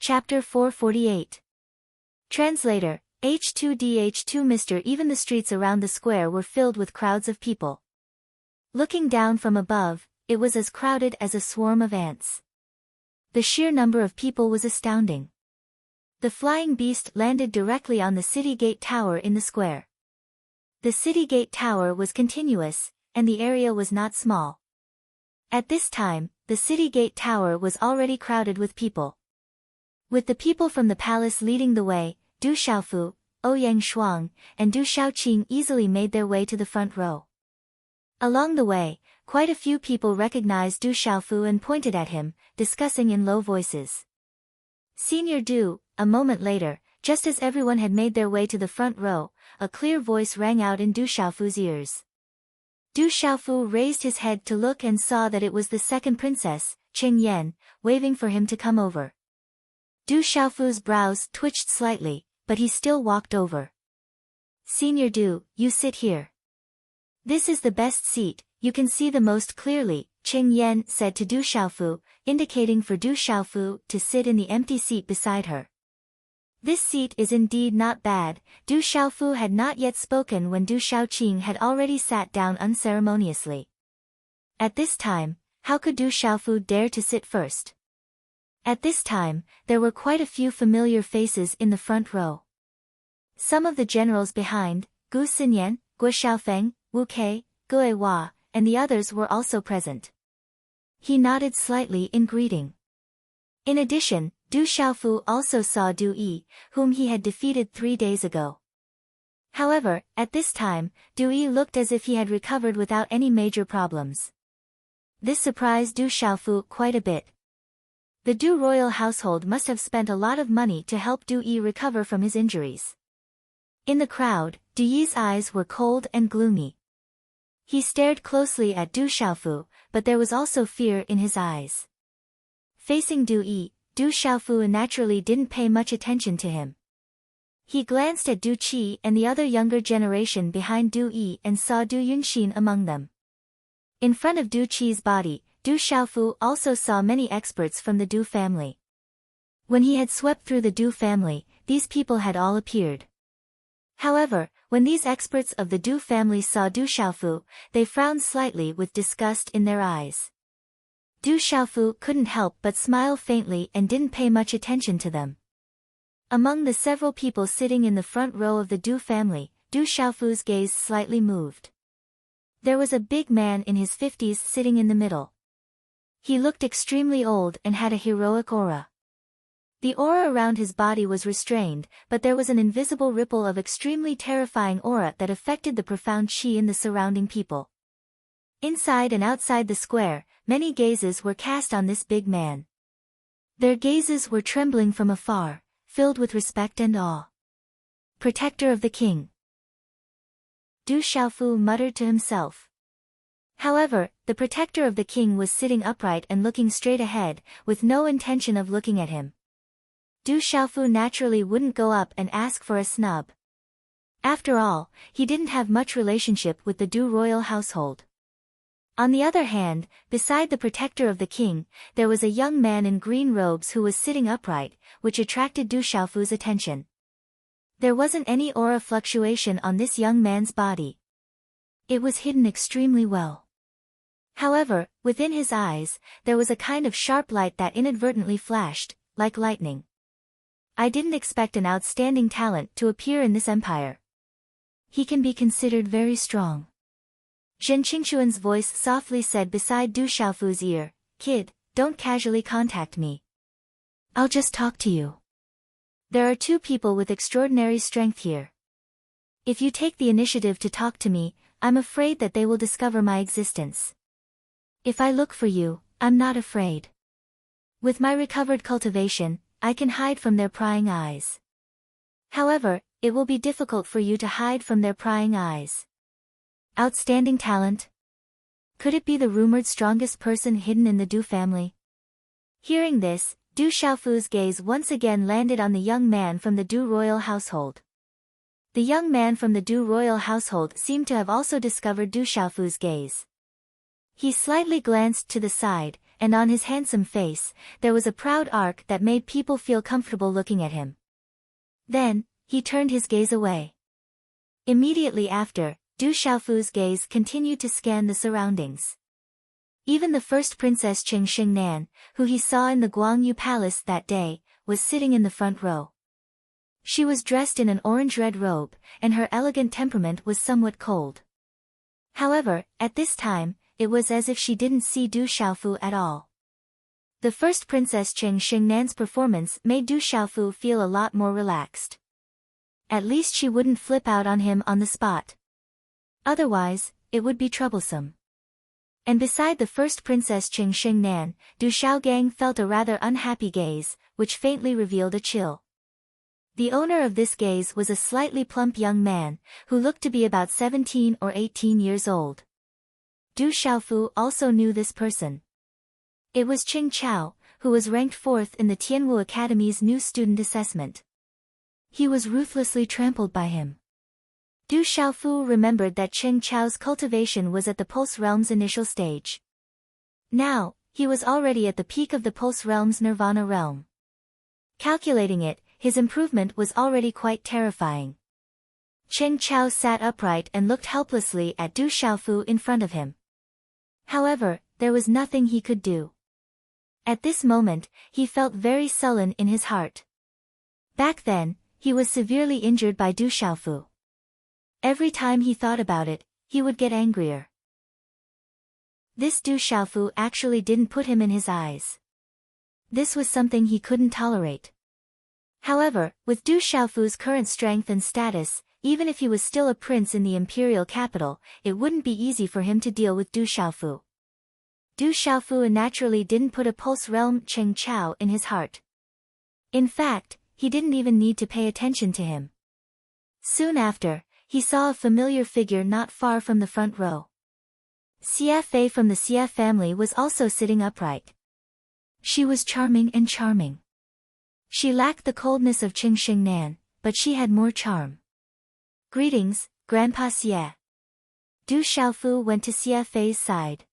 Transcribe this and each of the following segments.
Chapter 448. Translator, H2DH2 Mr. Even the streets around the square were filled with crowds of people. Looking down from above, it was as crowded as a swarm of ants. The sheer number of people was astounding. The flying beast landed directly on the city gate tower in the square. The city gate tower was continuous, and the area was not small. At this time, the city gate tower was already crowded with people. With the people from the palace leading the way, Du Xiaofu, Ouyang Shuang, and Du Xiaoqing easily made their way to the front row. Along the way, quite a few people recognized Du Xiaofu and pointed at him, discussing in low voices. Senior Du, a moment later, just as everyone had made their way to the front row, a clear voice rang out in Du Xiaofu's ears. Du Xiaofu raised his head to look and saw that it was the second princess, Qing Yan, waving for him to come over. Du Xiaofu's brows twitched slightly, but he still walked over. Senior Du, you sit here. This is the best seat, you can see the most clearly, Qing Yan said to Du Xiaofu, indicating for Du Xiaofu to sit in the empty seat beside her. This seat is indeed not bad. Du Xiaofu had not yet spoken when Du Xiaoqing had already sat down unceremoniously. At this time, how could Du Xiaofu dare to sit first? At this time, there were quite a few familiar faces in the front row. Some of the generals behind, Gu Xinyan, Guo Xiaofeng, Wu Kei, Gue Hua, and the others were also present. He nodded slightly in greeting. In addition, Du Xiaofu also saw Du Yi, whom he had defeated 3 days ago. However, at this time, Du Yi looked as if he had recovered without any major problems. This surprised Du Xiaofu quite a bit. The Du royal household must have spent a lot of money to help Du Yi recover from his injuries. In the crowd, Du Yi's eyes were cold and gloomy. He stared closely at Du Xiaofu, but there was also fear in his eyes. Facing Du Yi, Du Xiaofu naturally didn't pay much attention to him. He glanced at Du Qi and the other younger generation behind Du Yi and saw Du Yunxin among them. In front of Du Qi's body, Du Xiaofu also saw many experts from the Du family. When he had swept through the Du family, these people had all appeared. However, when these experts of the Du family saw Du Xiaofu, they frowned slightly with disgust in their eyes. Du Xiaofu couldn't help but smile faintly and didn't pay much attention to them. Among the several people sitting in the front row of the Du family, Du Xiaofu's gaze slightly moved. There was a big man in his 50s sitting in the middle. He looked extremely old and had a heroic aura. The aura around his body was restrained, but there was an invisible ripple of extremely terrifying aura that affected the profound qi in the surrounding people. Inside and outside the square, many gazes were cast on this big man. Their gazes were trembling from afar, filled with respect and awe. Protector of the king. Du Xiaofu muttered to himself. However, the protector of the king was sitting upright and looking straight ahead, with no intention of looking at him. Du Xiaofu naturally wouldn't go up and ask for a snub. After all, he didn't have much relationship with the Du royal household. On the other hand, beside the protector of the king, there was a young man in green robes who was sitting upright, which attracted Du Xiaofu's attention. There wasn't any aura fluctuation on this young man's body. It was hidden extremely well. However, within his eyes, there was a kind of sharp light that inadvertently flashed, like lightning. I didn't expect an outstanding talent to appear in this empire. He can be considered very strong. Zhen Qingxuan's voice softly said beside Du Xiaofu's ear, "Kid, don't casually contact me. I'll just talk to you. There are 2 people with extraordinary strength here. If you take the initiative to talk to me, I'm afraid that they will discover my existence. If I look for you, I'm not afraid. With my recovered cultivation, I can hide from their prying eyes. However, it will be difficult for you to hide from their prying eyes." Outstanding talent? Could it be the rumored strongest person hidden in the Du family? Hearing this, Du Xiaofu's gaze once again landed on the young man from the Du royal household. The young man from the Du royal household seemed to have also discovered Du Xiaofu's gaze. He slightly glanced to the side, and on his handsome face, there was a proud arc that made people feel comfortable looking at him. Then, he turned his gaze away. Immediately after, Du Xiaofu's gaze continued to scan the surroundings. Even the first Princess Cheng Xingnan, who he saw in the Guangyu Palace that day, was sitting in the front row. She was dressed in an orange-red robe, and her elegant temperament was somewhat cold. However, at this time, it was as if she didn't see Du Xiaofu at all. The first Princess Cheng Xingnan's performance made Du Xiaofu feel a lot more relaxed. At least she wouldn't flip out on him on the spot. Otherwise, it would be troublesome. And beside the first Princess Cheng Xingnan, Du Xiaogang felt a rather unhappy gaze, which faintly revealed a chill. The owner of this gaze was a slightly plump young man, who looked to be about 17 or 18 years old. Du Xiaofu also knew this person. It was Qing Chao, who was ranked 4th in the Tianwu Academy's new student assessment. He was ruthlessly trampled by him. Du Xiaofu remembered that Qing Chao's cultivation was at the Pulse Realm's initial stage. Now, he was already at the peak of the Pulse Realm's Nirvana realm. Calculating it, his improvement was already quite terrifying. Qing Chao sat upright and looked helplessly at Du Xiaofu in front of him. However, there was nothing he could do. At this moment, he felt very sullen in his heart. Back then, he was severely injured by Du Xiaofu. Every time he thought about it, he would get angrier. This Du Xiaofu actually didn't put him in his eyes. This was something he couldn't tolerate. However, with Du Xiaofu's current strength and status, even if he was still a prince in the imperial capital, it wouldn't be easy for him to deal with Du Xiaofu. Du Xiaofu naturally didn't put a Pulse Realm Qing Chao in his heart. In fact, he didn't even need to pay attention to him. Soon after, he saw a familiar figure not far from the front row. Xia Fei from the Xia family was also sitting upright. She was charming and charming. She lacked the coldness of Qing Xingnan, but she had more charm. Greetings, Grandpa Xia. Du Xiaofu went to Xia Fei's side.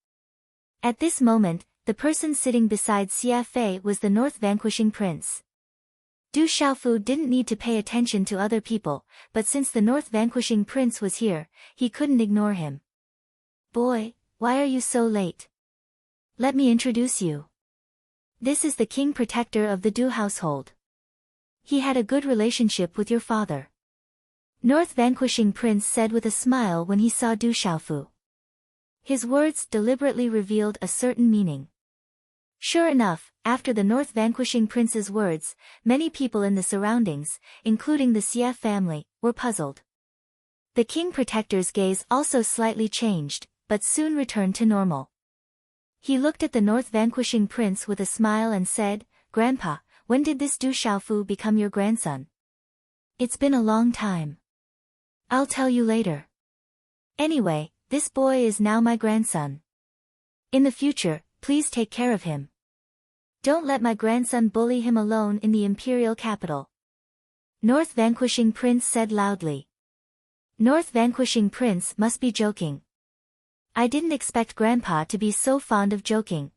At this moment, the person sitting beside Xia Fei was the North Vanquishing Prince. Du Xiaofu didn't need to pay attention to other people, but since the North Vanquishing Prince was here, he couldn't ignore him. Boy, why are you so late? Let me introduce you. This is the King Protector of the Du household. He had a good relationship with your father. North Vanquishing Prince said with a smile when he saw Du Xiaofu. His words deliberately revealed a certain meaning. Sure enough, after the North Vanquishing Prince's words, many people in the surroundings, including the Xia family, were puzzled. The King Protector's gaze also slightly changed, but soon returned to normal. He looked at the North Vanquishing Prince with a smile and said, Grandpa, when did this Du Xiaofu become your grandson? It's been a long time. I'll tell you later. Anyway, this boy is now my grandson. In the future, please take care of him. Don't let my grandson bully him alone in the imperial capital. North Vanquishing Prince said loudly. North Vanquishing Prince must be joking. I didn't expect Grandpa to be so fond of joking.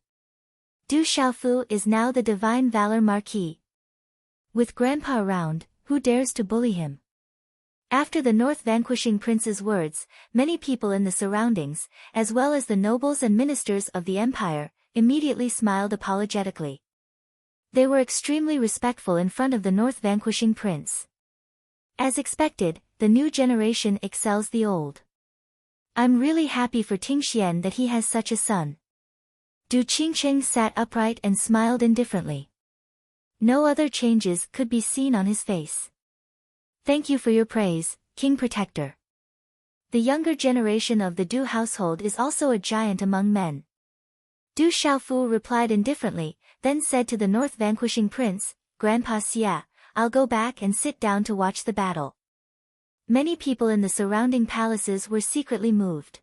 Du Xiaofu is now the Divine Valor Marquis. With Grandpa around, who dares to bully him? After the North Vanquishing Prince's words, many people in the surroundings, as well as the nobles and ministers of the empire, immediately smiled apologetically. They were extremely respectful in front of the North Vanquishing Prince. As expected, the new generation excels the old. I'm really happy for Tingxian that he has such a son. Du Qingcheng sat upright and smiled indifferently. No other changes could be seen on his face. Thank you for your praise, King Protector. The younger generation of the Du household is also a giant among men. Du Xiaofu replied indifferently, then said to the North Vanquishing Prince, Grandpa Xia, I'll go back and sit down to watch the battle. Many people in the surrounding palaces were secretly moved.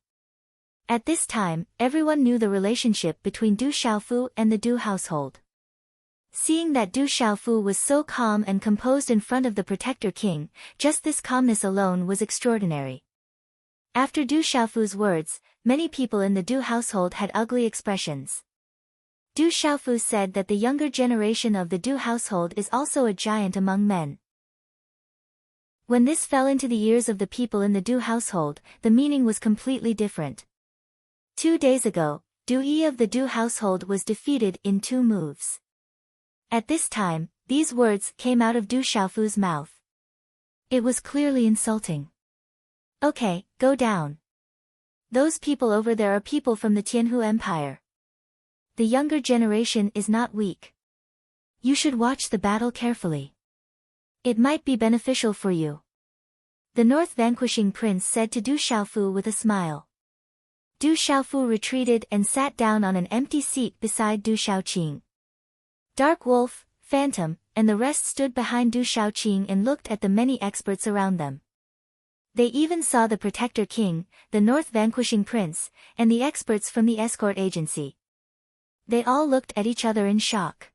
At this time, everyone knew the relationship between Du Xiaofu and the Du household. Seeing that Du Xiaofu was so calm and composed in front of the Protector King, just this calmness alone was extraordinary. After Du Xiaofu's words, many people in the Du household had ugly expressions. Du Xiaofu said that the younger generation of the Du household is also a giant among men. When this fell into the ears of the people in the Du household, the meaning was completely different. 2 days ago, Du Yi of the Du household was defeated in 2 moves. At this time, these words came out of Du Xiaofu's mouth. It was clearly insulting. Okay, go down. Those people over there are people from the Tianhu Empire. The younger generation is not weak. You should watch the battle carefully. It might be beneficial for you. The North Vanquishing Prince said to Du Xiaofu with a smile. Du Xiaofu retreated and sat down on an empty seat beside Du Xiaoqing. Dark Wolf, Phantom, and the rest stood behind Du Xiaoqing and looked at the many experts around them. They even saw the Protector King, the North Vanquishing Prince, and the experts from the escort agency. They all looked at each other in shock.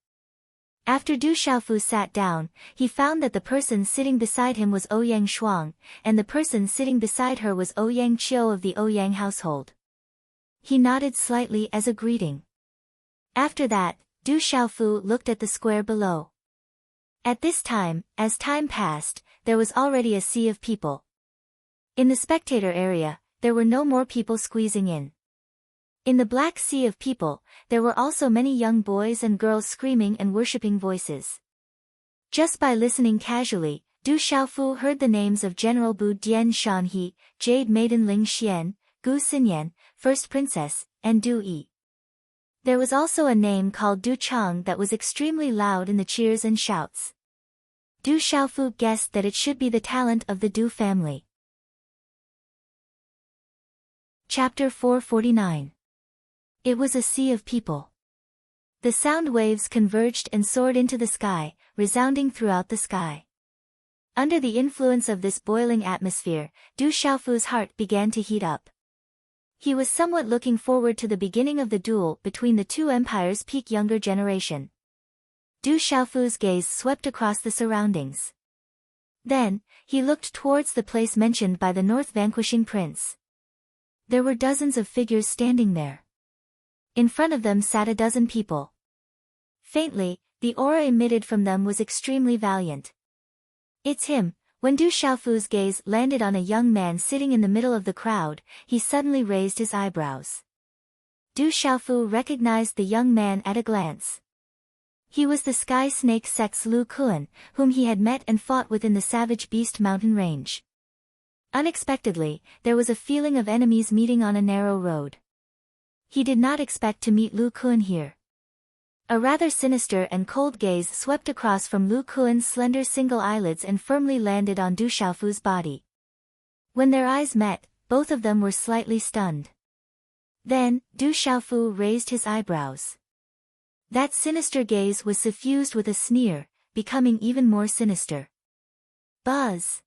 After Du Xiaofu sat down, he found that the person sitting beside him was Ouyang Shuang, and the person sitting beside her was Ouyang Qiu of the Ouyang household. He nodded slightly as a greeting. After that, Du Xiaofu looked at the square below. At this time, as time passed, there was already a sea of people. In the spectator area, there were no more people squeezing in. In the black sea of people, there were also many young boys and girls screaming and worshipping voices. Just by listening casually, Du Xiaofu heard the names of General Bu Dian Shanhe, Jade Maiden Ling Xian, Gu Xinyan, First Princess, and Du Yi. There was also a name called Du Chang that was extremely loud in the cheers and shouts. Du Xiaofu guessed that it should be the talent of the Du family. Chapter 449. It was a sea of people. The sound waves converged and soared into the sky, resounding throughout the sky. Under the influence of this boiling atmosphere, Du Xiaofu's heart began to heat up. He was somewhat looking forward to the beginning of the duel between the 2 empires' peak younger generation. Du Xiaofu's gaze swept across the surroundings. Then, he looked towards the place mentioned by the North Vanquishing Prince. There were dozens of figures standing there. In front of them sat a dozen people. Faintly, the aura emitted from them was extremely valiant. It's him. When Du Xiaofu's gaze landed on a young man sitting in the middle of the crowd, he suddenly raised his eyebrows. Du Xiaofu recognized the young man at a glance. He was the Sky Snake Sect's Lu Kuan, whom he had met and fought within the Savage Beast mountain range. Unexpectedly, there was a feeling of enemies meeting on a narrow road. He did not expect to meet Lu Kuan here. A rather sinister and cold gaze swept across from Lu Kuan's slender single eyelids and firmly landed on Du Xiaofu's body. When their eyes met, both of them were slightly stunned. Then, Du Xiaofu raised his eyebrows. That sinister gaze was suffused with a sneer, becoming even more sinister. Buzz!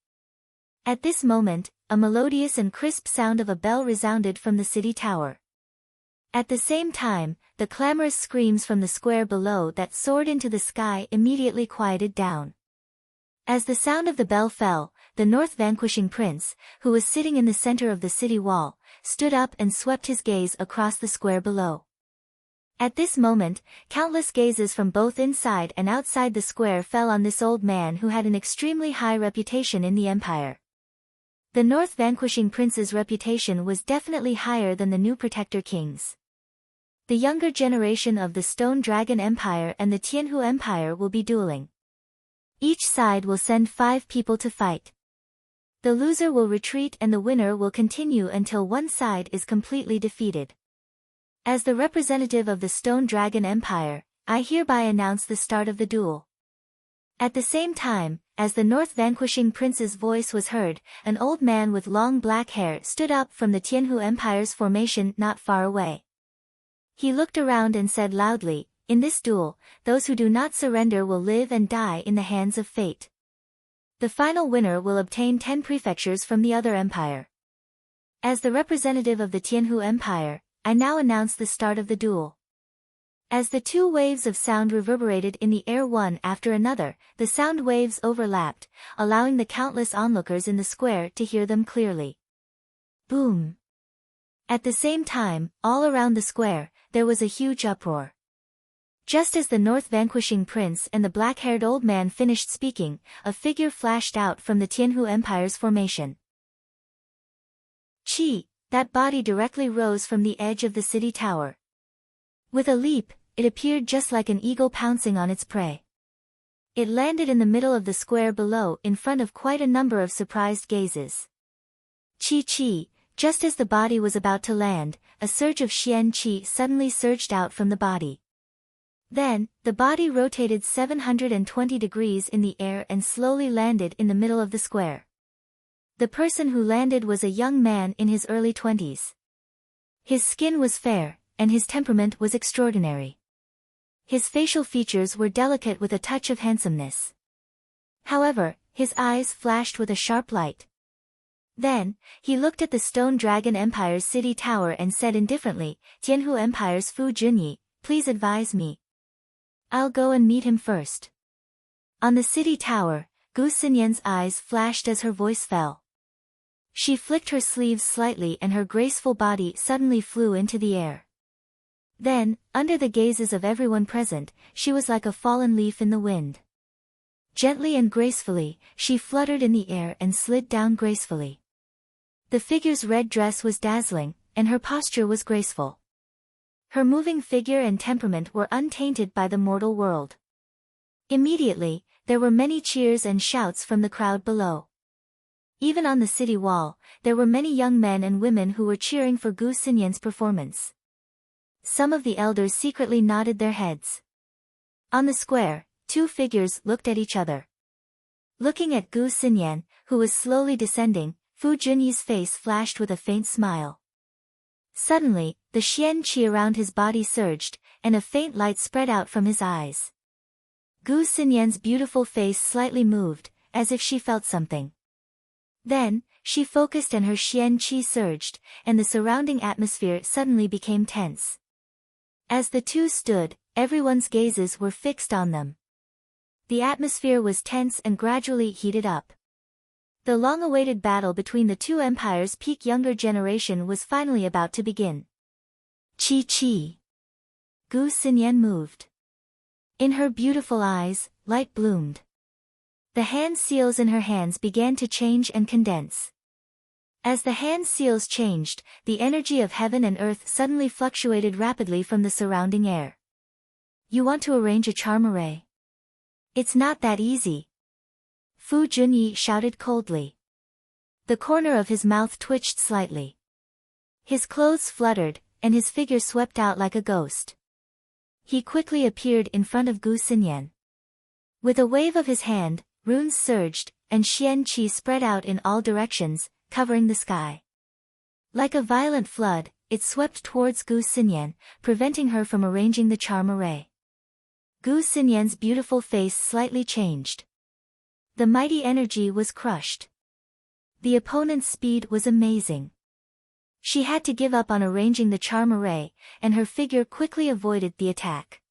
At this moment, a melodious and crisp sound of a bell resounded from the city tower. At the same time, the clamorous screams from the square below that soared into the sky immediately quieted down. As the sound of the bell fell, the North Vanquishing Prince, who was sitting in the center of the city wall, stood up and swept his gaze across the square below. At this moment, countless gazes from both inside and outside the square fell on this old man who had an extremely high reputation in the empire. The North Vanquishing Prince's reputation was definitely higher than the new Protector King's. The younger generation of the Stone Dragon Empire and the Tianhu Empire will be dueling. Each side will send 5 people to fight. The loser will retreat and the winner will continue until one side is completely defeated. As the representative of the Stone Dragon Empire, I hereby announce the start of the duel. At the same time, as the North Vanquishing Prince's voice was heard, an old man with long black hair stood up from the Tianhu Empire's formation not far away. He looked around and said loudly, "In this duel, those who do not surrender will live and die in the hands of fate. The final winner will obtain 10 prefectures from the other empire. As the representative of the Tianhu Empire, I now announce the start of the duel." As the 2 waves of sound reverberated in the air one after another, the sound waves overlapped, allowing the countless onlookers in the square to hear them clearly. Boom! At the same time, all around the square, there was a huge uproar. Just as the North vanquishing prince and the black-haired old man finished speaking, a figure flashed out from the Tianhu Empire's formation. Qi, that body directly rose from the edge of the city tower. With a leap, it appeared just like an eagle pouncing on its prey. It landed in the middle of the square below in front of quite a number of surprised gazes. Qi, just as the body was about to land, a surge of Xian Qi suddenly surged out from the body. Then, the body rotated 720 degrees in the air and slowly landed in the middle of the square. The person who landed was a young man in his early 20s. His skin was fair, and his temperament was extraordinary. His facial features were delicate with a touch of handsomeness. However, his eyes flashed with a sharp light. Then, he looked at the Stone Dragon Empire's city tower and said indifferently, "Tianhu Empire's Fu Junyi, please advise me. I'll go and meet him first." On the city tower, Gu Xinyan's eyes flashed as her voice fell. She flicked her sleeves slightly and her graceful body suddenly flew into the air. Then, under the gazes of everyone present, she was like a fallen leaf in the wind. Gently and gracefully, she fluttered in the air and slid down gracefully. The figure's red dress was dazzling, and her posture was graceful. Her moving figure and temperament were untainted by the mortal world. Immediately, there were many cheers and shouts from the crowd below. Even on the city wall, there were many young men and women who were cheering for Gu Xinyan's performance. Some of the elders secretly nodded their heads. On the square, two figures looked at each other. Looking at Gu Xinyan, who was slowly descending, Fu Junyi's face flashed with a faint smile. Suddenly, the Xian Qi around his body surged, and a faint light spread out from his eyes. Gu Xinyan's beautiful face slightly moved, as if she felt something. Then, she focused and her Xian Qi surged, and the surrounding atmosphere suddenly became tense. As the two stood, everyone's gazes were fixed on them. The atmosphere was tense and gradually heated up. The long-awaited battle between the two empires' peak younger generation was finally about to begin. Qi. Gu Xinyan moved. In her beautiful eyes, light bloomed. The hand seals in her hands began to change and condense. As the hand seals changed, the energy of heaven and earth suddenly fluctuated rapidly from the surrounding air. "You want to arrange a charm array? It's not that easy." Fu Junyi shouted coldly. The corner of his mouth twitched slightly. His clothes fluttered, and his figure swept out like a ghost. He quickly appeared in front of Gu Xinyan. With a wave of his hand, runes surged, and Xian Qi spread out in all directions, covering the sky. Like a violent flood, it swept towards Gu Xinyan, preventing her from arranging the charm array. Gu Xinyan's beautiful face slightly changed. The mighty energy was crushed. The opponent's speed was amazing. She had to give up on arranging the charm array, and her figure quickly avoided the attack.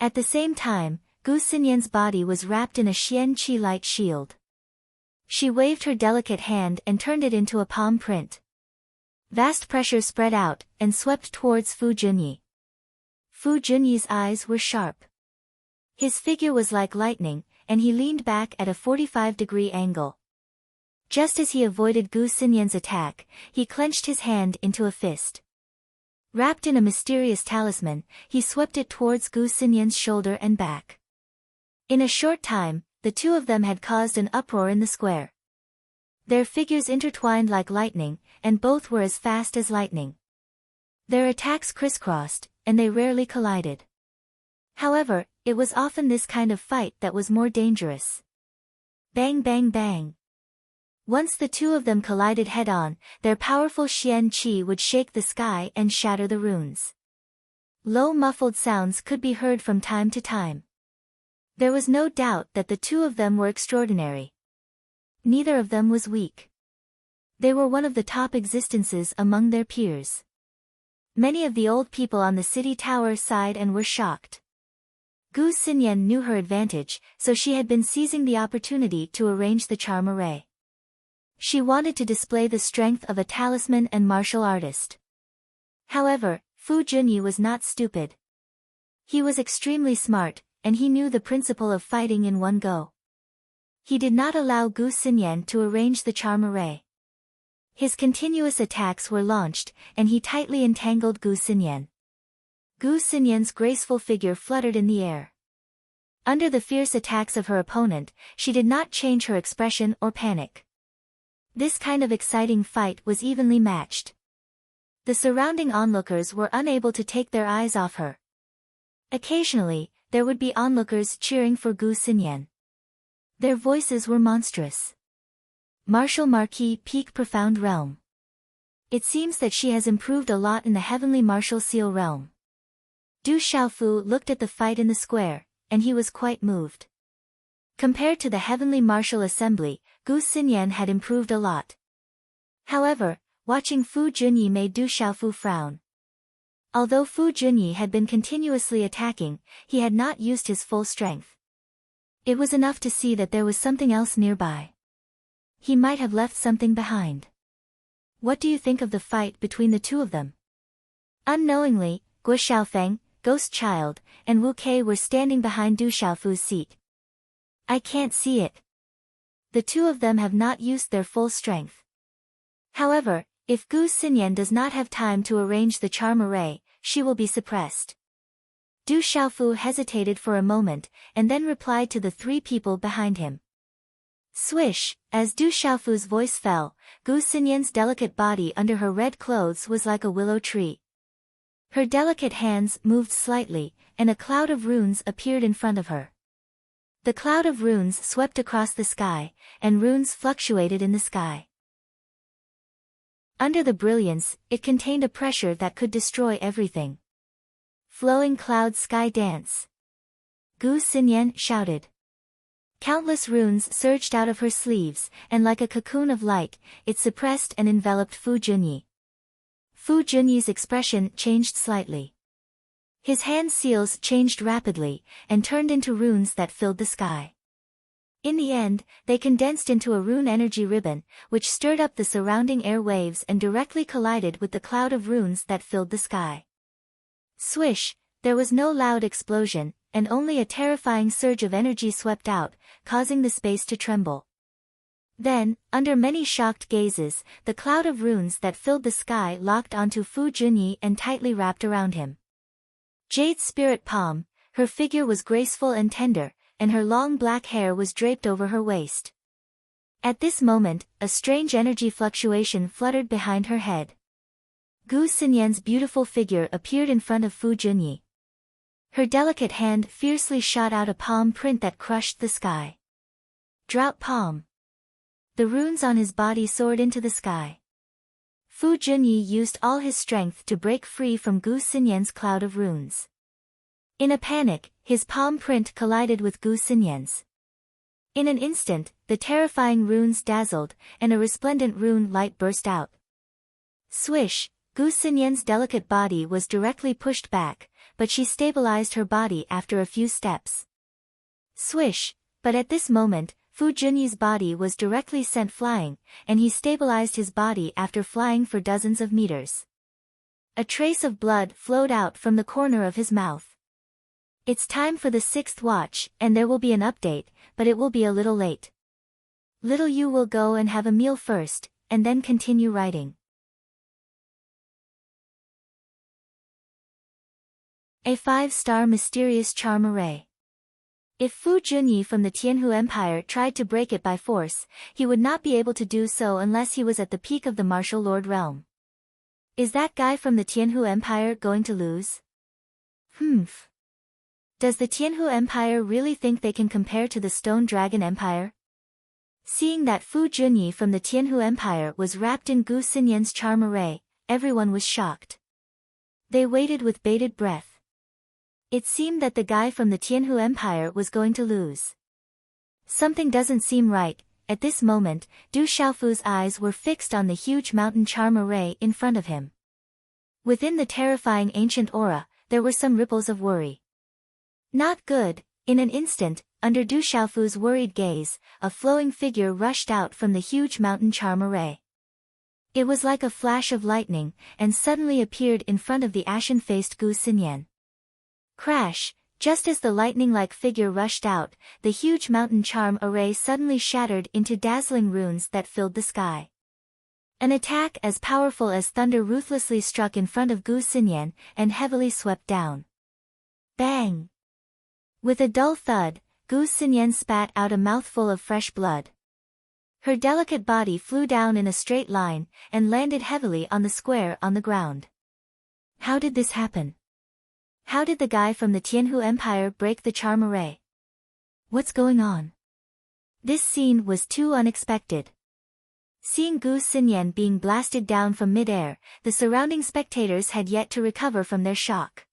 At the same time, Gu Xinyan's body was wrapped in a Xian Qi light shield. She waved her delicate hand and turned it into a palm print. Vast pressure spread out, and swept towards Fu Junyi. Fu Junyi's eyes were sharp. His figure was like lightning, and he leaned back at a 45-degree angle. Just as he avoided Gu Xinyan's attack, he clenched his hand into a fist. Wrapped in a mysterious talisman, he swept it towards Gu Xinyan's shoulder and back. In a short time, the two of them had caused an uproar in the square. Their figures intertwined like lightning, and both were as fast as lightning. Their attacks crisscrossed, and they rarely collided. However, it was often this kind of fight that was more dangerous. Bang bang bang. Once the two of them collided head-on, their powerful Xian Qi would shake the sky and shatter the runes. Low muffled sounds could be heard from time to time. There was no doubt that the two of them were extraordinary. Neither of them was weak. They were one of the top existences among their peers. Many of the old people on the city tower sighed and were shocked. Gu Xinyan knew her advantage, so she had been seizing the opportunity to arrange the charm array. She wanted to display the strength of a talisman and martial artist. However, Fu Junyi was not stupid. He was extremely smart, and he knew the principle of fighting in one go. He did not allow Gu Xinyan to arrange the charm array. His continuous attacks were launched, and he tightly entangled Gu Xinyan. Gu Xinyan's graceful figure fluttered in the air. Under the fierce attacks of her opponent, she did not change her expression or panic. This kind of exciting fight was evenly matched. The surrounding onlookers were unable to take their eyes off her. Occasionally, there would be onlookers cheering for Gu Xinyan. Their voices were monstrous. Martial Marquis Peak Profound Realm. It seems that she has improved a lot in the Heavenly Martial Seal Realm. Du Xiaofu looked at the fight in the square, and he was quite moved. Compared to the Heavenly Martial Assembly, Gu Xinyan had improved a lot. However, watching Fu Junyi made Du Xiaofu frown. Although Fu Junyi had been continuously attacking, he had not used his full strength. It was enough to see that there was something else nearby. He might have left something behind. What do you think of the fight between the two of them? Unknowingly, Guo Xiaofeng, Ghost Child, and Wu Kei were standing behind Du Xiaofu's seat. I can't see it. The two of them have not used their full strength. However, if Gu Xinyan does not have time to arrange the charm array, she will be suppressed. Du Xiaofu hesitated for a moment, and then replied to the three people behind him. Swish, as Du Xiaofu's voice fell, Gu Xinyan's delicate body under her red clothes was like a willow tree. Her delicate hands moved slightly, and a cloud of runes appeared in front of her. The cloud of runes swept across the sky, and runes fluctuated in the sky. Under the brilliance, it contained a pressure that could destroy everything. Flowing cloud sky dance. Gu Xinyan shouted. Countless runes surged out of her sleeves, and like a cocoon of light, it suppressed and enveloped Fu Junyi. Fu Junyi's expression changed slightly. His hand seals changed rapidly, and turned into runes that filled the sky. In the end, they condensed into a rune energy ribbon, which stirred up the surrounding air waves and directly collided with the cloud of runes that filled the sky. Swish, there was no loud explosion, and only a terrifying surge of energy swept out, causing the space to tremble. Then, under many shocked gazes, the cloud of runes that filled the sky locked onto Fu Junyi and tightly wrapped around him. Jade's spirit palm, her figure was graceful and tender, and her long black hair was draped over her waist. At this moment, a strange energy fluctuation fluttered behind her head. Gu Xinyan's beautiful figure appeared in front of Fu Junyi. Her delicate hand fiercely shot out a palm print that crushed the sky. Drought palm. The runes on his body soared into the sky. Fu Junyi used all his strength to break free from Gu Xinyan's cloud of runes. In a panic, his palm print collided with Gu Xinyan's. In an instant, the terrifying runes dazzled, and a resplendent rune light burst out. Swish, Gu Xinyan's delicate body was directly pushed back, but she stabilized her body after a few steps. Swish, but at this moment, Fu Junyi's body was directly sent flying, and he stabilized his body after flying for dozens of meters. A trace of blood flowed out from the corner of his mouth. It's time for the 6th watch, and there will be an update, but it will be a little late. Little you will go and have a meal first, and then continue writing. A 5-star mysterious charm array. If Fu Junyi from the Tianhu Empire tried to break it by force, he would not be able to do so unless he was at the peak of the Martial Lord realm. Is that guy from the Tianhu Empire going to lose? Does the Tianhu Empire really think they can compare to the Stone Dragon Empire? Seeing that Fu Junyi from the Tianhu Empire was wrapped in Gu Xinyan's charm array, everyone was shocked. They waited with bated breath. It seemed that the guy from the Tianhu Empire was going to lose. Something doesn't seem right. At this moment, Du Xiaofu's eyes were fixed on the huge mountain charm array in front of him. Within the terrifying ancient aura, there were some ripples of worry. Not good. In an instant, under Du Xiaofu's worried gaze, a flowing figure rushed out from the huge mountain charm array. It was like a flash of lightning, and suddenly appeared in front of the ashen-faced Gu Xinyan. Crash! Just as the lightning-like figure rushed out, the huge mountain charm array suddenly shattered into dazzling runes that filled the sky. An attack as powerful as thunder ruthlessly struck in front of Gu Xinyan and heavily swept down. Bang! With a dull thud, Gu Xinyan spat out a mouthful of fresh blood. Her delicate body flew down in a straight line and landed heavily on the square on the ground. How did this happen? How did the guy from the Tianhu Empire break the charm array? What's going on? This scene was too unexpected. Seeing Gu Xinyan being blasted down from mid-air, the surrounding spectators had yet to recover from their shock.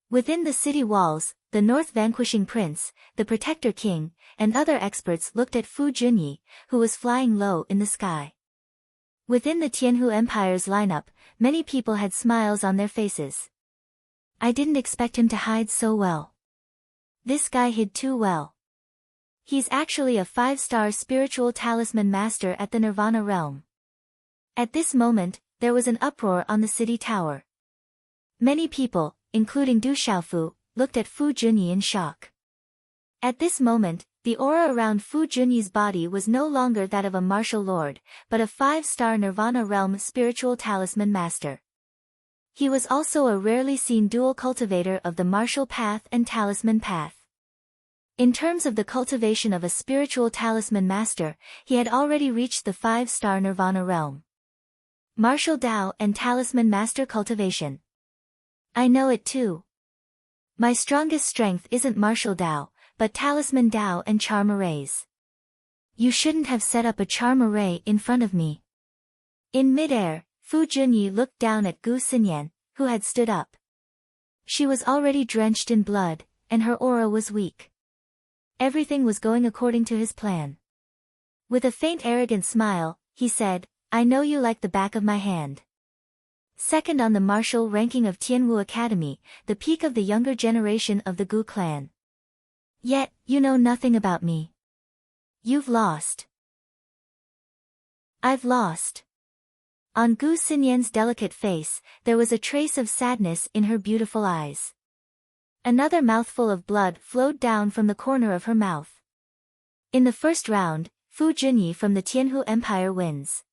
Within the city walls, the North vanquishing prince, the protector king, and other experts looked at Fu Junyi, who was flying low in the sky. Within the Tianhu Empire's lineup, many people had smiles on their faces. I didn't expect him to hide so well. This guy hid too well. He's actually a 5-star spiritual talisman master at the Nirvana realm. At this moment, there was an uproar on the city tower. Many people, including Du Xiaofu, looked at Fu Junyi in shock. At this moment, the aura around Fu Junyi's body was no longer that of a martial lord, but a 5-star Nirvana realm spiritual talisman master. He was also a rarely seen dual cultivator of the martial path and talisman path. In terms of the cultivation of a spiritual talisman master, he had already reached the 5-star Nirvana realm. Martial Dao and talisman master cultivation. I know it too. My strongest strength isn't martial Dao, but talisman Dao and charm arrays. You shouldn't have set up a charm array in front of me. In midair, Fu Junyi looked down at Gu Xinyan, who had stood up. She was already drenched in blood, and her aura was weak. Everything was going according to his plan. With a faint arrogant smile, he said, I know you like the back of my hand. Second on the martial ranking of Tianwu Academy, the peak of the younger generation of the Gu clan. Yet, you know nothing about me. You've lost. I've lost. On Gu Xinyan's delicate face, there was a trace of sadness in her beautiful eyes. Another mouthful of blood flowed down from the corner of her mouth. In the first round, Fu Junyi from the Tianhu Empire wins.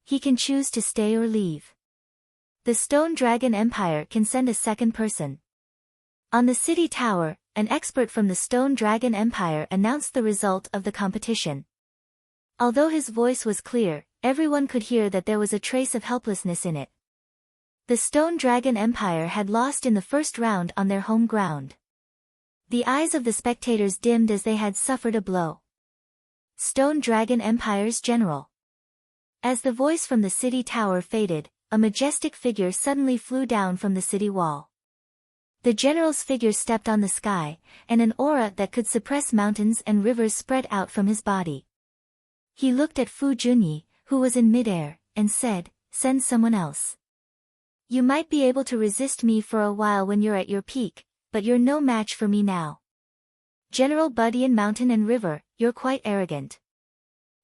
He can choose to stay or leave. The Stone Dragon Empire can send a second person. On the city tower, an expert from the Stone Dragon Empire announced the result of the competition. Although his voice was clear, everyone could hear that there was a trace of helplessness in it. The Stone Dragon Empire had lost in the first round on their home ground. The eyes of the spectators dimmed as they had suffered a blow. Stone Dragon Empire's general. As the voice from the city tower faded, a majestic figure suddenly flew down from the city wall. The general's figure stepped on the sky, and an aura that could suppress mountains and rivers spread out from his body. He looked at Fu Junyi, who was in midair, and said, Send someone else. You might be able to resist me for a while when you're at your peak, but you're no match for me now. General Budian Mountain and River, you're quite arrogant.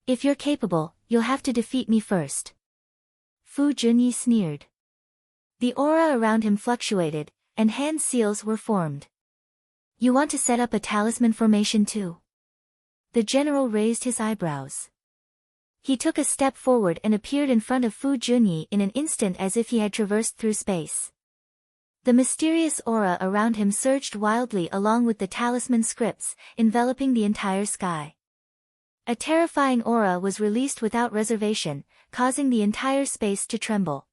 If you're capable, you'll have to defeat me first. Fu Junyi sneered. The aura around him fluctuated, and hand seals were formed. You want to set up a talisman formation too? The general raised his eyebrows. He took a step forward and appeared in front of Fu Junyi in an instant as if he had traversed through space. The mysterious aura around him surged wildly along with the talisman scripts, enveloping the entire sky. A terrifying aura was released without reservation, causing the entire space to tremble.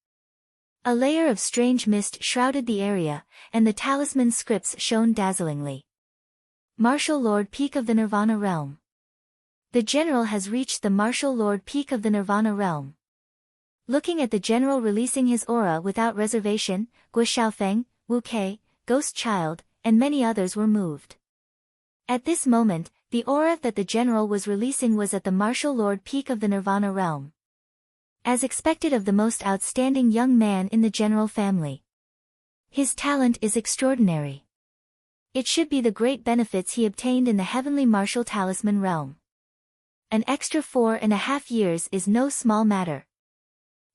A layer of strange mist shrouded the area, and the talisman scripts shone dazzlingly. Martial Lord Peak of the Nirvana Realm. The general has reached the Martial Lord Peak of the Nirvana Realm. Looking at the general releasing his aura without reservation, Guo Xiaofeng, Wu Kei, Ghost Child, and many others were moved. At this moment, the aura that the general was releasing was at the Martial Lord Peak of the Nirvana Realm. As expected of the most outstanding young man in the general family. His talent is extraordinary. It should be the great benefits he obtained in the heavenly martial talisman realm. An extra 4.5 years is no small matter.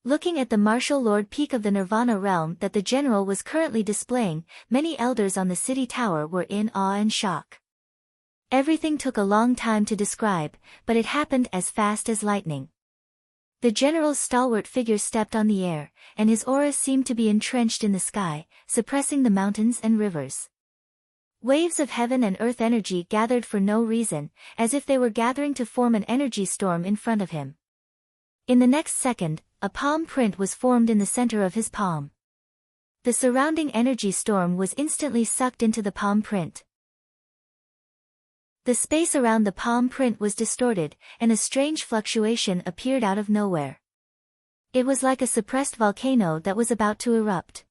Looking at the martial lord peak of the Nirvana realm that the general was currently displaying, many elders on the city tower were in awe and shock. Everything took a long time to describe, but it happened as fast as lightning. The general's stalwart figure stepped on the air, and his aura seemed to be entrenched in the sky, suppressing the mountains and rivers. Waves of heaven and earth energy gathered for no reason, as if they were gathering to form an energy storm in front of him. In the next second, a palm print was formed in the center of his palm. The surrounding energy storm was instantly sucked into the palm print. The space around the palm print was distorted, and a strange fluctuation appeared out of nowhere. It was like a suppressed volcano that was about to erupt.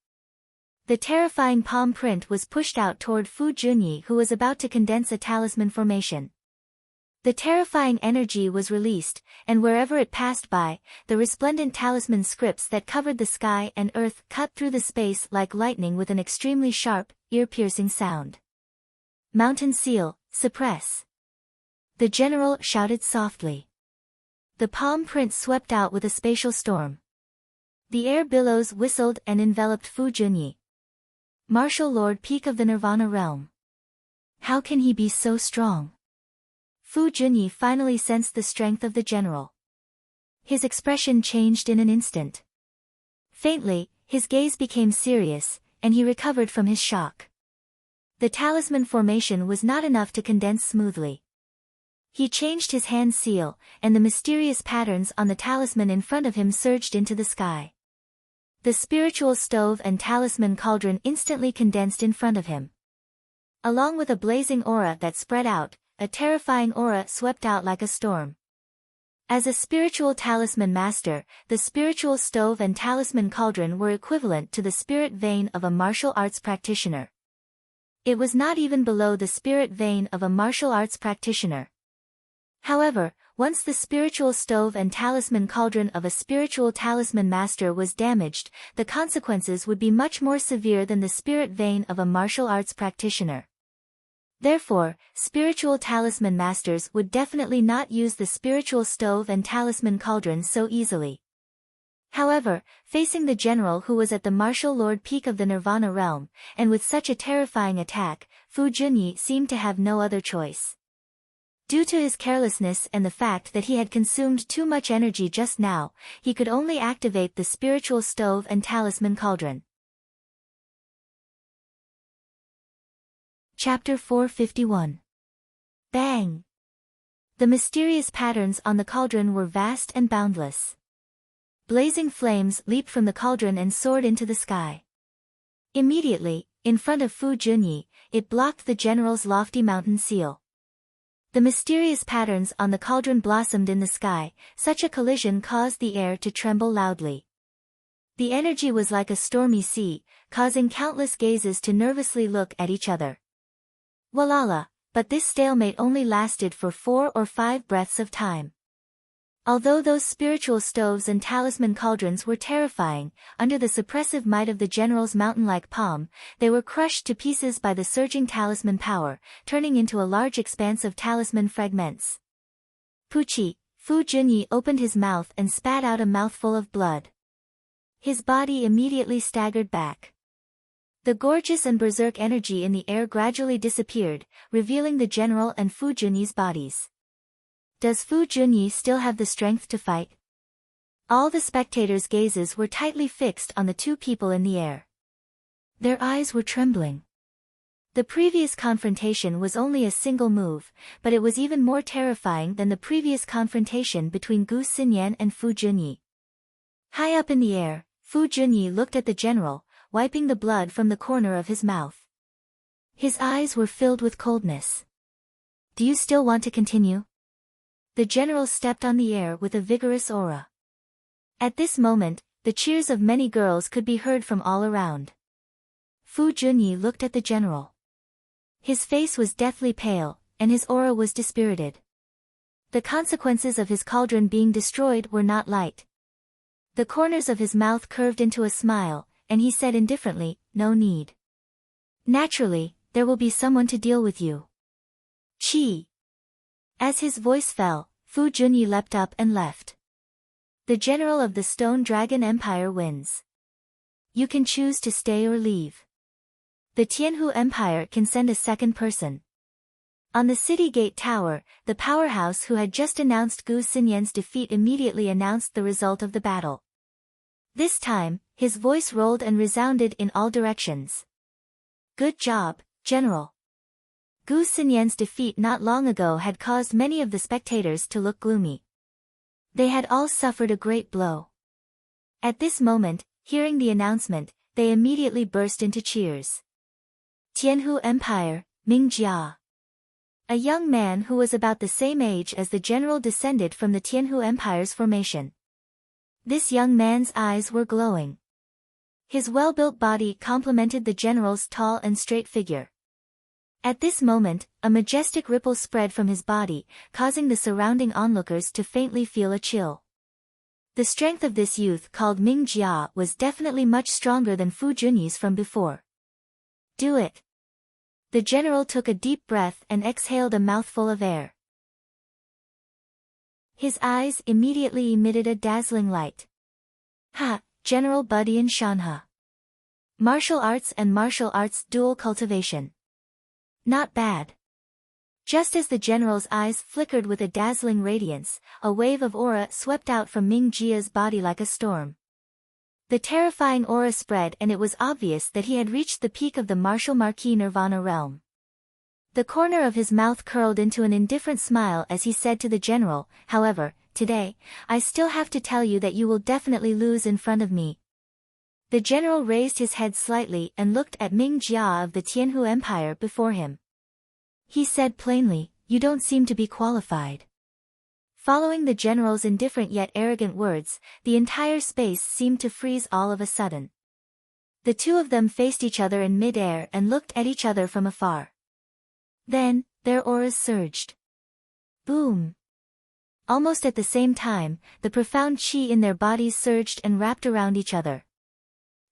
The terrifying palm print was pushed out toward Fu Junyi, who was about to condense a talisman formation. The terrifying energy was released, and wherever it passed by, the resplendent talisman scripts that covered the sky and earth cut through the space like lightning with an extremely sharp, ear-piercing sound. Mountain seal, suppress! The general shouted softly. The palm print swept out with a spatial storm. The air billows whistled and enveloped Fu Junyi. Martial Lord Peak of the Nirvana realm. How can he be so strong? Fu Junyi finally sensed the strength of the general. His expression changed in an instant. Faintly, his gaze became serious, and he recovered from his shock. The talisman formation was not enough to condense smoothly. He changed his hand seal, and the mysterious patterns on the talisman in front of him surged into the sky. The spiritual stove and talisman cauldron instantly condensed in front of him. Along with a blazing aura that spread out, a terrifying aura swept out like a storm. As a spiritual talisman master, the spiritual stove and talisman cauldron were equivalent to the spirit vein of a martial arts practitioner. It was not even below the spirit vein of a martial arts practitioner. However, once the spiritual stove and talisman cauldron of a spiritual talisman master was damaged, the consequences would be much more severe than the spirit vein of a martial arts practitioner. Therefore, spiritual talisman masters would definitely not use the spiritual stove and talisman cauldron so easily. However, facing the general who was at the martial lord peak of the Nirvana realm, and with such a terrifying attack, Fu Junyi seemed to have no other choice. Due to his carelessness and the fact that he had consumed too much energy just now, he could only activate the spiritual stove and talisman cauldron. Chapter 451. Bang! The mysterious patterns on the cauldron were vast and boundless. Blazing flames leaped from the cauldron and soared into the sky. Immediately, in front of Fu Junyi, it blocked the general's lofty mountain seal. The mysterious patterns on the cauldron blossomed in the sky. Such a collision caused the air to tremble loudly. The energy was like a stormy sea, causing countless gazes to nervously look at each other. Walala, but this stalemate only lasted for 4 or 5 breaths of time. Although those spiritual stoves and talisman cauldrons were terrifying, under the suppressive might of the general's mountain-like palm, they were crushed to pieces by the surging talisman power, turning into a large expanse of talisman fragments. Puchi, Fu Junyi opened his mouth and spat out a mouthful of blood. His body immediately staggered back. The gorgeous and berserk energy in the air gradually disappeared, revealing the general and Fu Junyi's bodies. Does Fu Junyi still have the strength to fight? All the spectators' gazes were tightly fixed on the two people in the air. Their eyes were trembling. The previous confrontation was only a single move, but it was even more terrifying than the previous confrontation between Gu Xinyan and Fu Junyi. High up in the air, Fu Junyi looked at the general, wiping the blood from the corner of his mouth. His eyes were filled with coldness. Do you still want to continue? The general stepped on the air with a vigorous aura. At this moment, the cheers of many girls could be heard from all around. Fu Junyi looked at the general. His face was deathly pale, and his aura was dispirited. The consequences of his cauldron being destroyed were not light. The corners of his mouth curved into a smile, and he said indifferently, "No need. Naturally, there will be someone to deal with you." Chi. As his voice fell, Fu Junyi leapt up and left. The general of the Stone Dragon Empire wins. You can choose to stay or leave. The Tianhu Empire can send a second person. On the city gate tower, the powerhouse who had just announced Gu Xinyan's defeat immediately announced the result of the battle. This time, his voice rolled and resounded in all directions. Good job, General. Gu Xinyan's defeat not long ago had caused many of the spectators to look gloomy. They had all suffered a great blow. At this moment, hearing the announcement, they immediately burst into cheers. Tianhu Empire, Ming Jia. A young man who was about the same age as the general descended from the Tianhu Empire's formation. This young man's eyes were glowing. His well-built body complemented the general's tall and straight figure. At this moment, a majestic ripple spread from his body, causing the surrounding onlookers to faintly feel a chill. The strength of this youth called Ming Jia was definitely much stronger than Fu Junyi's from before. Do it. The general took a deep breath and exhaled a mouthful of air. His eyes immediately emitted a dazzling light. Ha, General Budian Shanha. Martial arts and martial arts dual cultivation. Not bad. Just as the general's eyes flickered with a dazzling radiance, a wave of aura swept out from Ming Jia's body like a storm. The terrifying aura spread and it was obvious that he had reached the peak of the martial marquis nirvana realm. The corner of his mouth curled into an indifferent smile as he said to the general, however, today, I still have to tell you that you will definitely lose in front of me. The general raised his head slightly and looked at Ming Jia of the Tianhu Empire before him. He said plainly, you don't seem to be qualified. Following the general's indifferent yet arrogant words, the entire space seemed to freeze all of a sudden. The two of them faced each other in mid-air and looked at each other from afar. Then, their auras surged. Boom! Almost at the same time, the profound qi in their bodies surged and wrapped around each other.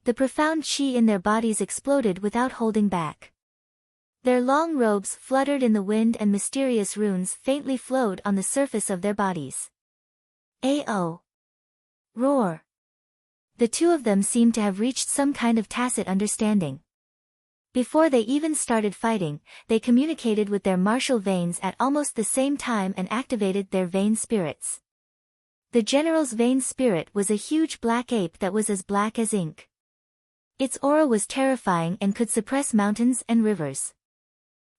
The profound qi in their bodies exploded without holding back. Their long robes fluttered in the wind and mysterious runes faintly flowed on the surface of their bodies. Ao! Roar! The two of them seemed to have reached some kind of tacit understanding. Before they even started fighting, they communicated with their martial veins at almost the same time and activated their vein spirits. The general's vein spirit was a huge black ape that was as black as ink. Its aura was terrifying and could suppress mountains and rivers.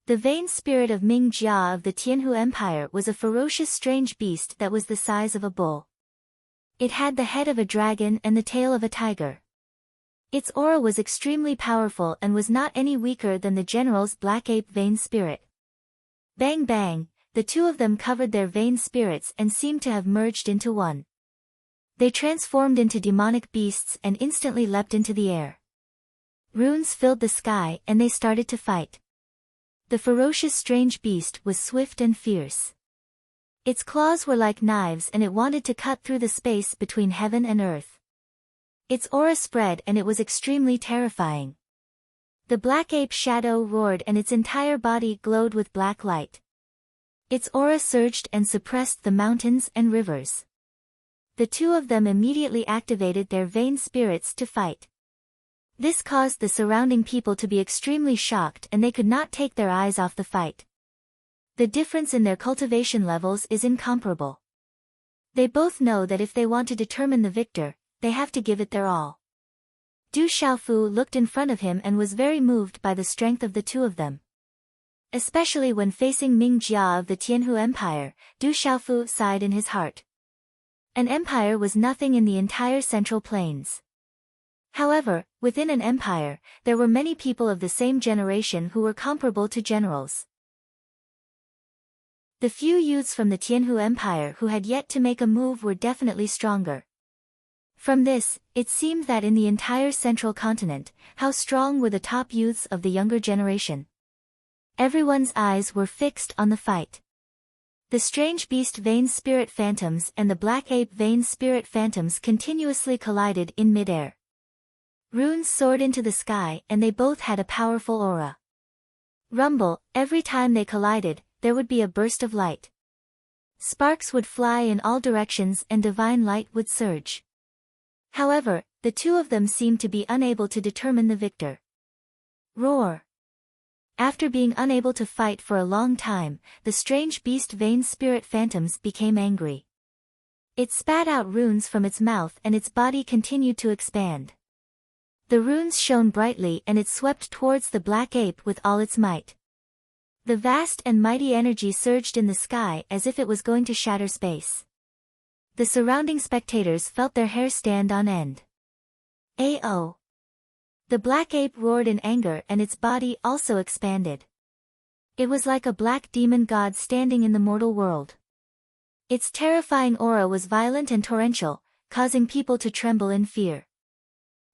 The vein spirit of Ming Jia of the Tianhu Empire was a ferocious strange beast that was the size of a bull. It had the head of a dragon and the tail of a tiger. Its aura was extremely powerful and was not any weaker than the general's black ape vein spirit. Bang bang, the two of them covered their vein spirits and seemed to have merged into one. They transformed into demonic beasts and instantly leapt into the air. Runes filled the sky and they started to fight. The ferocious strange beast was swift and fierce. Its claws were like knives and it wanted to cut through the space between heaven and earth. Its aura spread and it was extremely terrifying. The black ape shadow roared and its entire body glowed with black light. Its aura surged and suppressed the mountains and rivers. The two of them immediately activated their vein spirits to fight. This caused the surrounding people to be extremely shocked and they could not take their eyes off the fight. The difference in their cultivation levels is incomparable. They both know that if they want to determine the victor, they have to give it their all. Du Xiaofu looked in front of him and was very moved by the strength of the two of them. Especially when facing Ming Jia of the Tianhu Empire, Du Xiaofu sighed in his heart. An empire was nothing in the entire Central Plains. However, within an empire, there were many people of the same generation who were comparable to generals. The few youths from the Tianhu Empire who had yet to make a move were definitely stronger. From this, it seemed that in the entire central continent, how strong were the top youths of the younger generation. Everyone's eyes were fixed on the fight. The strange beast vein spirit phantoms and the black ape vein spirit phantoms continuously collided in midair. Runes soared into the sky and they both had a powerful aura. Rumble, every time they collided, there would be a burst of light. Sparks would fly in all directions and divine light would surge. However, the two of them seemed to be unable to determine the victor. Roar! After being unable to fight for a long time, the strange beast Vain Spirit Phantoms became angry. It spat out runes from its mouth and its body continued to expand. The runes shone brightly and it swept towards the black ape with all its might. The vast and mighty energy surged in the sky as if it was going to shatter space. The surrounding spectators felt their hair stand on end. Ayo! The black ape roared in anger and its body also expanded. It was like a black demon god standing in the mortal world. Its terrifying aura was violent and torrential, causing people to tremble in fear.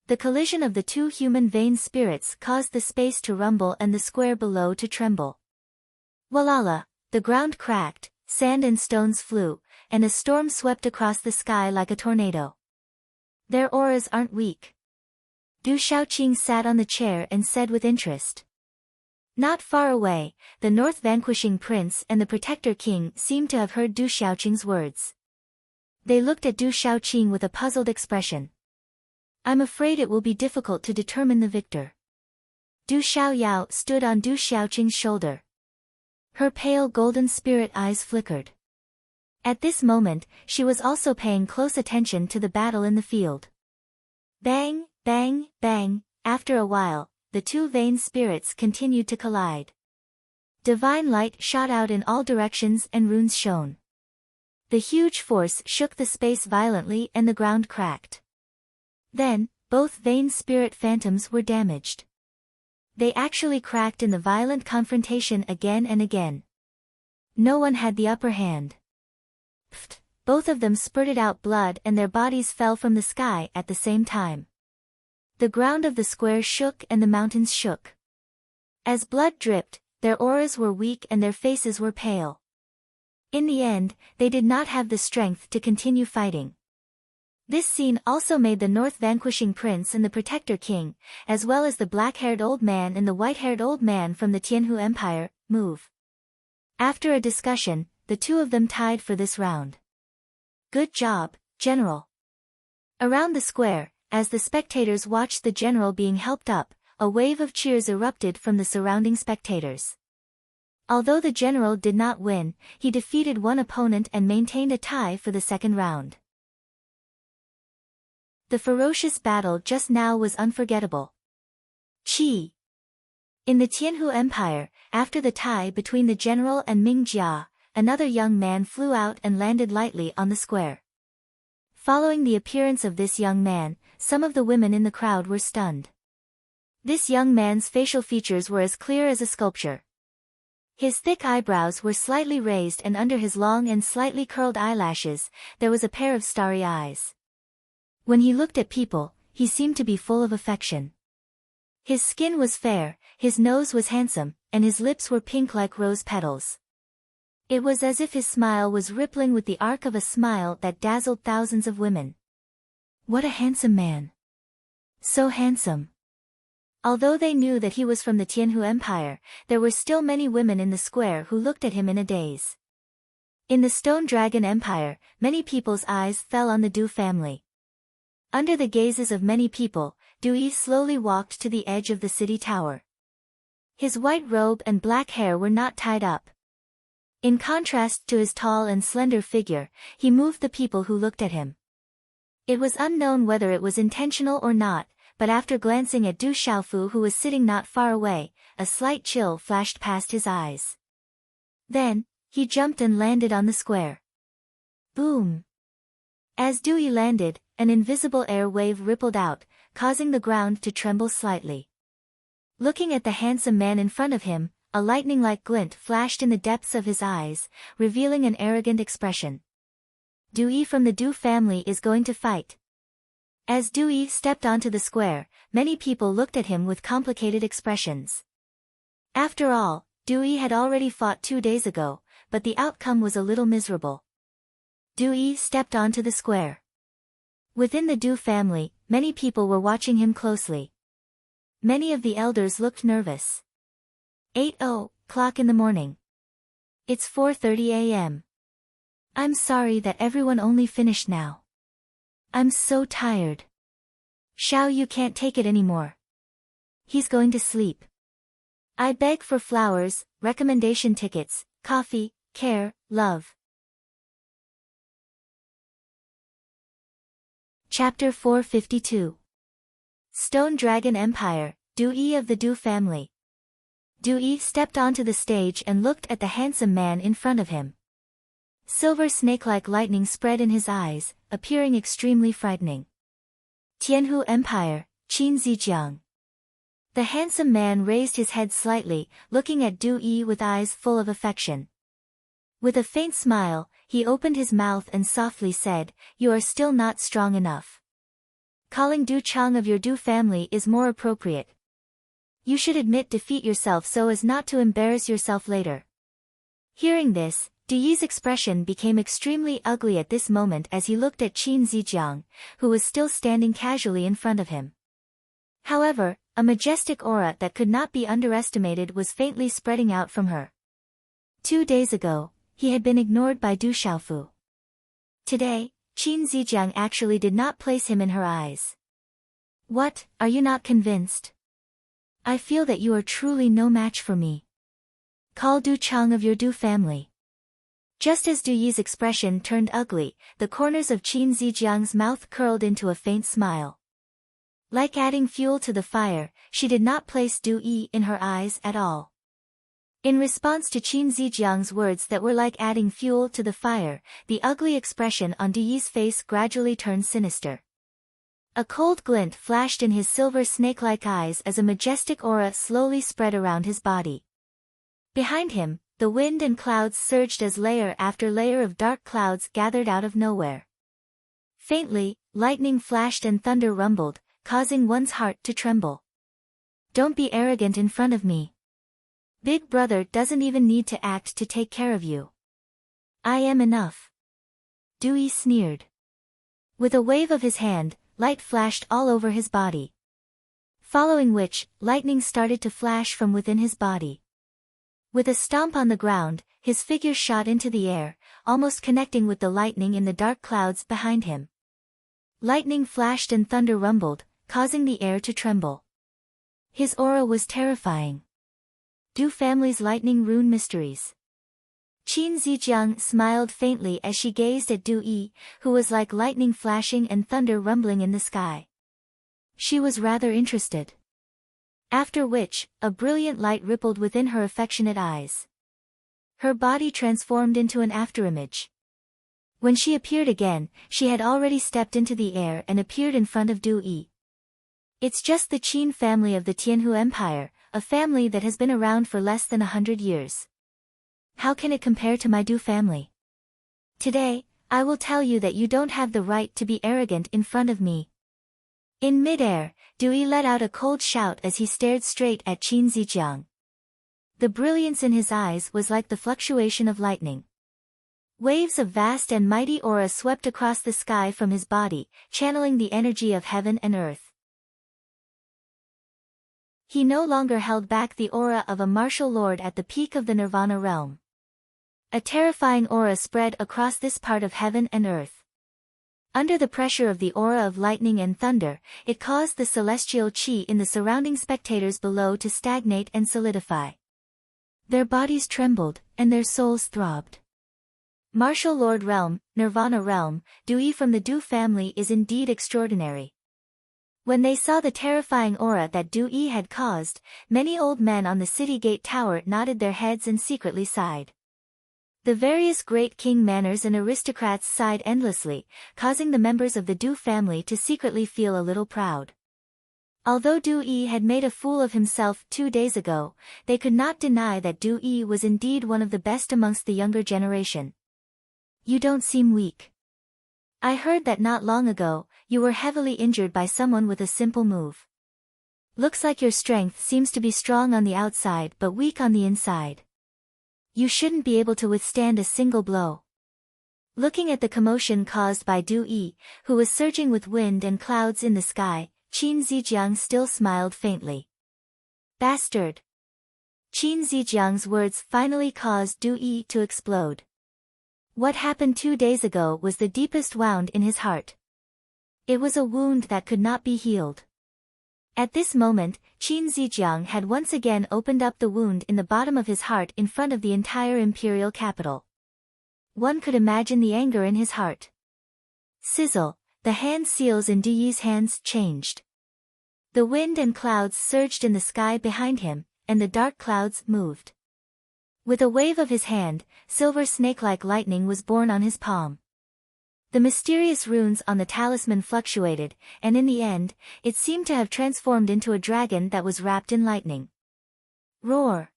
The collision of the two human vain spirits caused the space to rumble and the square below to tremble. Walala, the ground cracked, sand and stones flew, and a storm swept across the sky like a tornado. Their auras aren't weak. Du Shaoqing sat on the chair and said with interest. Not far away, the North Vanquishing Prince and the Protector King seemed to have heard Du Shaoqing's words. They looked at Du Shaoqing with a puzzled expression. I'm afraid it will be difficult to determine the victor. Du Xiaoyao stood on Du Shaoqing's shoulder. Her pale golden spirit eyes flickered. At this moment, she was also paying close attention to the battle in the field. Bang, bang, bang, after a while, the two vain spirits continued to collide. Divine light shot out in all directions and runes shone. The huge force shook the space violently and the ground cracked. Then, both vain spirit phantoms were damaged. They actually cracked in the violent confrontation again and again. No one had the upper hand. Pfft, both of them spurted out blood and their bodies fell from the sky at the same time. The ground of the square shook and the mountains shook. As blood dripped, their auras were weak and their faces were pale. In the end, they did not have the strength to continue fighting. This scene also made the North Vanquishing Prince and the Protector King, as well as the black-haired old man and the white-haired old man from the Tianhu Empire, move. After a discussion, the two of them tied for this round. Good job, General. Around the square, as the spectators watched the general being helped up, a wave of cheers erupted from the surrounding spectators. Although the general did not win, he defeated one opponent and maintained a tie for the second round. The ferocious battle just now was unforgettable. Qi. In the Tianhu Empire, after the tie between the general and Ming Jia, another young man flew out and landed lightly on the square. Following the appearance of this young man, some of the women in the crowd were stunned. This young man's facial features were as clear as a sculpture. His thick eyebrows were slightly raised and under his long and slightly curled eyelashes, there was a pair of starry eyes. When he looked at people, he seemed to be full of affection. His skin was fair, his nose was handsome, and his lips were pink like rose petals. It was as if his smile was rippling with the arc of a smile that dazzled thousands of women. What a handsome man! So handsome! Although they knew that he was from the Tianhu Empire, there were still many women in the square who looked at him in a daze. In the Stone Dragon Empire, many people's eyes fell on the Du family. Under the gazes of many people, Dui slowly walked to the edge of the city tower. His white robe and black hair were not tied up. In contrast to his tall and slender figure, he moved the people who looked at him. It was unknown whether it was intentional or not, but after glancing at Du Xiaofu who was sitting not far away, a slight chill flashed past his eyes. Then, he jumped and landed on the square. Boom! As Dui landed, an invisible air wave rippled out, causing the ground to tremble slightly. Looking at the handsome man in front of him, a lightning-like glint flashed in the depths of his eyes, revealing an arrogant expression. Dui from the Du family is going to fight. As Dui stepped onto the square, many people looked at him with complicated expressions. After all, Dui had already fought 2 days ago, but the outcome was a little miserable. Dui stepped onto the square. Within the Du family, many people were watching him closely. Many of the elders looked nervous. 8:00 o'clock in the morning. It's 4:30 a.m. I'm sorry that everyone only finished now. I'm so tired. Xiao Yu can't take it anymore. He's going to sleep. I beg for flowers, recommendation tickets, coffee, care, love. Chapter 452. Stone Dragon Empire, Du Yi of the Du family. Du Yi stepped onto the stage and looked at the handsome man in front of him. Silver snake-like lightning spread in his eyes, appearing extremely frightening. Tianhu Empire, Qin Zijiang. The handsome man raised his head slightly, looking at Du Yi with eyes full of affection. With a faint smile, he opened his mouth and softly said, "You are still not strong enough. Calling Du Chang of your Du family is more appropriate. You should admit defeat yourself so as not to embarrass yourself later." Hearing this, Du Yi's expression became extremely ugly at this moment as he looked at Qin Zijiang, who was still standing casually in front of him. However, a majestic aura that could not be underestimated was faintly spreading out from her. 2 days ago, he had been ignored by Du Xiaofu. Today, Qin Zijiang actually did not place him in her eyes. What, are you not convinced? I feel that you are truly no match for me. Call Du Chang of your Du family. Just as Du Yi's expression turned ugly, the corners of Qin Zijiang's mouth curled into a faint smile. Like adding fuel to the fire, she did not place Du Yi in her eyes at all. In response to Qin Zijiang's words that were like adding fuel to the fire, the ugly expression on Du Yi's face gradually turned sinister. A cold glint flashed in his silver snake-like eyes as a majestic aura slowly spread around his body. Behind him, the wind and clouds surged as layer after layer of dark clouds gathered out of nowhere. Faintly, lightning flashed and thunder rumbled, causing one's heart to tremble. Don't be arrogant in front of me. Big brother doesn't even need to act to take care of you. I am enough. Du Yi sneered. With a wave of his hand, light flashed all over his body. Following which, lightning started to flash from within his body. With a stomp on the ground, his figure shot into the air, almost connecting with the lightning in the dark clouds behind him. Lightning flashed and thunder rumbled, causing the air to tremble. His aura was terrifying. Du family's lightning rune mysteries. Qin Zijiang smiled faintly as she gazed at Du Yi, who was like lightning flashing and thunder rumbling in the sky. She was rather interested. After which, a brilliant light rippled within her affectionate eyes. Her body transformed into an afterimage. When she appeared again, she had already stepped into the air and appeared in front of Du Yi. It's just the Qin family of the Tianhu Empire, a family that has been around for less than 100 years. How can it compare to my Du family? Today, I will tell you that you don't have the right to be arrogant in front of me. In midair, Du Yi let out a cold shout as he stared straight at Qin Zijiang. The brilliance in his eyes was like the fluctuation of lightning. Waves of vast and mighty aura swept across the sky from his body, channeling the energy of heaven and earth. He no longer held back the aura of a martial lord at the peak of the Nirvana realm. A terrifying aura spread across this part of heaven and earth. Under the pressure of the aura of lightning and thunder, it caused the celestial chi in the surrounding spectators below to stagnate and solidify. Their bodies trembled, and their souls throbbed. Martial Lord Realm, Nirvana Realm, Du Yi from the Du family is indeed extraordinary. When they saw the terrifying aura that Du Yi had caused, many old men on the city gate tower nodded their heads and secretly sighed. The various great king manors and aristocrats sighed endlessly, causing the members of the Du family to secretly feel a little proud. Although Du Yi had made a fool of himself 2 days ago, they could not deny that Du Yi was indeed one of the best amongst the younger generation. You don't seem weak. I heard that not long ago, you were heavily injured by someone with a simple move. Looks like your strength seems to be strong on the outside but weak on the inside. You shouldn't be able to withstand a single blow. Looking at the commotion caused by Du Yi, who was surging with wind and clouds in the sky, Qin Zijiang still smiled faintly. Bastard! Qin Zijiang's words finally caused Du Yi to explode. What happened 2 days ago was the deepest wound in his heart. It was a wound that could not be healed. At this moment, Qin Zijiang had once again opened up the wound in the bottom of his heart in front of the entire imperial capital. One could imagine the anger in his heart. Sizzle, the hand seals in Du Yi's hands changed. The wind and clouds surged in the sky behind him, and the dark clouds moved. With a wave of his hand, silver snake-like lightning was born on his palm. The mysterious runes on the talisman fluctuated, and in the end, it seemed to have transformed into a dragon that was wrapped in lightning. Roar!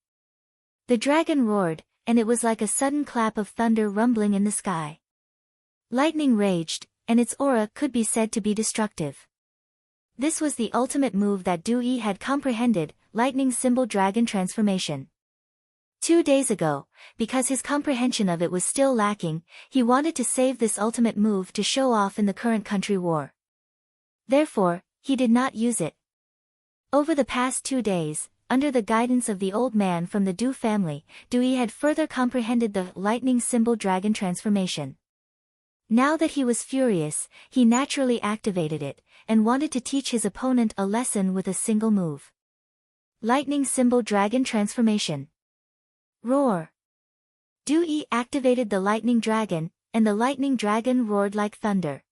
The dragon roared, and it was like a sudden clap of thunder rumbling in the sky. Lightning raged, and its aura could be said to be destructive. This was the ultimate move that Du Yi had comprehended, lightning symbol dragon transformation. 2 days ago, because his comprehension of it was still lacking, he wanted to save this ultimate move to show off in the current country war. Therefore, he did not use it. Over the past 2 days, under the guidance of the old man from the Du family, Du Yi had further comprehended the lightning symbol dragon transformation. Now that he was furious, he naturally activated it, and wanted to teach his opponent a lesson with a single move. Lightning symbol dragon transformation. Roar! Du Yi activated the lightning dragon, and the lightning dragon roared like thunder.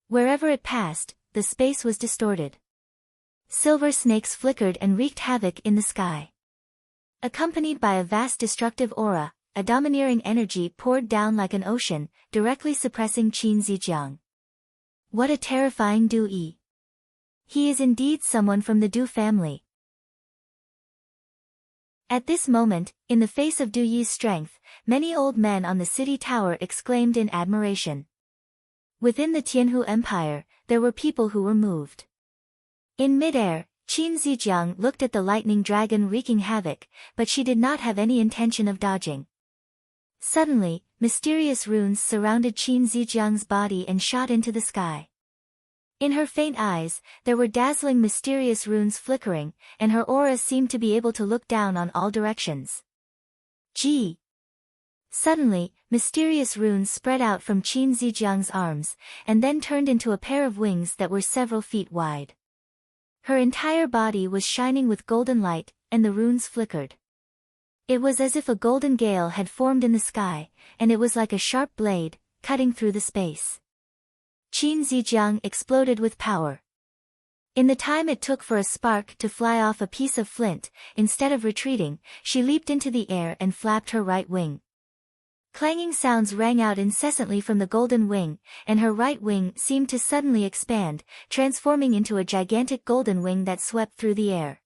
Wherever it passed, the space was distorted. Silver snakes flickered and wreaked havoc in the sky. Accompanied by a vast destructive aura, a domineering energy poured down like an ocean, directly suppressing Qin Zijiang. What a terrifying Du Yi! He is indeed someone from the Du family. At this moment, in the face of Du Yi's strength, many old men on the city tower exclaimed in admiration. Within the Tianhu Empire, there were people who were moved. In midair, Qin Zijiang looked at the lightning dragon wreaking havoc, but she did not have any intention of dodging. Suddenly, mysterious runes surrounded Qin Zijiang's body and shot into the sky. In her faint eyes, there were dazzling mysterious runes flickering, and her aura seemed to be able to look down on all directions. Gee! Suddenly, mysterious runes spread out from Qin Zijiang's arms, and then turned into a pair of wings that were several feet wide. Her entire body was shining with golden light, and the runes flickered. It was as if a golden gale had formed in the sky, and it was like a sharp blade, cutting through the space. Qin Zijiang exploded with power. In the time it took for a spark to fly off a piece of flint, instead of retreating, she leaped into the air and flapped her right wing. Clanging sounds rang out incessantly from the golden wing, and her right wing seemed to suddenly expand, transforming into a gigantic golden wing that swept through the air.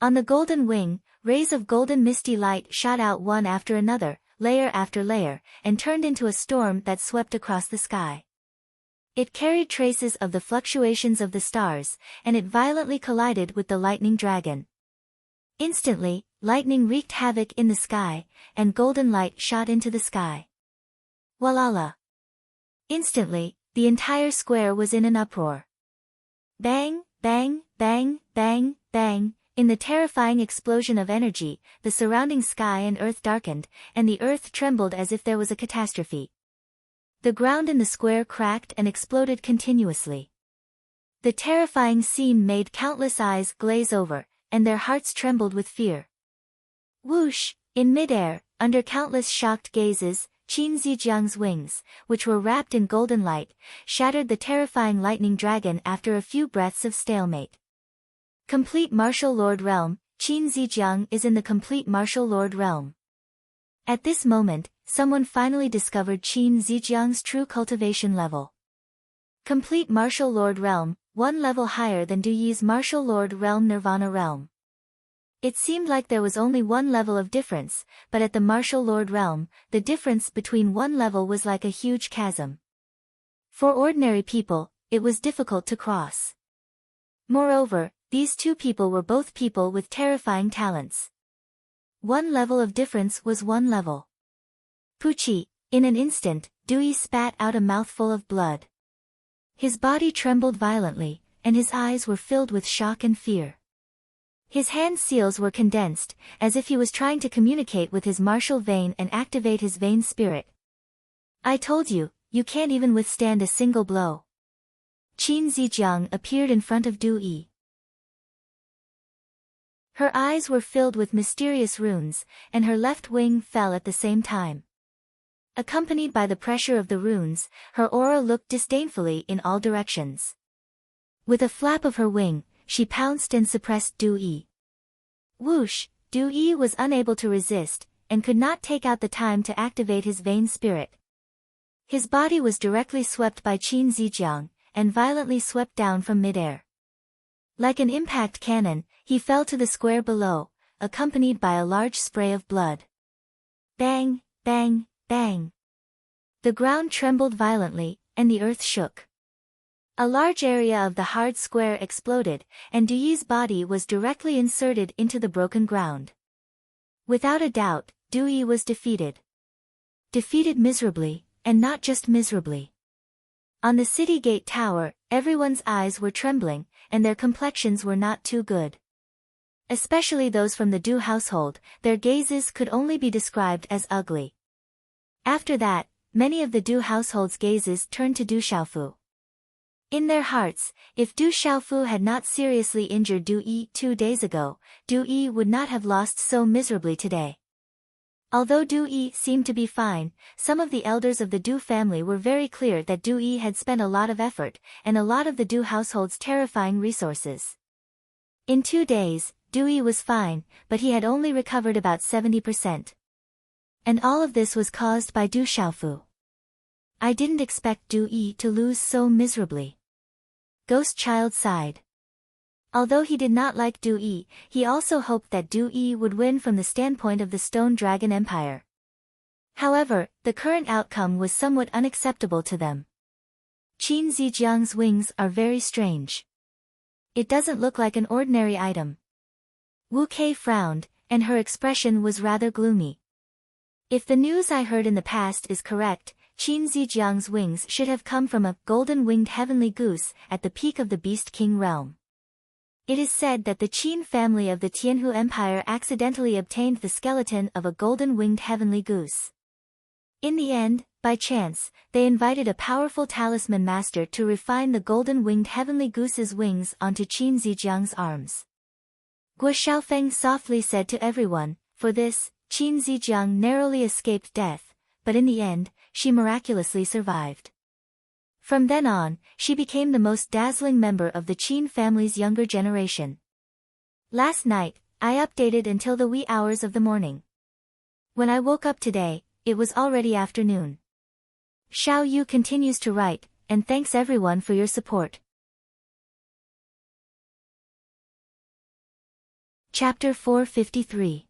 On the golden wing, rays of golden misty light shot out one after another, layer after layer, and turned into a storm that swept across the sky. It carried traces of the fluctuations of the stars, and it violently collided with the lightning dragon. Instantly, lightning wreaked havoc in the sky, and golden light shot into the sky. Walala! Instantly, the entire square was in an uproar. Bang, bang, bang, bang, bang. In the terrifying explosion of energy, the surrounding sky and earth darkened, and the earth trembled as if there was a catastrophe. The ground in the square cracked and exploded continuously. The terrifying scene made countless eyes glaze over, and their hearts trembled with fear. Whoosh! In midair, under countless shocked gazes, Qin Zijiang's wings, which were wrapped in golden light, shattered the terrifying lightning dragon after a few breaths of stalemate. Complete Martial Lord Realm, Qin Zijiang is in the Complete Martial Lord Realm. At this moment, someone finally discovered Qin Zijiang's true cultivation level. Complete Martial Lord Realm, one level higher than Du Yi's Martial Lord Realm Nirvana Realm. It seemed like there was only one level of difference, but at the Martial Lord Realm, the difference between one level was like a huge chasm. For ordinary people, it was difficult to cross. Moreover, these two people were both people with terrifying talents. One level of difference was one level. Pucci! In an instant, Du Yi spat out a mouthful of blood. His body trembled violently, and his eyes were filled with shock and fear. His hand seals were condensed, as if he was trying to communicate with his martial vein and activate his vein spirit. I told you, you can't even withstand a single blow. Qin Zijiang appeared in front of Du Yi. Her eyes were filled with mysterious runes, and her left wing fell at the same time. Accompanied by the pressure of the runes, her aura looked disdainfully in all directions. With a flap of her wing, she pounced and suppressed Du Yi. Whoosh! Du Yi was unable to resist, and could not take out the time to activate his vain spirit. His body was directly swept by Qin Zijiang, and violently swept down from midair. Like an impact cannon, he fell to the square below, accompanied by a large spray of blood. Bang, bang, bang. The ground trembled violently, and the earth shook. A large area of the hard square exploded, and Du Yi's body was directly inserted into the broken ground. Without a doubt, Du Yi was defeated. Defeated miserably, and not just miserably. On the city gate tower, everyone's eyes were trembling, and their complexions were not too good. Especially those from the Du household, their gazes could only be described as ugly. After that, many of the Du household's gazes turned to Du Xiaofu. In their hearts, if Du Xiaofu had not seriously injured Du Yi 2 days ago, Du Yi would not have lost so miserably today. Although Du Yi seemed to be fine, some of the elders of the Du family were very clear that Du Yi had spent a lot of effort, and a lot of the Du household's terrifying resources. In 2 days, Du Yi was fine, but he had only recovered about 70%. And all of this was caused by Du Xiaofu. I didn't expect Du Yi to lose so miserably. Ghost Child sighed. Although he did not like Du Yi, he also hoped that Du Yi would win from the standpoint of the Stone Dragon Empire. However, the current outcome was somewhat unacceptable to them. Qin Zijiang's wings are very strange. It doesn't look like an ordinary item. Wu Kei frowned, and her expression was rather gloomy. If the news I heard in the past is correct, Qin Zijiang's wings should have come from a golden-winged heavenly goose at the peak of the Beast King realm. It is said that the Qin family of the Tianhu Empire accidentally obtained the skeleton of a golden-winged heavenly goose. In the end, by chance, they invited a powerful talisman master to refine the golden-winged heavenly goose's wings onto Qin Zijiang's arms. Guo Xiaofeng softly said to everyone, for this, Qin Zijiang narrowly escaped death, but in the end, she miraculously survived. From then on, she became the most dazzling member of the Qin family's younger generation. Last night, I updated until the wee hours of the morning. When I woke up today, it was already afternoon. Xiao Yu continues to write, and thanks everyone for your support. Chapter 453.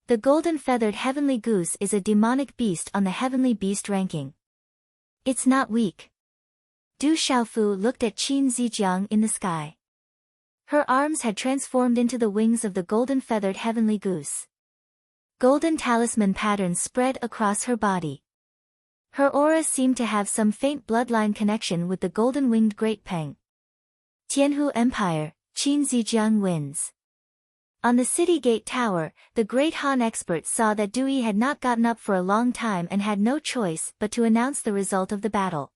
The golden-feathered heavenly goose is a demonic beast on the heavenly beast ranking. It's not weak. Du Xiaofu looked at Qin Zijiang in the sky. Her arms had transformed into the wings of the golden-feathered heavenly goose. Golden talisman patterns spread across her body. Her aura seemed to have some faint bloodline connection with the golden-winged Great Peng. Tianhu Empire, Qin Zijiang wins. On the city gate tower, the great Han expert saw that Du Yi had not gotten up for a long time and had no choice but to announce the result of the battle.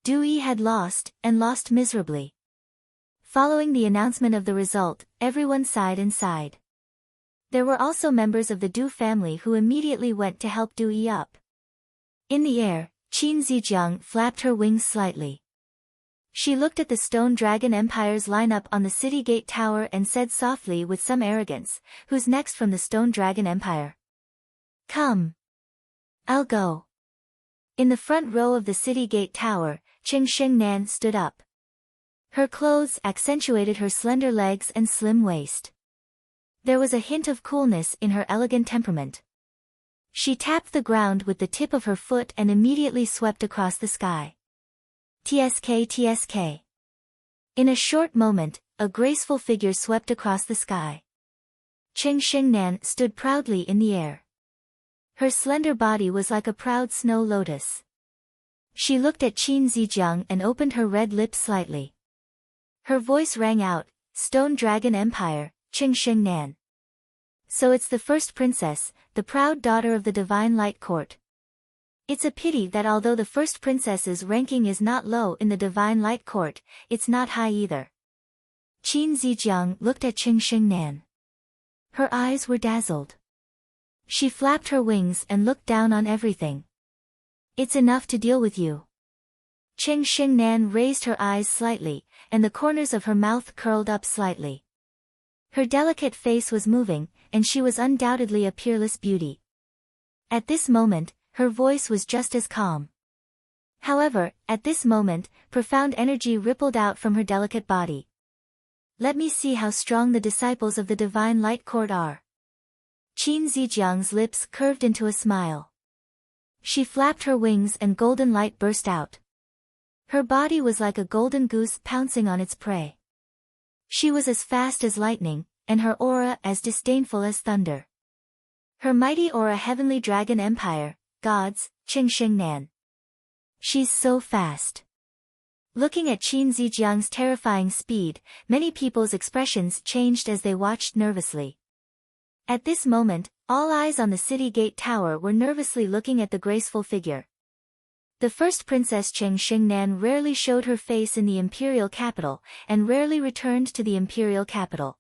Du Yi had lost, and lost miserably. Following the announcement of the result, everyone sighed and sighed. There were also members of the Du family who immediately went to help Du Yi up. In the air, Qin Zijiang flapped her wings slightly. She looked at the Stone Dragon Empire's lineup on the city gate tower and said softly with some arrogance, "Who's next from the Stone Dragon Empire?" "Come. I'll go." In the front row of the city gate tower, Qing Shengnan stood up. Her clothes accentuated her slender legs and slim waist. There was a hint of coolness in her elegant temperament. She tapped the ground with the tip of her foot and immediately swept across the sky. TSK TSK. In a short moment, a graceful figure swept across the sky. Qing Shengnan stood proudly in the air. Her slender body was like a proud snow lotus. She looked at Qin Zijiang and opened her red lips slightly. Her voice rang out, "Stone Dragon Empire, Qing Shengnan. So it's the first princess, the proud daughter of the Divine Light Court." It's a pity that although the first princess's ranking is not low in the Divine Light Court, it's not high either. Qin Zijiang looked at Qing Xingnan. Her eyes were dazzled. She flapped her wings and looked down on everything. It's enough to deal with you. Qing Xingnan raised her eyes slightly, and the corners of her mouth curled up slightly. Her delicate face was moving, and she was undoubtedly a peerless beauty. At this moment, her voice was just as calm. However, at this moment, profound energy rippled out from her delicate body. Let me see how strong the disciples of the Divine Light Court are. Qin Zijiang's lips curved into a smile. She flapped her wings and golden light burst out. Her body was like a golden goose pouncing on its prey. She was as fast as lightning, and her aura as disdainful as thunder. Her mighty aura heavenly dragon empire, gods, Qing Xingnan. She's so fast. Looking at Qin Zijiang's terrifying speed, many people's expressions changed as they watched nervously. At this moment, all eyes on the city gate tower were nervously looking at the graceful figure. The first princess Qing Xingnan rarely showed her face in the imperial capital, and rarely returned to the imperial capital.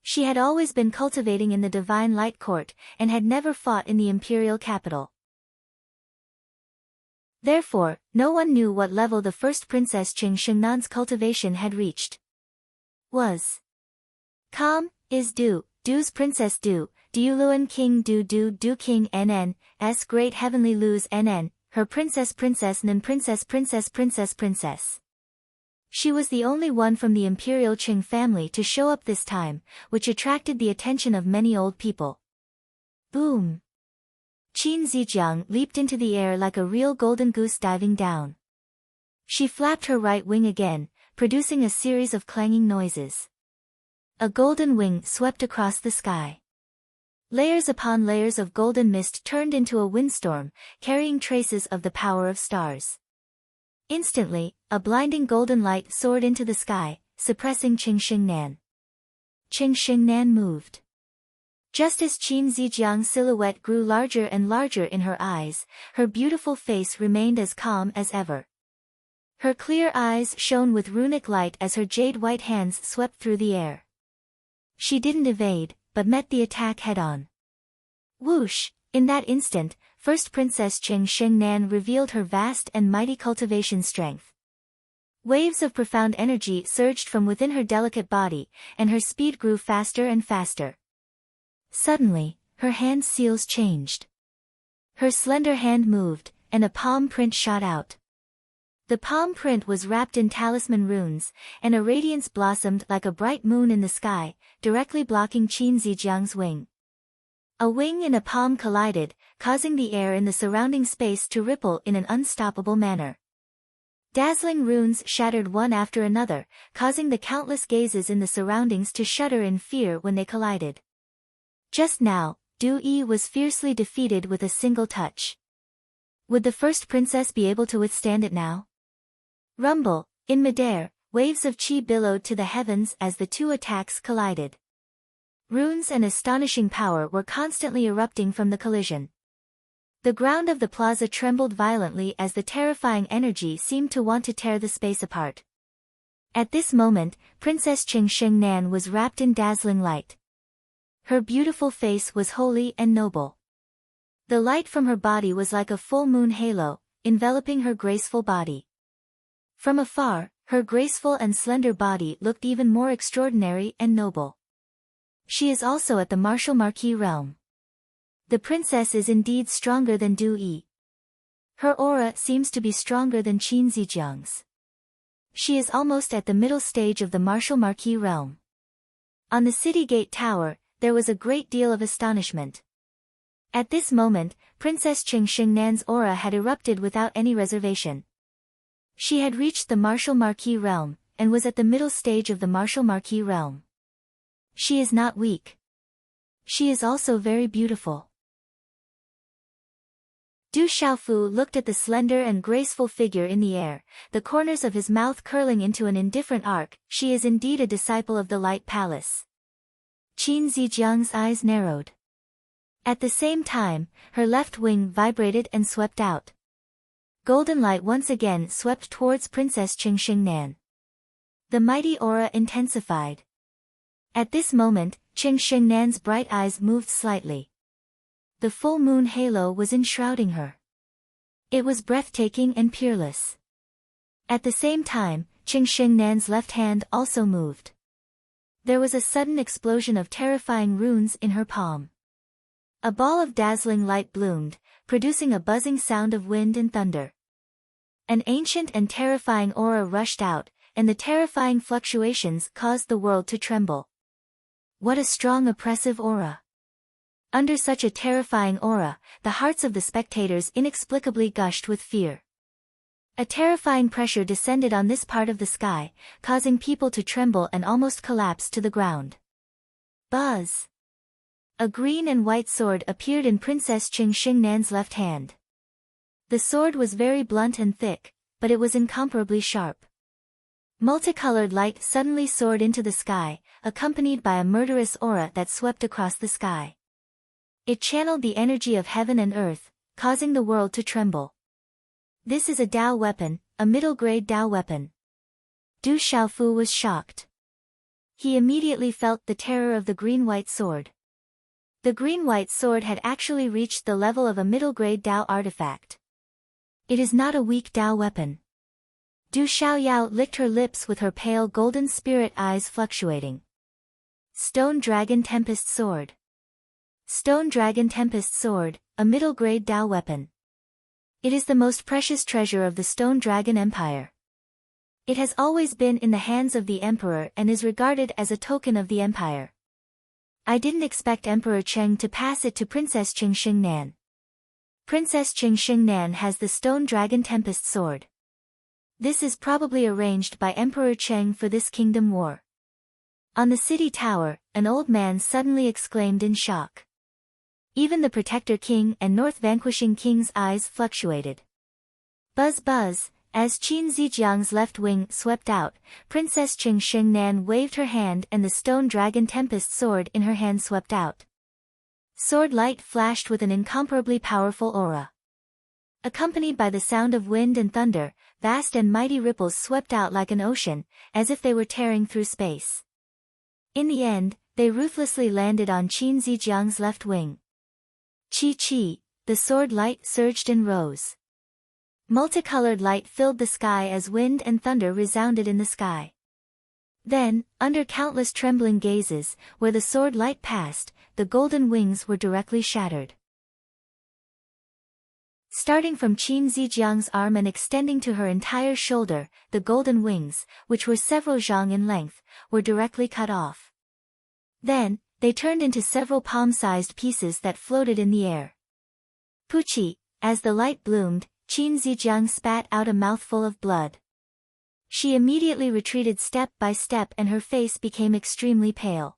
She had always been cultivating in the Divine Light Court, and had never fought in the imperial capital. Therefore, no one knew what level the first princess Qing Xingnan's cultivation had reached. Was calm, is Du's princess Du Luan King Du King NN's great heavenly Lu's NN, her princess Nin princess. She was the only one from the imperial Qing family to show up this time, which attracted the attention of many old people. Boom! Qin Zijiang leaped into the air like a real golden goose diving down. She flapped her right wing again, producing a series of clanging noises. A golden wing swept across the sky. Layers upon layers of golden mist turned into a windstorm, carrying traces of the power of stars. Instantly, a blinding golden light soared into the sky, suppressing Qing Xingnan. Qing Xingnan moved. Just as Qin Zijiang's silhouette grew larger and larger in her eyes, her beautiful face remained as calm as ever. Her clear eyes shone with runic light as her jade-white hands swept through the air. She didn't evade, but met the attack head-on. Whoosh! In that instant, first Princess Qing Xingnan revealed her vast and mighty cultivation strength. Waves of profound energy surged from within her delicate body, and her speed grew faster and faster. Suddenly, her hand seals changed. Her slender hand moved, and a palm print shot out. The palm print was wrapped in talisman runes, and a radiance blossomed like a bright moon in the sky, directly blocking Qin Zijiang's wing. A wing and a palm collided, causing the air in the surrounding space to ripple in an unstoppable manner. Dazzling runes shattered one after another, causing the countless gazes in the surroundings to shudder in fear when they collided. Just now, Du Yi was fiercely defeated with a single touch. Would the first princess be able to withstand it now? Rumble, in midair, waves of qi billowed to the heavens as the two attacks collided. Runes and astonishing power were constantly erupting from the collision. The ground of the plaza trembled violently as the terrifying energy seemed to want to tear the space apart. At this moment, Princess Qing Xingnan was wrapped in dazzling light. Her beautiful face was holy and noble. The light from her body was like a full moon halo, enveloping her graceful body. From afar, her graceful and slender body looked even more extraordinary and noble. She is also at the martial marquis realm. The princess is indeed stronger than Du Yi. Her aura seems to be stronger than Qin Zijiang's. She is almost at the middle stage of the martial marquis realm. On the city gate tower, there was a great deal of astonishment. At this moment, Princess Qing Xingnan's aura had erupted without any reservation. She had reached the martial marquis realm, and was at the middle stage of the martial marquis realm. She is not weak. She is also very beautiful. Du Xiaofu looked at the slender and graceful figure in the air, the corners of his mouth curling into an indifferent arc. She is indeed a disciple of the Light Palace. Qin Zijiang's eyes narrowed. At the same time, her left wing vibrated and swept out. Golden light once again swept towards Princess Qing Xingnan. The mighty aura intensified. At this moment, Qing Xingnan's bright eyes moved slightly. The full moon halo was enshrouding her. It was breathtaking and peerless. At the same time, Qing Xingnan's left hand also moved. There was a sudden explosion of terrifying runes in her palm. A ball of dazzling light bloomed, producing a buzzing sound of wind and thunder. An ancient and terrifying aura rushed out, and the terrifying fluctuations caused the world to tremble. What a strong oppressive aura! Under such a terrifying aura, the hearts of the spectators inexplicably gushed with fear. A terrifying pressure descended on this part of the sky, causing people to tremble and almost collapse to the ground. Buzz! A green and white sword appeared in Princess Qing Xingnan's left hand. The sword was very blunt and thick, but it was incomparably sharp. Multicolored light suddenly soared into the sky, accompanied by a murderous aura that swept across the sky. It channeled the energy of heaven and earth, causing the world to tremble. This is a Dao weapon, a middle-grade Dao weapon. Du Xiaofu was shocked. He immediately felt the terror of the green-white sword. The green-white sword had actually reached the level of a middle-grade Dao artifact. It is not a weak Dao weapon. Du Xiaoyao licked her lips with her pale golden spirit eyes fluctuating. Stone Dragon Tempest Sword. Stone Dragon Tempest Sword, a middle-grade Dao weapon. It is the most precious treasure of the Stone Dragon Empire. It has always been in the hands of the Emperor and is regarded as a token of the Empire. I didn't expect Emperor Cheng to pass it to Princess Qing Xingnan. Princess Qing Xingnan has the Stone Dragon Tempest Sword. This is probably arranged by Emperor Cheng for this kingdom war. On the city tower, an old man suddenly exclaimed in shock. Even the Protector King and North Vanquishing King's eyes fluctuated. Buzz buzz, as Qin Zijiang's left wing swept out, Princess Qing Xingnan waved her hand and the Stone Dragon Tempest Sword in her hand swept out. Sword light flashed with an incomparably powerful aura. Accompanied by the sound of wind and thunder, vast and mighty ripples swept out like an ocean, as if they were tearing through space. In the end, they ruthlessly landed on Qin Zijiang's left wing. Chi-chi, the sword light surged and rose. Multicolored light filled the sky as wind and thunder resounded in the sky. Then, under countless trembling gazes, where the sword light passed, the golden wings were directly shattered. Starting from Qin Zijiang's arm and extending to her entire shoulder, the golden wings, which were several zhang in length, were directly cut off. Then, they turned into several palm-sized pieces that floated in the air. Puchi, as the light bloomed, Qin Zijiang spat out a mouthful of blood. She immediately retreated step by step and her face became extremely pale.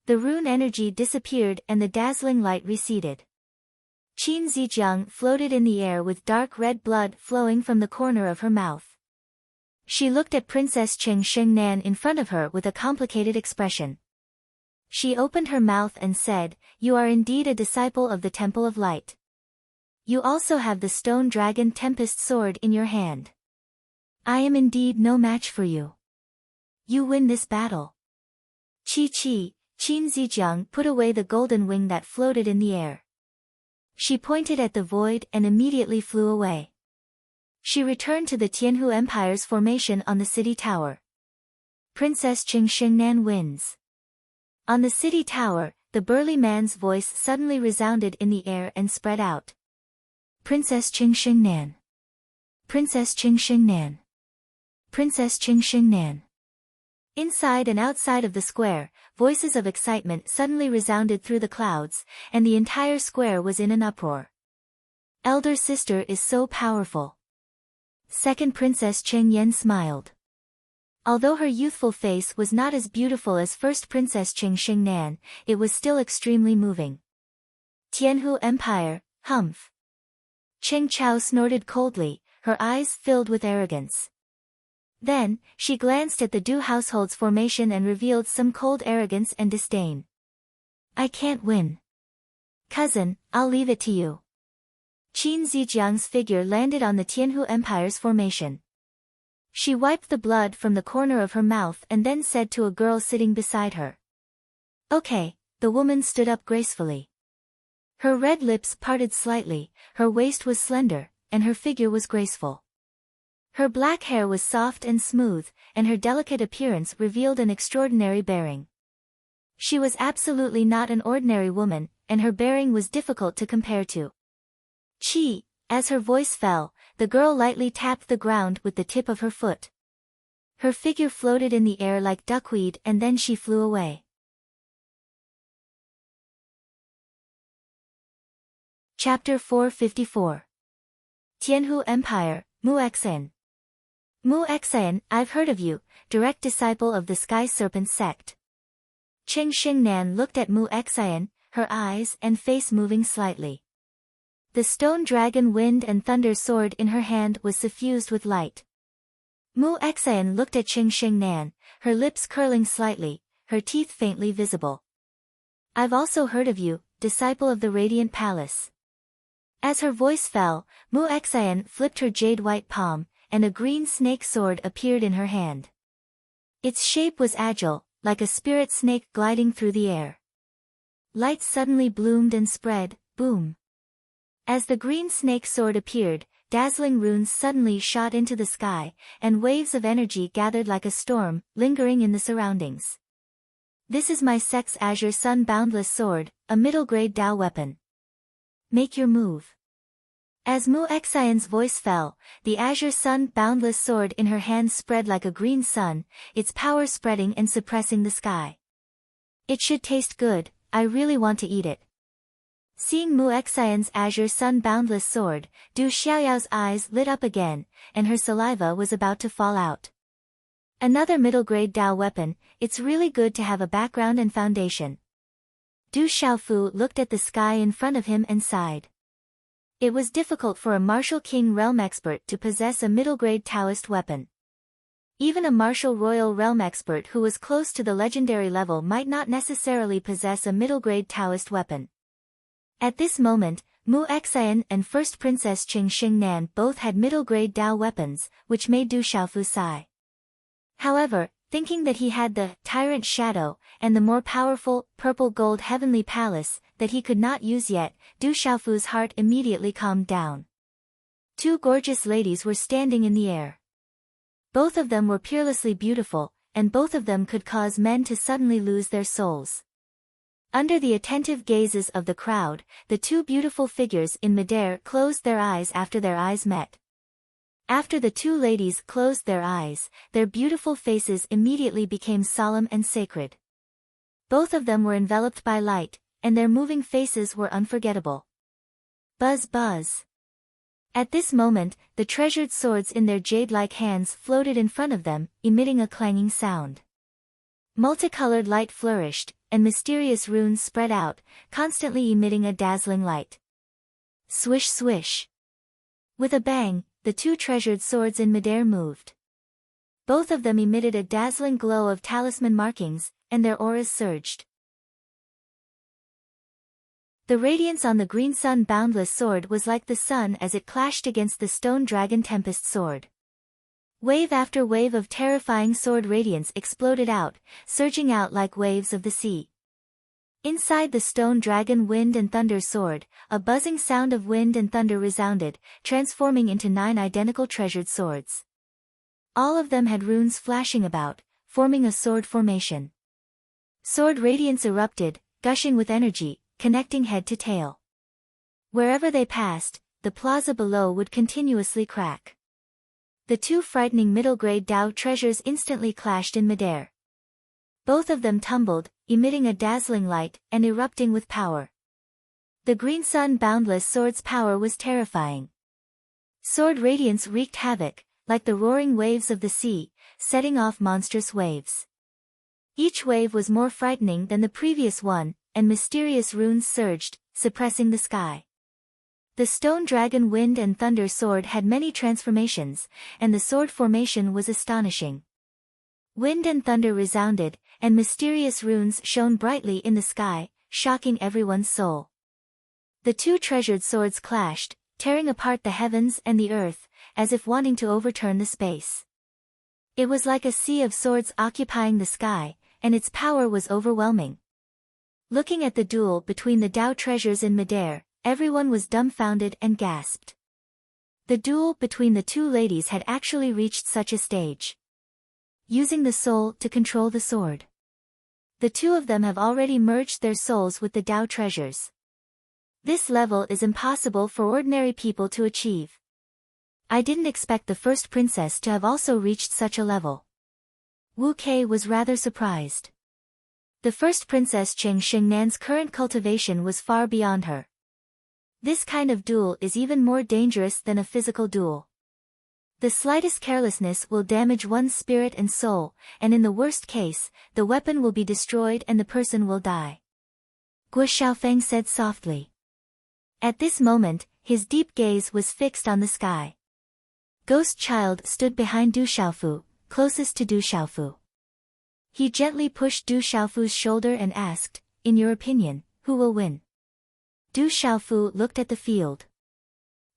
The rune energy disappeared and the dazzling light receded. Qin Zijiang floated in the air with dark red blood flowing from the corner of her mouth. She looked at Princess Qing Xingnan in front of her with a complicated expression. She opened her mouth and said, "You are indeed a disciple of the Temple of Light. You also have the Stone Dragon Tempest Sword in your hand. I am indeed no match for you. You win this battle." Qin Zijiang put away the golden wing that floated in the air. She pointed at the void and immediately flew away. She returned to the Tianhu Empire's formation on the city tower. Princess Qing Xingnan wins. On the city tower, the burly man's voice suddenly resounded in the air and spread out. Princess Qing Xingnan. Princess Qing Xingnan. Princess Qing Xingnan. Inside and outside of the square, voices of excitement suddenly resounded through the clouds, and the entire square was in an uproar. Elder sister is so powerful. Second Princess Cheng Yen smiled. Although her youthful face was not as beautiful as first Princess Qing Xingnan, it was still extremely moving. Tianhu Empire, humph. Cheng Chao snorted coldly, her eyes filled with arrogance. Then, she glanced at the Du household's formation and revealed some cold arrogance and disdain. I can't win. Cousin, I'll leave it to you. Qin Zijiang's figure landed on the Tianhu Empire's formation. She wiped the blood from the corner of her mouth and then said to a girl sitting beside her. Okay, the woman stood up gracefully. Her red lips parted slightly, her waist was slender, and her figure was graceful. Her black hair was soft and smooth, and her delicate appearance revealed an extraordinary bearing. She was absolutely not an ordinary woman, and her bearing was difficult to compare to. Chi, as her voice fell, the girl lightly tapped the ground with the tip of her foot. Her figure floated in the air like duckweed and then she flew away. Chapter 454. Tianhu Empire, Mu Xan. Mu Xan, I've heard of you, direct disciple of the Sky Serpent sect. Qing Xingnan looked at Mu Xan, her eyes and face moving slightly. The stone dragon wind and thunder sword in her hand was suffused with light. Mu Xan looked at Qing Xingnan, her lips curling slightly, her teeth faintly visible. I've also heard of you, disciple of the Radiant Palace. As her voice fell, Mu Xan flipped her jade-white palm, and a green snake sword appeared in her hand. Its shape was agile, like a spirit snake gliding through the air. Light suddenly bloomed and spread, boom. As the green snake sword appeared, dazzling runes suddenly shot into the sky, and waves of energy gathered like a storm, lingering in the surroundings. This is my sect's Azure Sun Boundless Sword, a middle-grade Dao weapon. Make your move. As Mu Xian's voice fell, the Azure Sun Boundless Sword in her hand spread like a green sun, its power spreading and suppressing the sky. It should taste good, I really want to eat it. Seeing Mu Xian's Azure Sun Boundless Sword, Du Xiaoyao's eyes lit up again, and her saliva was about to fall out. Another middle-grade Dao weapon, it's really good to have a background and foundation. Du Xiaofu looked at the sky in front of him and sighed. It was difficult for a martial king realm expert to possess a middle-grade Taoist weapon. Even a martial royal realm expert who was close to the legendary level might not necessarily possess a middle-grade Taoist weapon. At this moment, Mu Xian and First Princess Qing Xingnan both had middle-grade Dao weapons, which made Du Xiaofu sigh. However, thinking that he had the Tyrant Shadow and the more powerful Purple Gold Heavenly Palace that he could not use yet, Du Xiaofu's heart immediately calmed down. Two gorgeous ladies were standing in the air. Both of them were peerlessly beautiful, and both of them could cause men to suddenly lose their souls. Under the attentive gazes of the crowd, the two beautiful figures in midair closed their eyes after their eyes met. After the two ladies closed their eyes, their beautiful faces immediately became solemn and sacred. Both of them were enveloped by light, and their moving faces were unforgettable. Buzz buzz. At this moment, the treasured swords in their jade-like hands floated in front of them, emitting a clanging sound. Multicolored light flourished, and mysterious runes spread out, constantly emitting a dazzling light. Swish swish. With a bang, the two treasured swords in midair moved. Both of them emitted a dazzling glow of talisman markings, and their auras surged. The radiance on the green sun boundless sword was like the sun as it clashed against the stone dragon tempest sword. Wave after wave of terrifying sword radiance exploded out, surging out like waves of the sea. Inside the stone dragon wind and thunder sword, a buzzing sound of wind and thunder resounded, transforming into 9 identical treasured swords. All of them had runes flashing about, forming a sword formation. Sword radiance erupted, gushing with energy, connecting head to tail. Wherever they passed, the plaza below would continuously crack. The two frightening middle-grade Dao treasures instantly clashed in midair. Both of them tumbled, emitting a dazzling light and erupting with power. The green sun boundless sword's power was terrifying. Sword radiance wreaked havoc, like the roaring waves of the sea, setting off monstrous waves. Each wave was more frightening than the previous one, and mysterious runes surged, suppressing the sky. The stone dragon wind and thunder sword had many transformations, and the sword formation was astonishing. Wind and thunder resounded, and mysterious runes shone brightly in the sky, shocking everyone's soul. The two treasured swords clashed, tearing apart the heavens and the earth, as if wanting to overturn the space. It was like a sea of swords occupying the sky, and its power was overwhelming. Looking at the duel between the Tao treasures in midair, everyone was dumbfounded and gasped. The duel between the two ladies had actually reached such a stage. Using the soul to control the sword. The two of them have already merged their souls with the Tao treasures. This level is impossible for ordinary people to achieve. I didn't expect the first princess to have also reached such a level. Wu Kei was rather surprised. The first princess Cheng Xingnan's current cultivation was far beyond her. This kind of duel is even more dangerous than a physical duel. The slightest carelessness will damage one's spirit and soul, and in the worst case, the weapon will be destroyed and the person will die. Guo Xiaofeng said softly. At this moment, his deep gaze was fixed on the sky. Ghost Child stood behind Du Xiaofu, closest to Du Xiaofu. He gently pushed Du Xiaofu's shoulder and asked, "In your opinion, who will win?" Du Xiaofu looked at the field.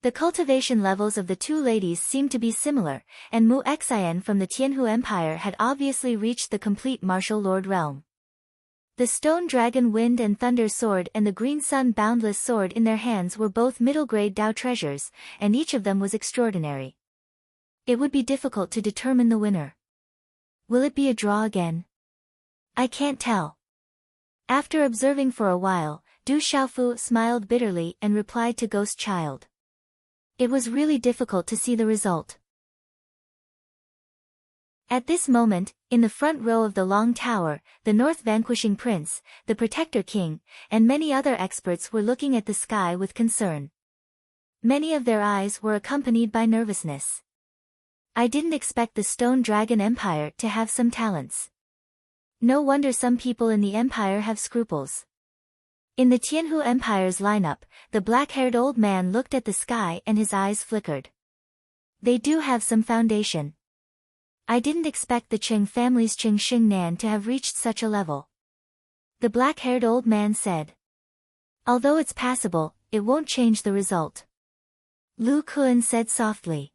The cultivation levels of the two ladies seemed to be similar, and Mu Xian from the Tianhu Empire had obviously reached the complete martial lord realm. The Stone Dragon Wind and Thunder Sword and the Green Sun Boundless Sword in their hands were both middle-grade Tao treasures, and each of them was extraordinary. It would be difficult to determine the winner. Will it be a draw again? I can't tell. After observing for a while, Du Xiaofu smiled bitterly and replied to Ghost Child. It was really difficult to see the result. At this moment, in the front row of the Long Tower, the North Vanquishing Prince, the Protector King, and many other experts were looking at the sky with concern. Many of their eyes were accompanied by nervousness. I didn't expect the Stone Dragon Empire to have some talents. No wonder some people in the empire have scruples. In the Tianhu Empire's lineup, the black-haired old man looked at the sky and his eyes flickered. They do have some foundation. I didn't expect the Cheng family's Cheng Xingnan to have reached such a level. The black-haired old man said. Although it's passable, it won't change the result. Lu Kun said softly.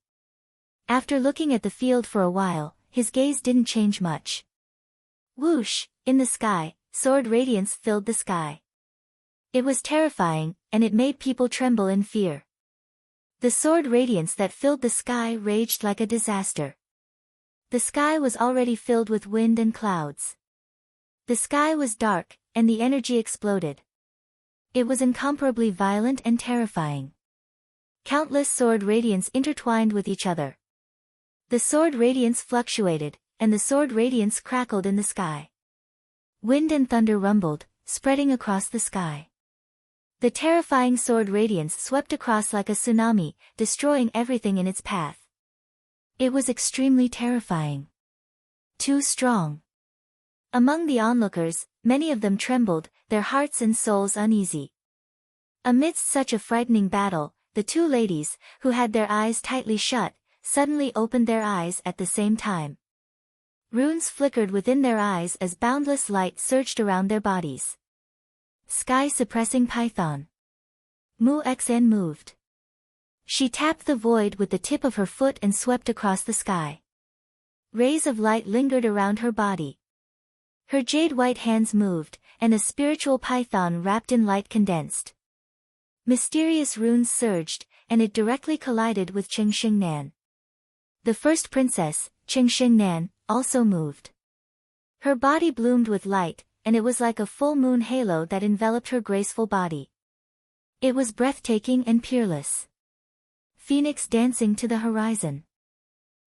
After looking at the field for a while, his gaze didn't change much. Whoosh, in the sky, sword radiance filled the sky. It was terrifying, and it made people tremble in fear. The sword radiance that filled the sky raged like a disaster. The sky was already filled with wind and clouds. The sky was dark, and the energy exploded. It was incomparably violent and terrifying. Countless sword radiance intertwined with each other. The sword radiance fluctuated, and the sword radiance crackled in the sky. Wind and thunder rumbled, spreading across the sky. The terrifying sword radiance swept across like a tsunami, destroying everything in its path. It was extremely terrifying. Too strong. Among the onlookers, many of them trembled, their hearts and souls uneasy. Amidst such a frightening battle, the two ladies, who had their eyes tightly shut, suddenly opened their eyes at the same time. Runes flickered within their eyes as boundless light surged around their bodies. Sky-suppressing python. Mu Xian moved. She tapped the void with the tip of her foot and swept across the sky. Rays of light lingered around her body. Her jade-white hands moved, and a spiritual python wrapped in light condensed. Mysterious runes surged, and it directly collided with Cheng Xingnan. The first princess, Cheng Xingnan, also moved. Her body bloomed with light, and it was like a full moon halo that enveloped her graceful body. It was breathtaking and peerless. Phoenix dancing to the horizon.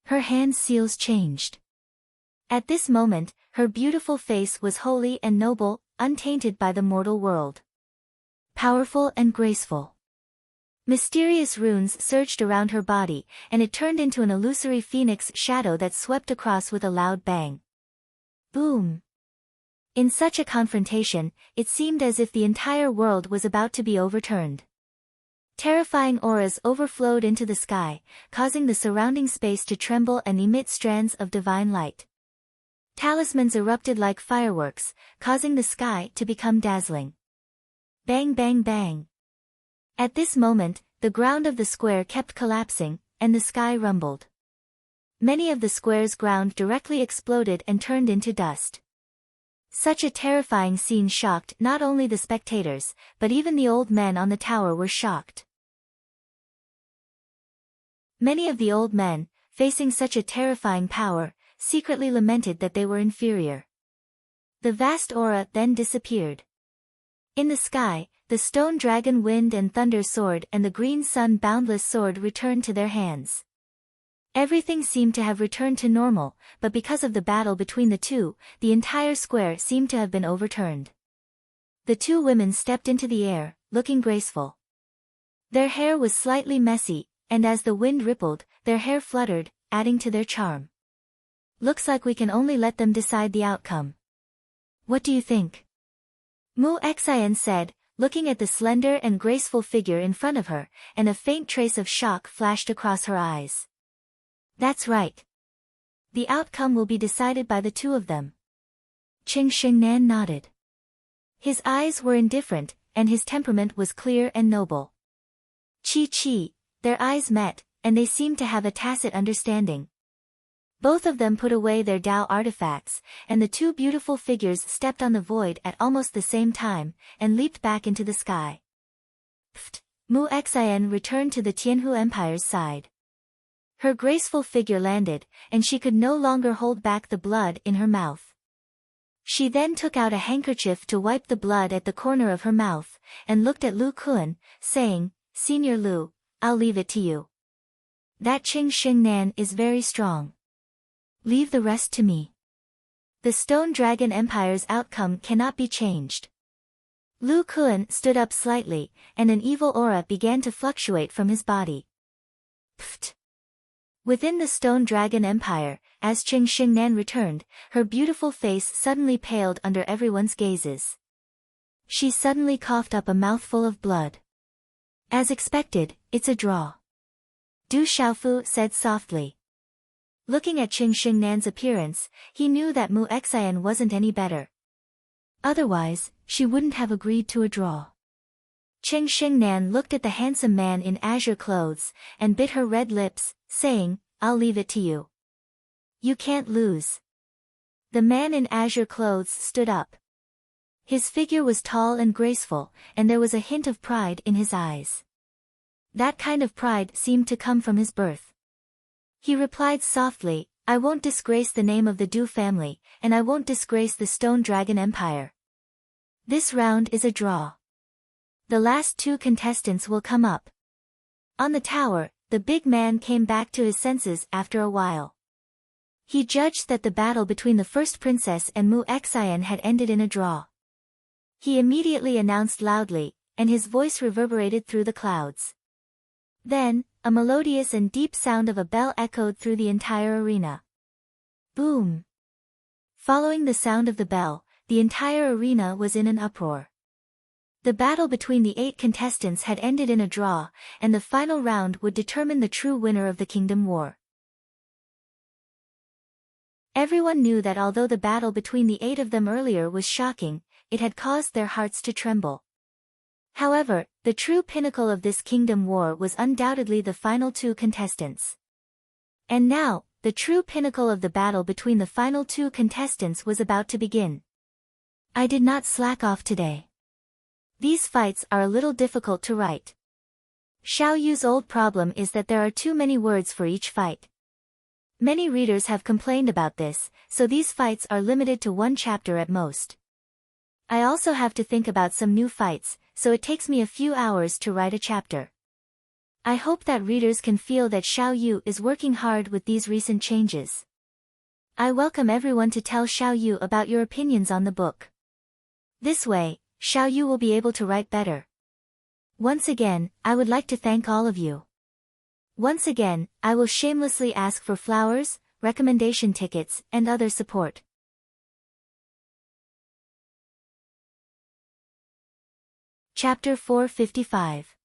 Her hand seals changed. At this moment, her beautiful face was holy and noble, untainted by the mortal world. Powerful and graceful. Mysterious runes surged around her body, and it turned into an illusory phoenix shadow that swept across with a loud bang. Boom! In such a confrontation, it seemed as if the entire world was about to be overturned. Terrifying auras overflowed into the sky, causing the surrounding space to tremble and emit strands of divine light. Talismans erupted like fireworks, causing the sky to become dazzling. Bang bang bang. At this moment, the ground of the square kept collapsing, and the sky rumbled. Many of the square's ground directly exploded and turned into dust. Such a terrifying scene shocked not only the spectators, but even the old men on the tower were shocked. Many of the old men, facing such a terrifying power, secretly lamented that they were inferior. The vast aura then disappeared. In the sky, the stone dragon Wind and Thunder sword and the green sun Boundless sword returned to their hands. Everything seemed to have returned to normal, but because of the battle between the two, the entire square seemed to have been overturned. The two women stepped into the air, looking graceful. Their hair was slightly messy, and as the wind rippled, their hair fluttered, adding to their charm. Looks like we can only let them decide the outcome. What do you think? Mu Xian said, looking at the slender and graceful figure in front of her, and a faint trace of shock flashed across her eyes. That's right. The outcome will be decided by the two of them. Qing Xingnan nodded. His eyes were indifferent, and his temperament was clear and noble. Chi, their eyes met, and they seemed to have a tacit understanding. Both of them put away their Dao artifacts, and the two beautiful figures stepped on the void at almost the same time, and leaped back into the sky. Pfft! Mu Xian returned to the Tianhu Empire's side. Her graceful figure landed, and she could no longer hold back the blood in her mouth. She then took out a handkerchief to wipe the blood at the corner of her mouth, and looked at Lu Kun, saying, "Senior Lu, I'll leave it to you. That Qing Xingnan is very strong. Leave the rest to me. The Stone Dragon Empire's outcome cannot be changed." Lu Kun stood up slightly, and an evil aura began to fluctuate from his body. Pfft! Within the Stone Dragon Empire, as Qing Xingnan returned, her beautiful face suddenly paled under everyone's gazes. She suddenly coughed up a mouthful of blood. As expected, it's a draw. Du Xiaofu said softly. Looking at Qing Xingnan's appearance, he knew that Mu Xian wasn't any better. Otherwise, she wouldn't have agreed to a draw. Qing Xingnan looked at the handsome man in azure clothes, and bit her red lips, saying, "I'll leave it to you. You can't lose." The man in azure clothes stood up. His figure was tall and graceful, and there was a hint of pride in his eyes. That kind of pride seemed to come from his birth. He replied softly, "I won't disgrace the name of the Du family, and I won't disgrace the Stone Dragon Empire. This round is a draw. The last two contestants will come up." On the tower, the big man came back to his senses after a while. He judged that the battle between the first princess and Mu Xian had ended in a draw. He immediately announced loudly, and his voice reverberated through the clouds. Then, a melodious and deep sound of a bell echoed through the entire arena. Boom! Following the sound of the bell, the entire arena was in an uproar. The battle between the 8 contestants had ended in a draw, and the final round would determine the true winner of the Kingdom War. Everyone knew that although the battle between the 8 of them earlier was shocking, it had caused their hearts to tremble. However, the true pinnacle of this Kingdom War was undoubtedly the final 2 contestants. And now, the true pinnacle of the battle between the final 2 contestants was about to begin. I did not slack off today. These fights are a little difficult to write. Xiao Yu's old problem is that there are too many words for each fight. Many readers have complained about this, so these fights are limited to 1 chapter at most. I also have to think about some new fights, so it takes me a few hours to write a chapter. I hope that readers can feel that Xiao Yu is working hard with these recent changes. I welcome everyone to tell Xiao Yu about your opinions on the book. This way, Xiao Yu will be able to write better. Once again, I would like to thank all of you. Once again, I will shamelessly ask for flowers, recommendation tickets, and other support. Chapter 455.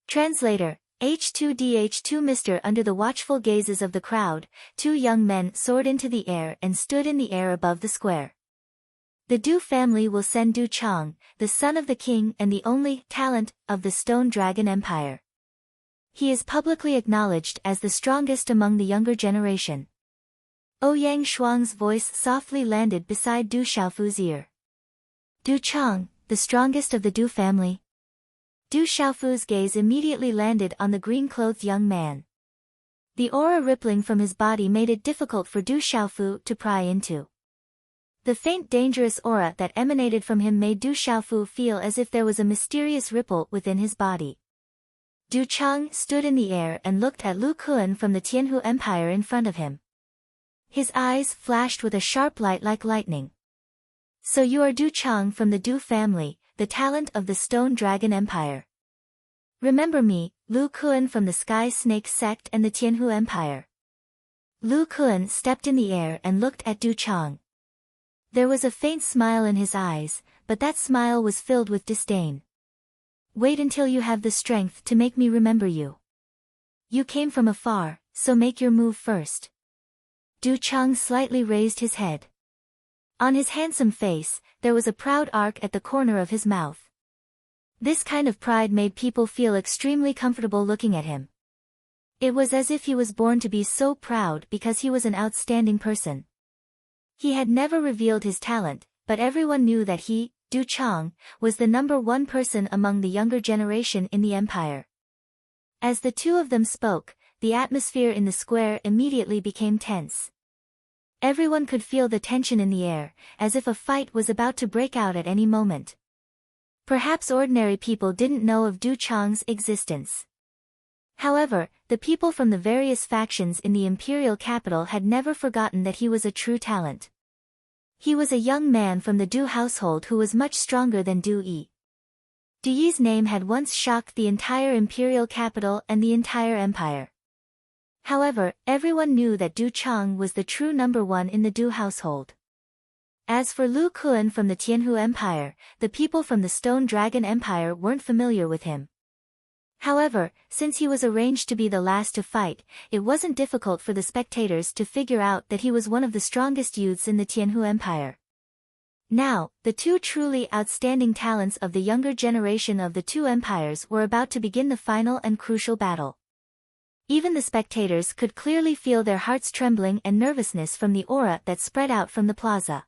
Translator, H2DH2 Mr. Under the watchful gazes of the crowd, 2 young men soared into the air and stood in the air above the square. The Du family will send Du Chang, the son of the king and the only talent of the Stone Dragon Empire. He is publicly acknowledged as the strongest among the younger generation. Ouyang Shuang's voice softly landed beside Du Xiaofu's ear. Du Chang, the strongest of the Du family? Du Xiaofu's gaze immediately landed on the green-clothed young man. The aura rippling from his body made it difficult for Du Xiaofu to pry into. The faint dangerous aura that emanated from him made Du Xiaofu feel as if there was a mysterious ripple within his body. Du Chang stood in the air and looked at Lu Kuan from the Tianhu Empire in front of him. His eyes flashed with a sharp light like lightning. So you are Du Chang from the Du family, the talent of the Stone Dragon Empire. Remember me, Lu Kuan from the Sky Snake sect and the Tianhu Empire. Lu Kuan stepped in the air and looked at Du Chang. There was a faint smile in his eyes, but that smile was filled with disdain. Wait until you have the strength to make me remember you. You came from afar, so make your move first. Du Chang slightly raised his head. On his handsome face, there was a proud arc at the corner of his mouth. This kind of pride made people feel extremely comfortable looking at him. It was as if he was born to be so proud because he was an outstanding person. He had never revealed his talent, but everyone knew that he, Du Chang, was the #1 person among the younger generation in the empire. As the two of them spoke, the atmosphere in the square immediately became tense. Everyone could feel the tension in the air, as if a fight was about to break out at any moment. Perhaps ordinary people didn't know of Du Chang's existence. However, the people from the various factions in the imperial capital had never forgotten that he was a true talent. He was a young man from the Du household who was much stronger than Du Yi. Du Yi's name had once shocked the entire imperial capital and the entire empire. However, everyone knew that Du Chang was the true #1 in the Du household. As for Lu Kuan from the Tianhu Empire, the people from the Stone Dragon Empire weren't familiar with him. However, since he was arranged to be the last to fight, it wasn't difficult for the spectators to figure out that he was one of the strongest youths in the Tianhu Empire. Now, the two truly outstanding talents of the younger generation of the two empires were about to begin the final and crucial battle. Even the spectators could clearly feel their hearts trembling and nervousness from the aura that spread out from the plaza.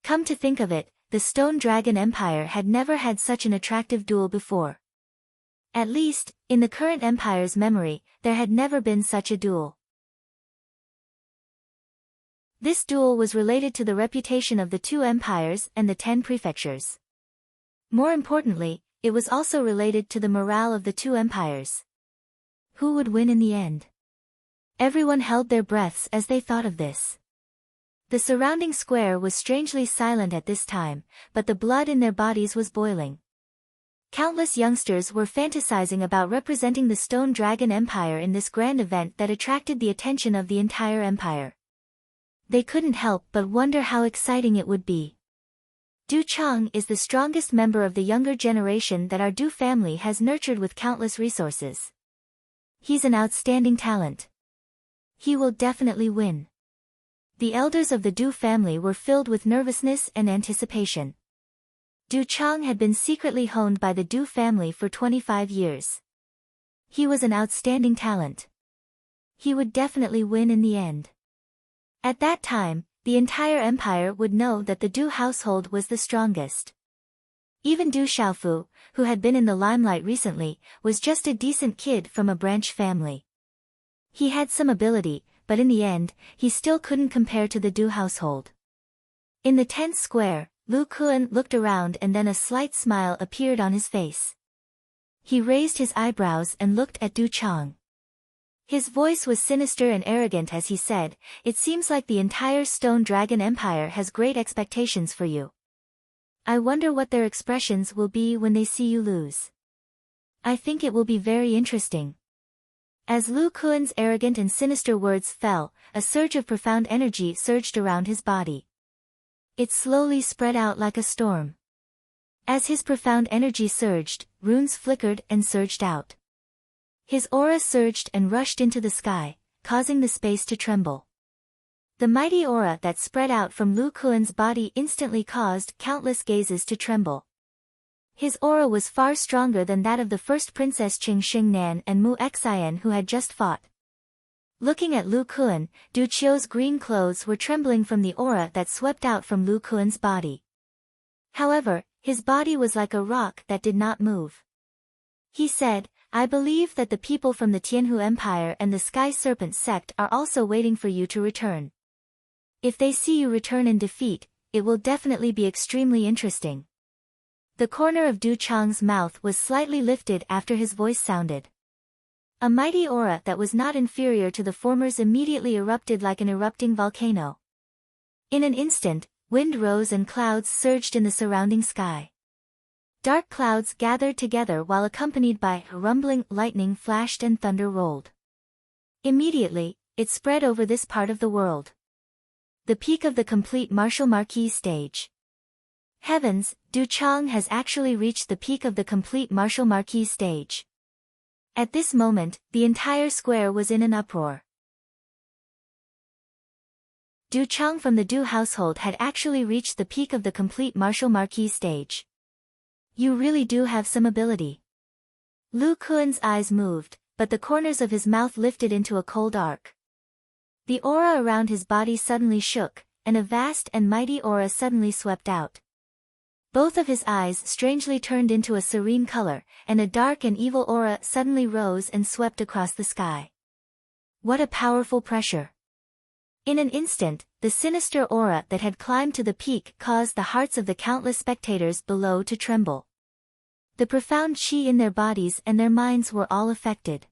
Come to think of it, the Stone Dragon Empire had never had such an attractive duel before. At least, in the current empire's memory, there had never been such a duel. This duel was related to the reputation of the two empires and the 10 prefectures. More importantly, it was also related to the morale of the two empires. Who would win in the end? Everyone held their breaths as they thought of this. The surrounding square was strangely silent at this time, but the blood in their bodies was boiling. Countless youngsters were fantasizing about representing the Stone Dragon Empire in this grand event that attracted the attention of the entire empire. They couldn't help but wonder how exciting it would be. Du Chang is the strongest member of the younger generation that our Du family has nurtured with countless resources. He's an outstanding talent. He will definitely win. The elders of the Du family were filled with nervousness and anticipation. Du Chang had been secretly honed by the Du family for 25 years. He was an outstanding talent. He would definitely win in the end. At that time, the entire empire would know that the Du household was the strongest. Even Du Xiaofu, who had been in the limelight recently, was just a decent kid from a branch family. He had some ability, but in the end, he still couldn't compare to the Du household. In the 10th square, Lu Kuan looked around and then a slight smile appeared on his face. He raised his eyebrows and looked at Du Chang. His voice was sinister and arrogant as he said, "It seems like the entire Stone Dragon Empire has great expectations for you. I wonder what their expressions will be when they see you lose. I think it will be very interesting." As Lu Kuan's arrogant and sinister words fell, a surge of profound energy surged around his body. It slowly spread out like a storm. As his profound energy surged, runes flickered and surged out. His aura surged and rushed into the sky, causing the space to tremble. The mighty aura that spread out from Lu Kuan's body instantly caused countless gazes to tremble. His aura was far stronger than that of the first Princess Qing Xingnan and Mu Xian who had just fought. Looking at Lu Kuan, Du Qiu's green clothes were trembling from the aura that swept out from Lu Kuan's body. However, his body was like a rock that did not move. He said, "I believe that the people from the Tianhu Empire and the Sky Serpent sect are also waiting for you to return. If they see you return in defeat, it will definitely be extremely interesting." The corner of Du Chang's mouth was slightly lifted after his voice sounded. A mighty aura that was not inferior to the former's immediately erupted like an erupting volcano. In an instant, wind rose and clouds surged in the surrounding sky. Dark clouds gathered together while accompanied by rumbling, lightning flashed and thunder rolled. Immediately, it spread over this part of the world. The peak of the complete martial marquee stage. Heavens, Du Chang has actually reached the peak of the complete martial marquee stage. At this moment, the entire square was in an uproar. Du Chang from the Du household had actually reached the peak of the complete martial marquee stage. You really do have some ability. Lu Kuan's eyes moved, but the corners of his mouth lifted into a cold arc. The aura around his body suddenly shook, and a vast and mighty aura suddenly swept out. Both of his eyes strangely turned into a serene color, and a dark and evil aura suddenly rose and swept across the sky. What a powerful pressure! In an instant, the sinister aura that had climbed to the peak caused the hearts of the countless spectators below to tremble. The profound qi in their bodies and their minds were all affected.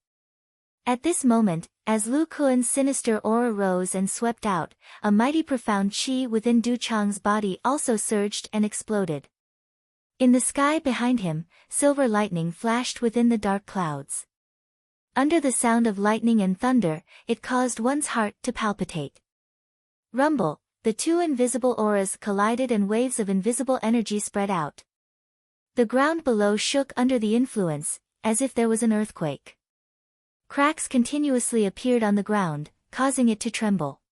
At this moment, as Lu Kuan's sinister aura rose and swept out, a mighty profound qi within Du Chang's body also surged and exploded. In the sky behind him, silver lightning flashed within the dark clouds. Under the sound of lightning and thunder, it caused one's heart to palpitate. Rumble, the two invisible auras collided and waves of invisible energy spread out. The ground below shook under the influence, as if there was an earthquake. Cracks continuously appeared on the ground, causing it to tremble.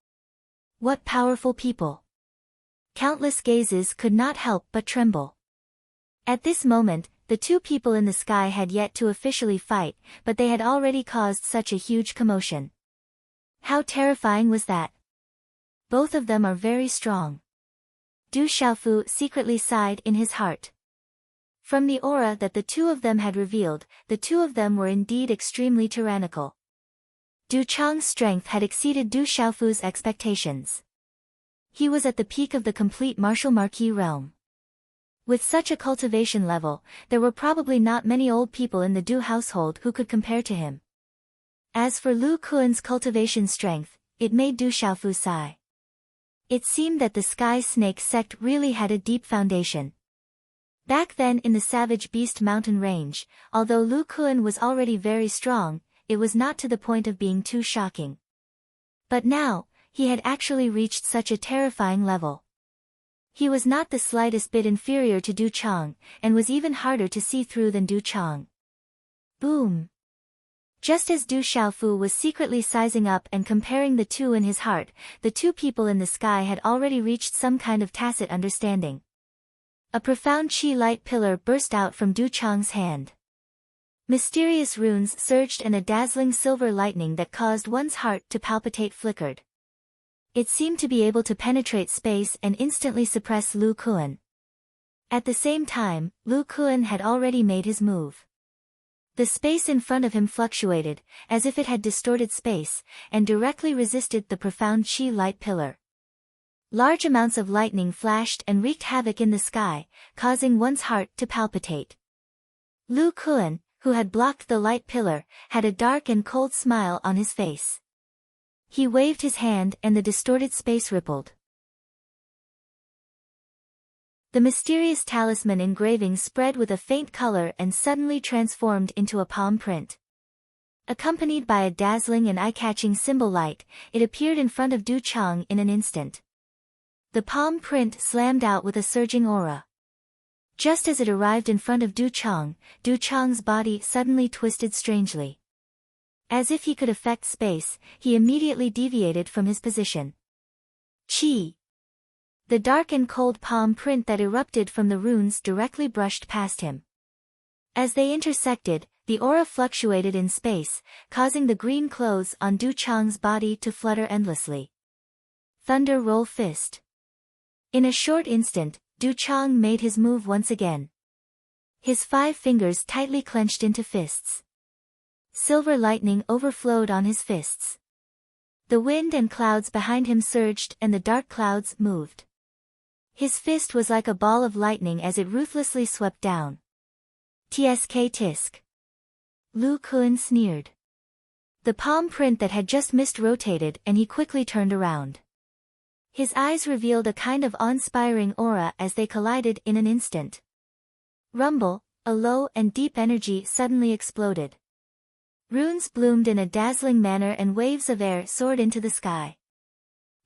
What powerful people! Countless gazes could not help but tremble. At this moment, the two people in the sky had yet to officially fight, but they had already caused such a huge commotion. How terrifying was that? Both of them are very strong. Du Xiaofu secretly sighed in his heart. From the aura that the two of them had revealed, the two of them were indeed extremely tyrannical. Du Chang's strength had exceeded Du Xiaofu's expectations. He was at the peak of the complete martial marquee realm. With such a cultivation level, there were probably not many old people in the Du household who could compare to him. As for Lu Kuan's cultivation strength, it made Du Xiaofu sigh. It seemed that the Sky Snake sect really had a deep foundation. Back then in the Savage Beast Mountain Range, although Lu Kuan was already very strong, it was not to the point of being too shocking. But now, he had actually reached such a terrifying level. He was not the slightest bit inferior to Du Chang, and was even harder to see through than Du Chang. Boom! Just as Du Xiaofu was secretly sizing up and comparing the two in his heart, the two people in the sky had already reached some kind of tacit understanding. A profound qi light pillar burst out from Du Chang's hand. Mysterious runes surged and a dazzling silver lightning that caused one's heart to palpitate flickered. It seemed to be able to penetrate space and instantly suppress Lu Kuan. At the same time, Lu Kuan had already made his move. The space in front of him fluctuated, as if it had distorted space, and directly resisted the profound qi light pillar. Large amounts of lightning flashed and wreaked havoc in the sky, causing one's heart to palpitate. Lu Kuan, who had blocked the light pillar, had a dark and cold smile on his face. He waved his hand and the distorted space rippled. The mysterious talisman engraving spread with a faint color and suddenly transformed into a palm print. Accompanied by a dazzling and eye-catching symbol light, it appeared in front of Du Chang in an instant. The palm print slammed out with a surging aura. Just as it arrived in front of Du Chang's body suddenly twisted strangely. As if he could affect space, he immediately deviated from his position. Chi. The dark and cold palm print that erupted from the runes directly brushed past him. As they intersected, the aura fluctuated in space, causing the green clothes on Du Chang's body to flutter endlessly. Thunder Roll Fist. In a short instant, Du Chang made his move once again. His 5 fingers tightly clenched into fists. Silver lightning overflowed on his fists. The wind and clouds behind him surged and the dark clouds moved. His fist was like a ball of lightning as it ruthlessly swept down. Tsk tisk. Lu Kun sneered. The palm print that had just missed rotated and he quickly turned around. His eyes revealed a kind of awe-inspiring aura as they collided in an instant. Rumble, a low and deep energy suddenly exploded. Runes bloomed in a dazzling manner and waves of air soared into the sky.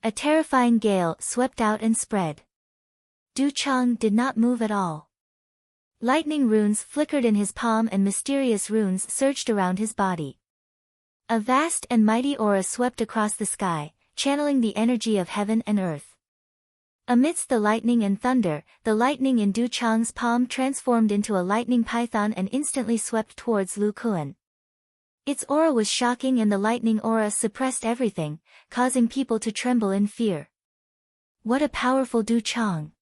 A terrifying gale swept out and spread. Du Chang did not move at all. Lightning runes flickered in his palm and mysterious runes surged around his body. A vast and mighty aura swept across the sky, channeling the energy of heaven and earth. Amidst the lightning and thunder, the lightning in Du Chang's palm transformed into a lightning python and instantly swept towards Lu Kun. Its aura was shocking and the lightning aura suppressed everything, causing people to tremble in fear. What a powerful Du Chang!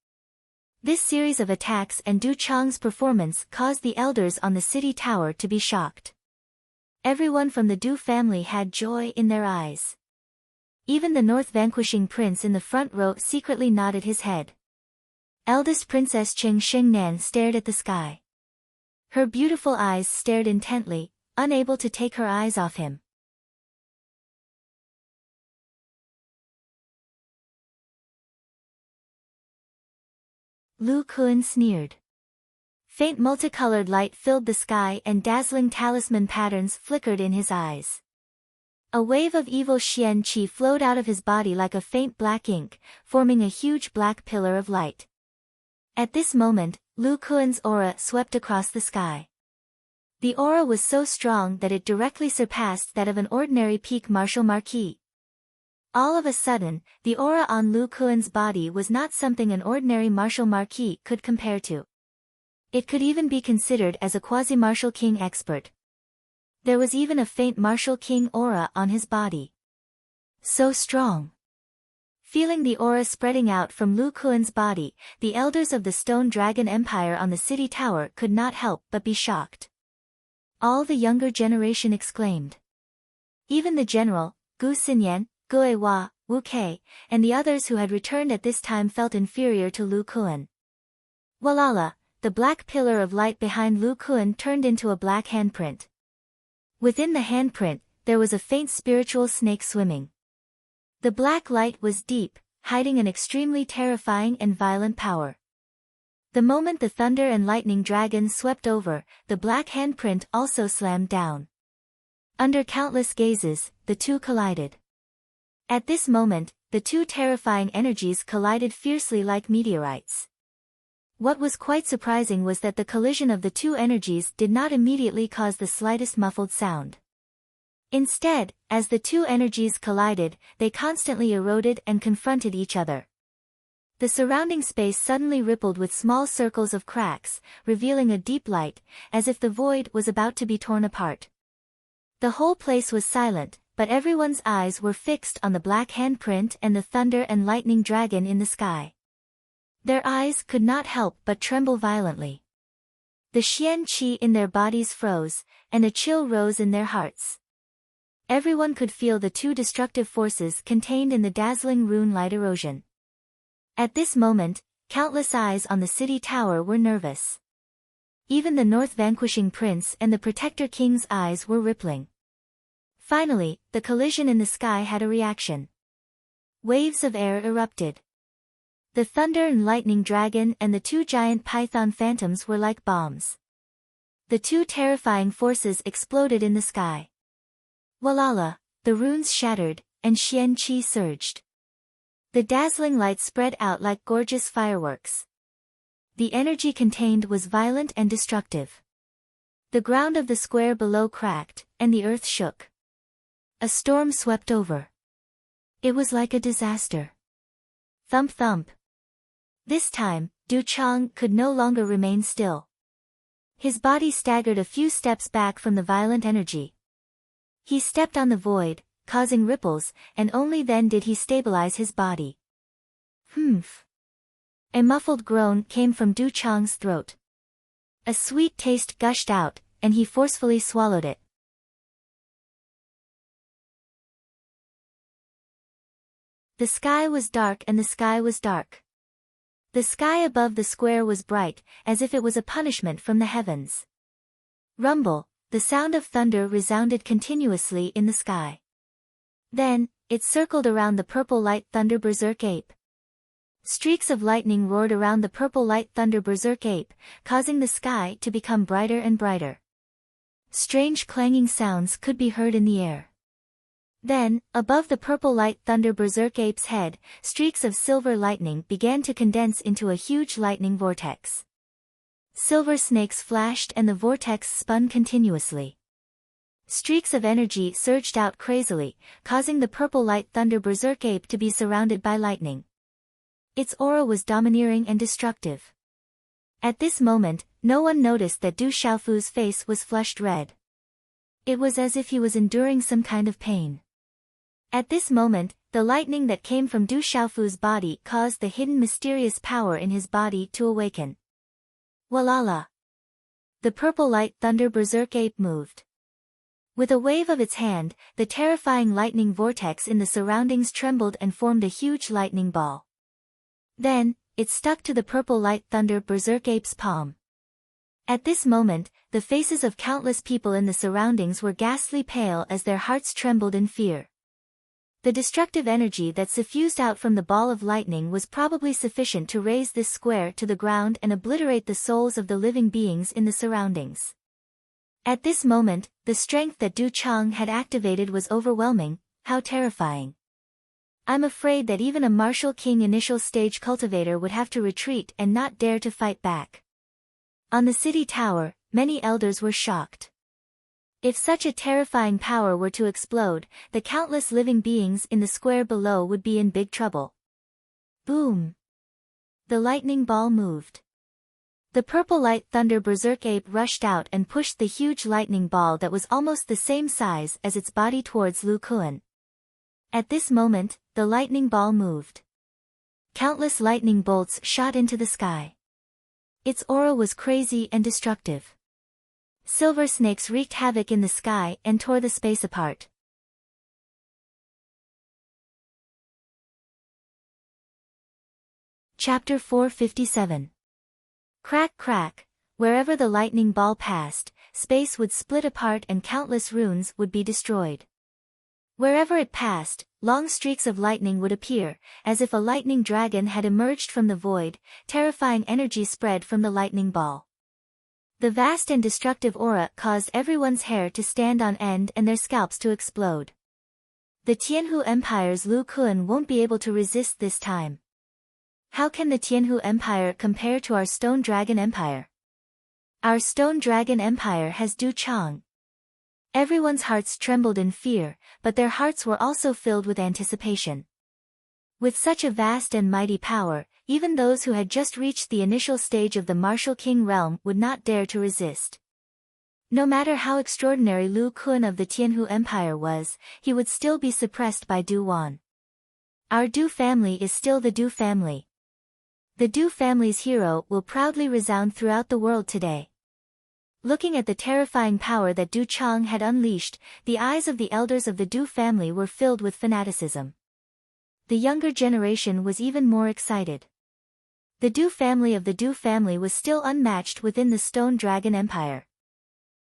This series of attacks and Du Chang's performance caused the elders on the city tower to be shocked. Everyone from the Du family had joy in their eyes. Even the North vanquishing prince in the front row secretly nodded his head. Eldest Princess Cheng Shengnan stared at the sky. Her beautiful eyes stared intently, unable to take her eyes off him. Lu Kun sneered. Faint multicolored light filled the sky and dazzling talisman patterns flickered in his eyes. A wave of evil Xian Qi flowed out of his body like a faint black ink, forming a huge black pillar of light. At this moment, Lu Kun's aura swept across the sky. The aura was so strong that it directly surpassed that of an ordinary peak martial marquis. All of a sudden, the aura on Lu Kun's body was not something an ordinary martial marquis could compare to. It could even be considered as a quasi-martial king expert. There was even a faint martial king aura on his body. So strong. Feeling the aura spreading out from Lu Kun's body, the elders of the Stone Dragon Empire on the city tower could not help but be shocked. All the younger generation exclaimed. Even the general, Gu Xinyan, Gue Hua, Wu Kei, and the others who had returned at this time felt inferior to Lu Kun. Walala, the black pillar of light behind Lu Kun turned into a black handprint. Within the handprint, there was a faint spiritual snake swimming. The black light was deep, hiding an extremely terrifying and violent power. The moment the thunder and lightning dragon swept over, the black handprint also slammed down. Under countless gazes, the two collided. At this moment, the two terrifying energies collided fiercely like meteorites. What was quite surprising was that the collision of the two energies did not immediately cause the slightest muffled sound. Instead, as the two energies collided, they constantly eroded and confronted each other. The surrounding space suddenly rippled with small circles of cracks, revealing a deep light, as if the void was about to be torn apart. The whole place was silent, but everyone's eyes were fixed on the black handprint and the thunder and lightning dragon in the sky. Their eyes could not help but tremble violently. The Xian Qi in their bodies froze, and a chill rose in their hearts. Everyone could feel the two destructive forces contained in the dazzling rune light erosion. At this moment, countless eyes on the city tower were nervous. Even the North vanquishing prince and the protector king's eyes were rippling. Finally, the collision in the sky had a reaction. Waves of air erupted. The thunder and lightning dragon and the two giant python phantoms were like bombs. The two terrifying forces exploded in the sky. Walala, the runes shattered, and Xian Qi surged. The dazzling light spread out like gorgeous fireworks. The energy contained was violent and destructive. The ground of the square below cracked, and the earth shook. A storm swept over. It was like a disaster. Thump thump. This time, Du Chang could no longer remain still. His body staggered a few steps back from the violent energy. He stepped on the void, causing ripples, and only then did he stabilize his body. Humph. A muffled groan came from Du Chang's throat. A sweet taste gushed out, and he forcefully swallowed it. The sky was dark and the sky was dark. The sky above the square was bright, as if it was a punishment from the heavens. Rumble, the sound of thunder resounded continuously in the sky. Then, it circled around the purple light thunder berserk ape. Streaks of lightning roared around the purple light thunder berserk ape, causing the sky to become brighter and brighter. Strange clanging sounds could be heard in the air. Then, above the purple light thunder berserk ape's head, streaks of silver lightning began to condense into a huge lightning vortex. Silver snakes flashed and the vortex spun continuously. Streaks of energy surged out crazily, causing the purple light thunder berserk ape to be surrounded by lightning. Its aura was domineering and destructive. At this moment, no one noticed that Du Xiaofu's face was flushed red. It was as if he was enduring some kind of pain. At this moment, the lightning that came from Du Xiaofu's body caused the hidden mysterious power in his body to awaken. Walala! The purple light thunder berserk ape moved. With a wave of its hand, the terrifying lightning vortex in the surroundings trembled and formed a huge lightning ball. Then, it stuck to the purple light thunder berserk ape's palm. At this moment, the faces of countless people in the surroundings were ghastly pale as their hearts trembled in fear. The destructive energy that suffused out from the ball of lightning was probably sufficient to raze this square to the ground and obliterate the souls of the living beings in the surroundings. At this moment, the strength that Du Chang had activated was overwhelming. How terrifying. I'm afraid that even a martial king initial stage cultivator would have to retreat and not dare to fight back. On the city tower, many elders were shocked. If such a terrifying power were to explode, the countless living beings in the square below would be in big trouble. Boom! The lightning ball moved. The purple light thunder berserk ape rushed out and pushed the huge lightning ball that was almost the same size as its body towards Lu Kuan. At this moment, the lightning ball moved. Countless lightning bolts shot into the sky. Its aura was crazy and destructive. Silver snakes wreaked havoc in the sky and tore the space apart. Chapter 457. Crack crack, wherever the lightning ball passed, space would split apart and countless runes would be destroyed. Wherever it passed, long streaks of lightning would appear, as if a lightning dragon had emerged from the void. Terrifying energy spread from the lightning ball. The vast and destructive aura caused everyone's hair to stand on end and their scalps to explode. The Tianhu Empire's Lu Kuan won't be able to resist this time. How can the Tianhu Empire compare to our Stone Dragon Empire? Our Stone Dragon Empire has Du Chang. Everyone's hearts trembled in fear, but their hearts were also filled with anticipation. With such a vast and mighty power, even those who had just reached the initial stage of the martial king realm would not dare to resist. No matter how extraordinary Lu Kuan of the Tianhu Empire was, he would still be suppressed by Du Wan. Our Du family is still the Du family. The Du family's hero will proudly resound throughout the world today. Looking at the terrifying power that Du Chang had unleashed, the eyes of the elders of the Du family were filled with fanaticism. The younger generation was even more excited. The Du family of the Du family was still unmatched within the Stone Dragon Empire.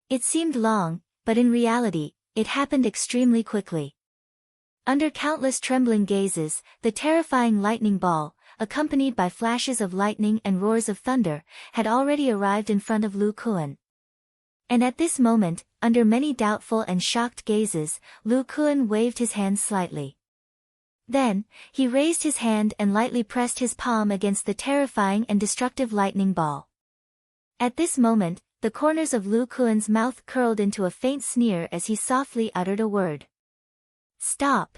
It seemed long, but in reality, it happened extremely quickly. Under countless trembling gazes, the terrifying lightning ball, accompanied by flashes of lightning and roars of thunder, had already arrived in front of Lu Kuan. And at this moment, under many doubtful and shocked gazes, Lu Kuan waved his hand slightly. Then, he raised his hand and lightly pressed his palm against the terrifying and destructive lightning ball. At this moment, the corners of Lu Kuan's mouth curled into a faint sneer as he softly uttered a word. Stop!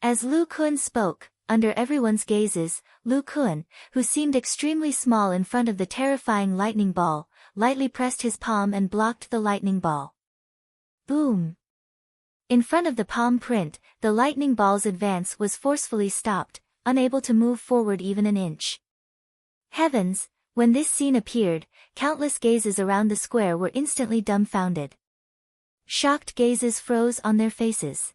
As Lu Kuan spoke, under everyone's gazes, Lu Kun, who seemed extremely small in front of the terrifying lightning ball, lightly pressed his palm and blocked the lightning ball. Boom! In front of the palm print, the lightning ball's advance was forcefully stopped, unable to move forward even an inch. Heavens! When this scene appeared, countless gazes around the square were instantly dumbfounded. Shocked gazes froze on their faces.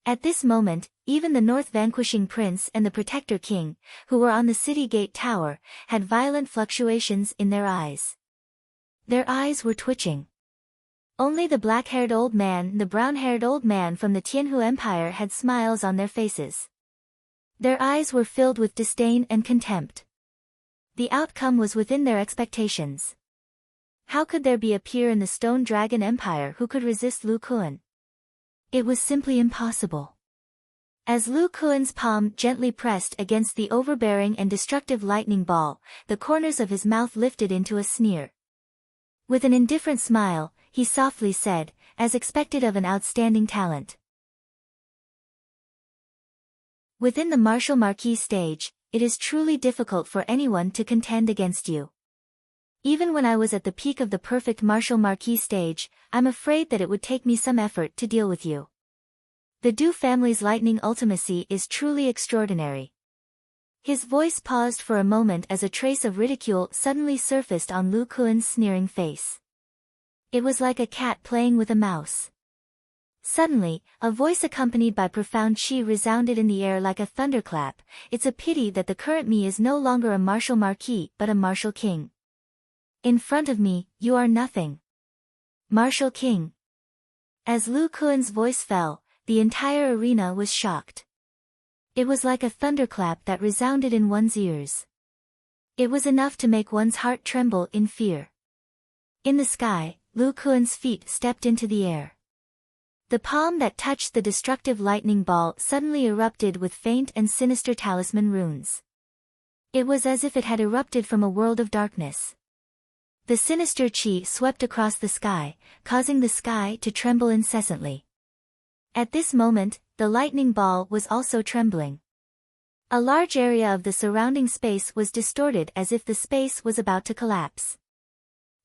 At this moment, even the North Vanquishing Prince and the Protector King, who were on the city gate tower, had violent fluctuations in their eyes. Their eyes were twitching. Only the black-haired old man and the brown-haired old man from the Tianhu Empire had smiles on their faces. Their eyes were filled with disdain and contempt. The outcome was within their expectations. How could there be a peer in the Stone Dragon Empire who could resist Lu Kun? It was simply impossible. As Lu Kun's palm gently pressed against the overbearing and destructive lightning ball, the corners of his mouth lifted into a sneer. With an indifferent smile, he softly said, as expected of an outstanding talent. Within the martial marquis stage, it is truly difficult for anyone to contend against you. Even when I was at the peak of the perfect martial marquis stage, I'm afraid that it would take me some effort to deal with you. The Du family's lightning ultimacy is truly extraordinary. His voice paused for a moment as a trace of ridicule suddenly surfaced on Lu Kun's sneering face. It was like a cat playing with a mouse. Suddenly, a voice accompanied by profound chi resounded in the air like a thunderclap. It's a pity that the current me is no longer a martial marquis but a martial king. In front of me, you are nothing. Martial king. As Lu Kun's voice fell, the entire arena was shocked. It was like a thunderclap that resounded in one's ears. It was enough to make one's heart tremble in fear. In the sky, Lu Kun's feet stepped into the air. The palm that touched the destructive lightning ball suddenly erupted with faint and sinister talisman runes. It was as if it had erupted from a world of darkness. The sinister chi swept across the sky, causing the sky to tremble incessantly. At this moment, the lightning ball was also trembling. A large area of the surrounding space was distorted as if the space was about to collapse.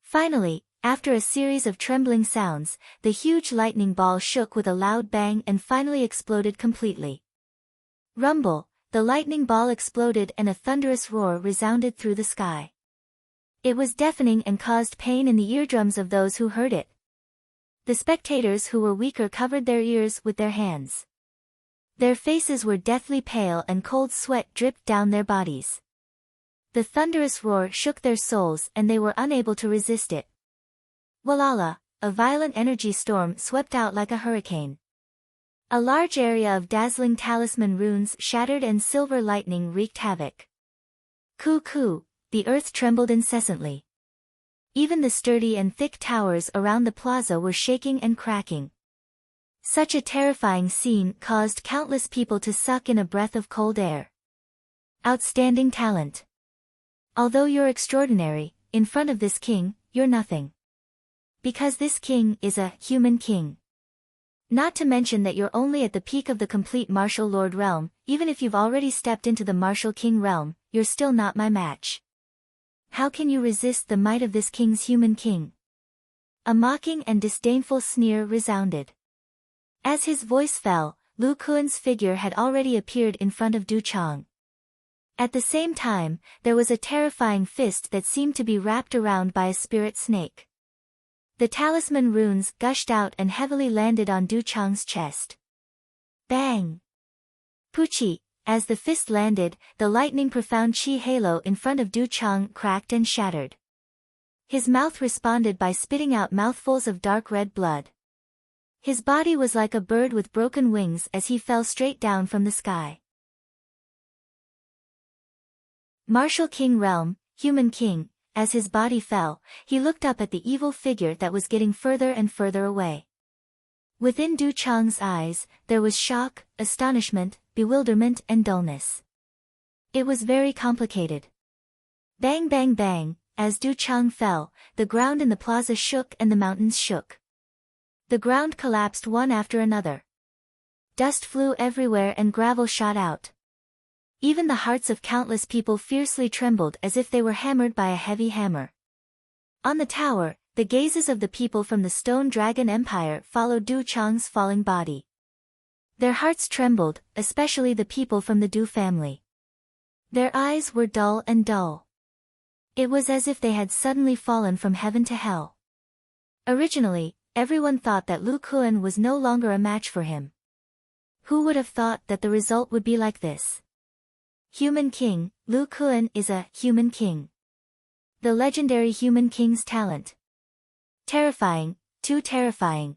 Finally, after a series of trembling sounds, the huge lightning ball shook with a loud bang and finally exploded completely. Rumble, the lightning ball exploded and a thunderous roar resounded through the sky. It was deafening and caused pain in the eardrums of those who heard it. The spectators who were weaker covered their ears with their hands. Their faces were deathly pale and cold sweat dripped down their bodies. The thunderous roar shook their souls and they were unable to resist it. Walala, a violent energy storm swept out like a hurricane. A large area of dazzling talisman runes shattered and silver lightning wreaked havoc. Coo, the earth trembled incessantly. Even the sturdy and thick towers around the plaza were shaking and cracking. Such a terrifying scene caused countless people to suck in a breath of cold air. Outstanding talent. Although you're extraordinary, in front of this king, you're nothing. Because this king is a human king. Not to mention that you're only at the peak of the complete martial lord realm. Even if you've already stepped into the martial king realm, you're still not my match. How can you resist the might of this king's human king? A mocking and disdainful sneer resounded. As his voice fell, Lu Kun's figure had already appeared in front of Du Chang. At the same time, there was a terrifying fist that seemed to be wrapped around by a spirit snake. The talisman runes gushed out and heavily landed on Du Chang's chest. Bang! Puchi, as the fist landed, the lightning profound chi halo in front of Du Chang cracked and shattered. His mouth responded by spitting out mouthfuls of dark red blood. His body was like a bird with broken wings as he fell straight down from the sky. Martial King Realm, Human King. As his body fell, he looked up at the evil figure that was getting further and further away. Within Du Chang's eyes, there was shock, astonishment, bewilderment and dullness. It was very complicated. Bang bang bang, as Du Chang fell, the ground in the plaza shook and the mountains shook. The ground collapsed one after another. Dust flew everywhere and gravel shot out. Even the hearts of countless people fiercely trembled as if they were hammered by a heavy hammer. On the tower, the gazes of the people from the Stone Dragon Empire followed Du Chang's falling body. Their hearts trembled, especially the people from the Du family. Their eyes were dull and dull. It was as if they had suddenly fallen from heaven to hell. Originally, everyone thought that Lu Kuan was no longer a match for him. Who would have thought that the result would be like this? Human King, Lu Kuan is a human king. The legendary human king's talent. Terrifying, too terrifying.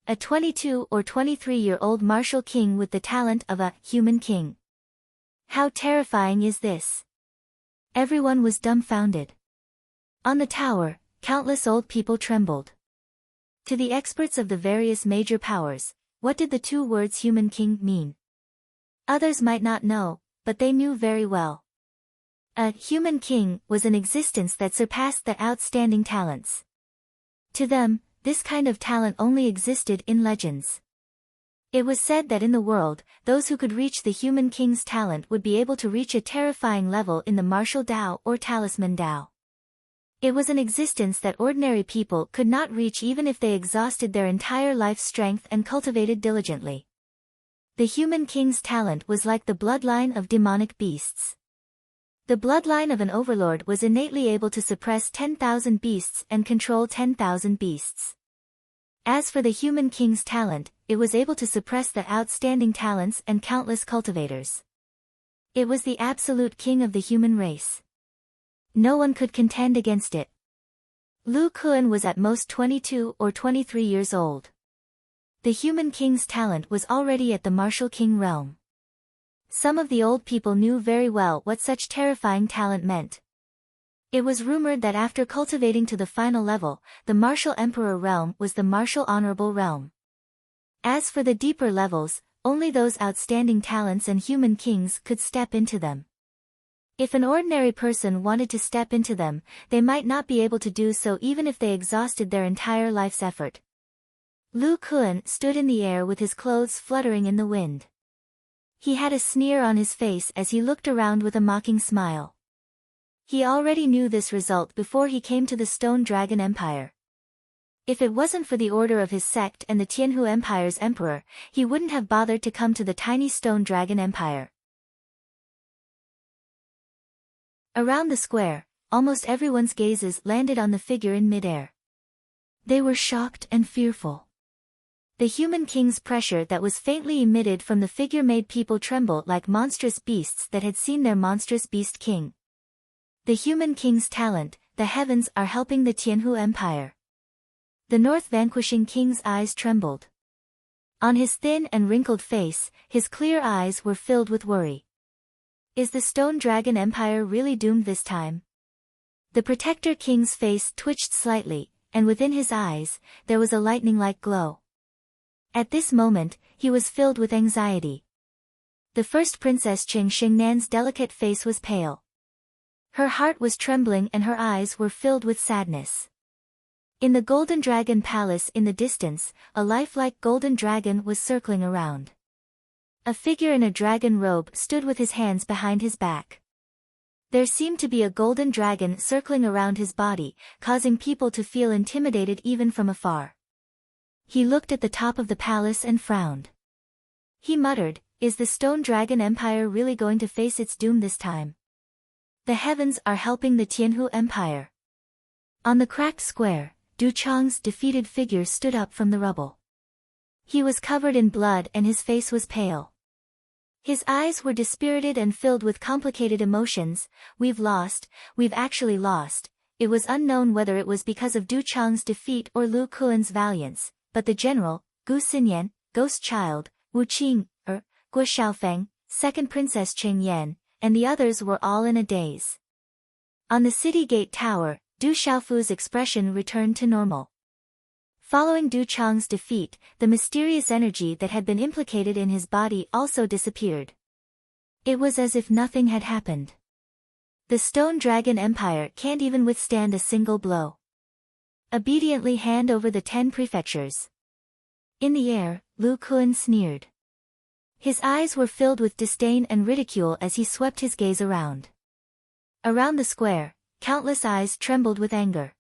A 22 or 23-year-old martial king with the talent of a human king. How terrifying is this? Everyone was dumbfounded. On the tower, countless old people trembled. To the experts of the various major powers, what did the two words human king mean? Others might not know, but they knew very well. A human king was an existence that surpassed the outstanding talents. To them, this kind of talent only existed in legends. It was said that in the world, those who could reach the human king's talent would be able to reach a terrifying level in the martial Dao or talisman Dao. It was an existence that ordinary people could not reach even if they exhausted their entire life's strength and cultivated diligently. The human king's talent was like the bloodline of demonic beasts. The bloodline of an overlord was innately able to suppress 10,000 beasts and control 10,000 beasts. As for the human king's talent, it was able to suppress the outstanding talents and countless cultivators. It was the absolute king of the human race. No one could contend against it. Lu Kuan was at most 22 or 23 years old. The human king's talent was already at the martial king realm. Some of the old people knew very well what such terrifying talent meant. It was rumored that after cultivating to the final level, the martial emperor realm was the martial honorable realm. As for the deeper levels, only those outstanding talents and human kings could step into them. If an ordinary person wanted to step into them, they might not be able to do so even if they exhausted their entire life's effort. Lu Kuan stood in the air with his clothes fluttering in the wind. He had a sneer on his face as he looked around with a mocking smile. He already knew this result before he came to the Stone Dragon Empire. If it wasn't for the order of his sect and the Tianhu Empire's emperor, he wouldn't have bothered to come to the tiny Stone Dragon Empire. Around the square, almost everyone's gazes landed on the figure in midair. They were shocked and fearful. The human king's pressure that was faintly emitted from the figure made people tremble like monstrous beasts that had seen their monstrous beast king. The human king's talent, the heavens are helping the Tianhu Empire. The north vanquishing king's eyes trembled. On his thin and wrinkled face, his clear eyes were filled with worry. Is the Stone Dragon Empire really doomed this time? The protector king's face twitched slightly, and within his eyes, there was a lightning-like glow. At this moment, he was filled with anxiety. The first Princess Qing Xingnan's delicate face was pale. Her heart was trembling and her eyes were filled with sadness. In the Golden Dragon Palace in the distance, a lifelike golden dragon was circling around. A figure in a dragon robe stood with his hands behind his back. There seemed to be a golden dragon circling around his body, causing people to feel intimidated even from afar. He looked at the top of the palace and frowned. He muttered, "Is the Stone Dragon Empire really going to face its doom this time? The heavens are helping the Tianhu Empire." On the cracked square, Du Chang's defeated figure stood up from the rubble. He was covered in blood and his face was pale. His eyes were dispirited and filled with complicated emotions. "We've lost, we've actually lost." It was unknown whether it was because of Du Chang's defeat or Lu Kuan's valiance, but the general, Gu Xinyan, Ghost Child, Wu Qing, Guo Xiaofeng, second Princess Qing Yan, and the others were all in a daze. On the city gate tower, Du Xiaofu's expression returned to normal. Following Du Chang's defeat, the mysterious energy that had been implicated in his body also disappeared. It was as if nothing had happened. The Stone Dragon Empire can't even withstand a single blow. Obediently hand over the 10 prefectures. In the air, Lu Kuan sneered. His eyes were filled with disdain and ridicule as he swept his gaze around. Around the square, countless eyes trembled with anger.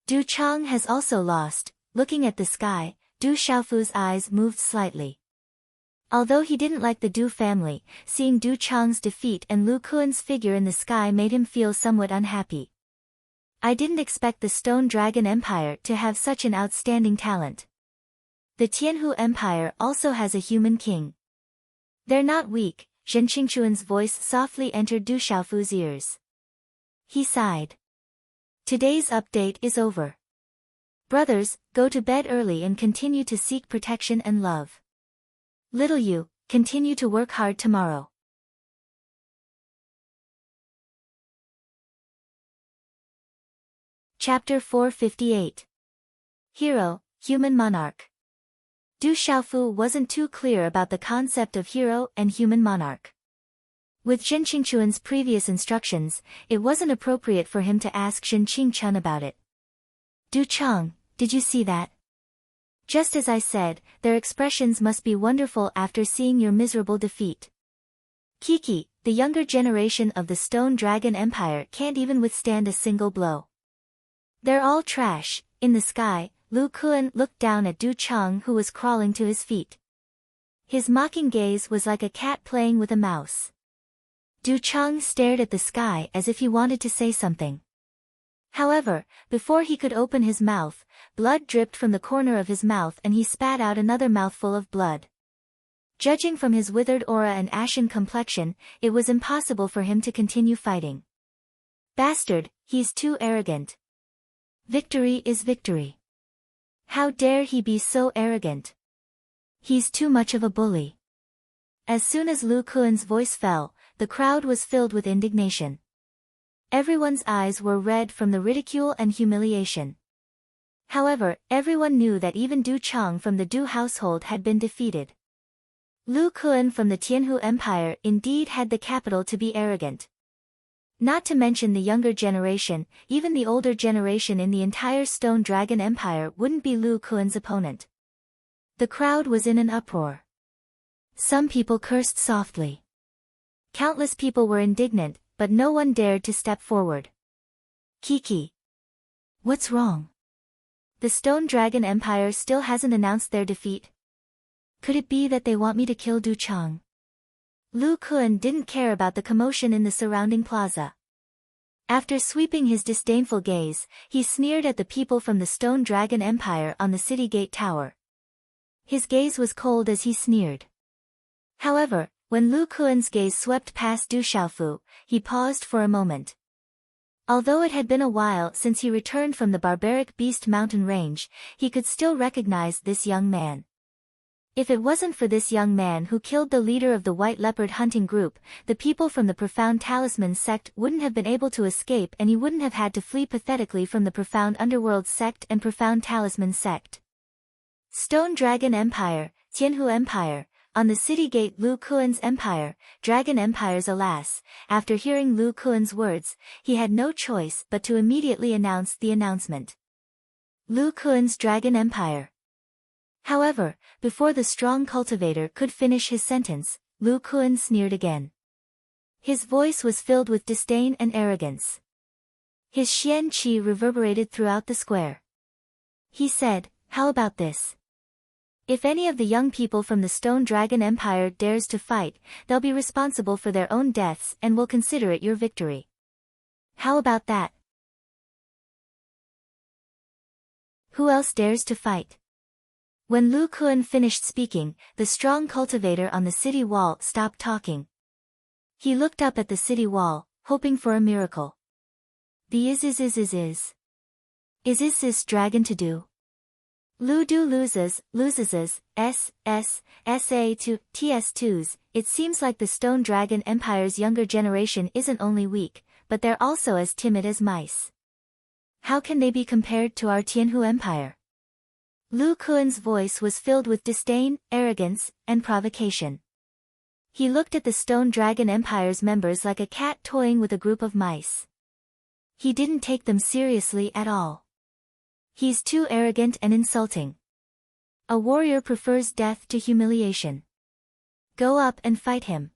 Du Chang has also lost. Looking at the sky, Du Xiaofu's eyes moved slightly. Although he didn't like the Du family, seeing Du Chang's defeat and Lu Kuan's figure in the sky made him feel somewhat unhappy. I didn't expect the Stone Dragon Empire to have such an outstanding talent. The Tianhu Empire also has a human king. They're not weak. Zhen Qingchuan's voice softly entered Du Xiaofu's ears. He sighed. Today's update is over. Brothers, go to bed early and continue to seek protection and love. Little you, continue to work hard tomorrow. Chapter 458. Hero, Human Monarch. Du Xiaofu wasn't too clear about the concept of hero and human monarch. With Zhen Qingchuan's previous instructions, it wasn't appropriate for him to ask Zhen Qingchun about it. Du Chang, did you see that? Just as I said, their expressions must be wonderful after seeing your miserable defeat. Kiki, the younger generation of the Stone Dragon Empire can't even withstand a single blow. They're all trash. In the sky, Lu Kuan looked down at Du Chang who was crawling to his feet. His mocking gaze was like a cat playing with a mouse. Du Chang stared at the sky as if he wanted to say something. However, before he could open his mouth, blood dripped from the corner of his mouth and he spat out another mouthful of blood. Judging from his withered aura and ashen complexion, it was impossible for him to continue fighting. Bastard, he's too arrogant. Victory is victory. How dare he be so arrogant? He's too much of a bully. As soon as Lu Kuan's voice fell, the crowd was filled with indignation. Everyone's eyes were red from the ridicule and humiliation. However, everyone knew that even Du Chang from the Du household had been defeated. Lu Kuan from the Tianhu Empire indeed had the capital to be arrogant. Not to mention the younger generation, even the older generation in the entire Stone Dragon Empire wouldn't be Lu Kuan's opponent. The crowd was in an uproar. Some people cursed softly. Countless people were indignant, but no one dared to step forward. Kiki. What's wrong? The Stone Dragon Empire still hasn't announced their defeat. Could it be that they want me to kill Du Chang? Lu Kuan didn't care about the commotion in the surrounding plaza. After sweeping his disdainful gaze, he sneered at the people from the Stone Dragon Empire on the city gate tower. His gaze was cold as he sneered. However, when Lu Kuan's gaze swept past Du Xiaofu, he paused for a moment. Although it had been a while since he returned from the barbaric Beast Mountain range, he could still recognize this young man. If it wasn't for this young man who killed the leader of the White Leopard hunting group, the people from the Profound Talisman sect wouldn't have been able to escape and he wouldn't have had to flee pathetically from the Profound Underworld sect and Profound Talisman sect. Stone Dragon Empire, Tianhu Empire. On the city gate Lu Kuan's empire, Dragon Empires. Alas, after hearing Lu Kuan's words, he had no choice but to immediately announce the announcement. Lu Kuan's Dragon Empire. However, before the strong cultivator could finish his sentence, Lu Kuan sneered again. His voice was filled with disdain and arrogance. His Xian Qi reverberated throughout the square. He said, "How about this? If any of the young people from the Stone Dragon Empire dares to fight, they'll be responsible for their own deaths and will consider it your victory. How about that? Who else dares to fight?" When Lu Kuan finished speaking, the strong cultivator on the city wall stopped talking. He looked up at the city wall, hoping for a miracle. The is this dragon to do? Lu Du loses, SA to TS2s. It seems like the Stone Dragon Empire's younger generation isn't only weak, but they're also as timid as mice. How can they be compared to our Tianhu Empire? Lu Kuan's voice was filled with disdain, arrogance, and provocation. He looked at the Stone Dragon Empire's members like a cat toying with a group of mice. He didn't take them seriously at all. He's too arrogant and insulting. A warrior prefers death to humiliation. Go up and fight him.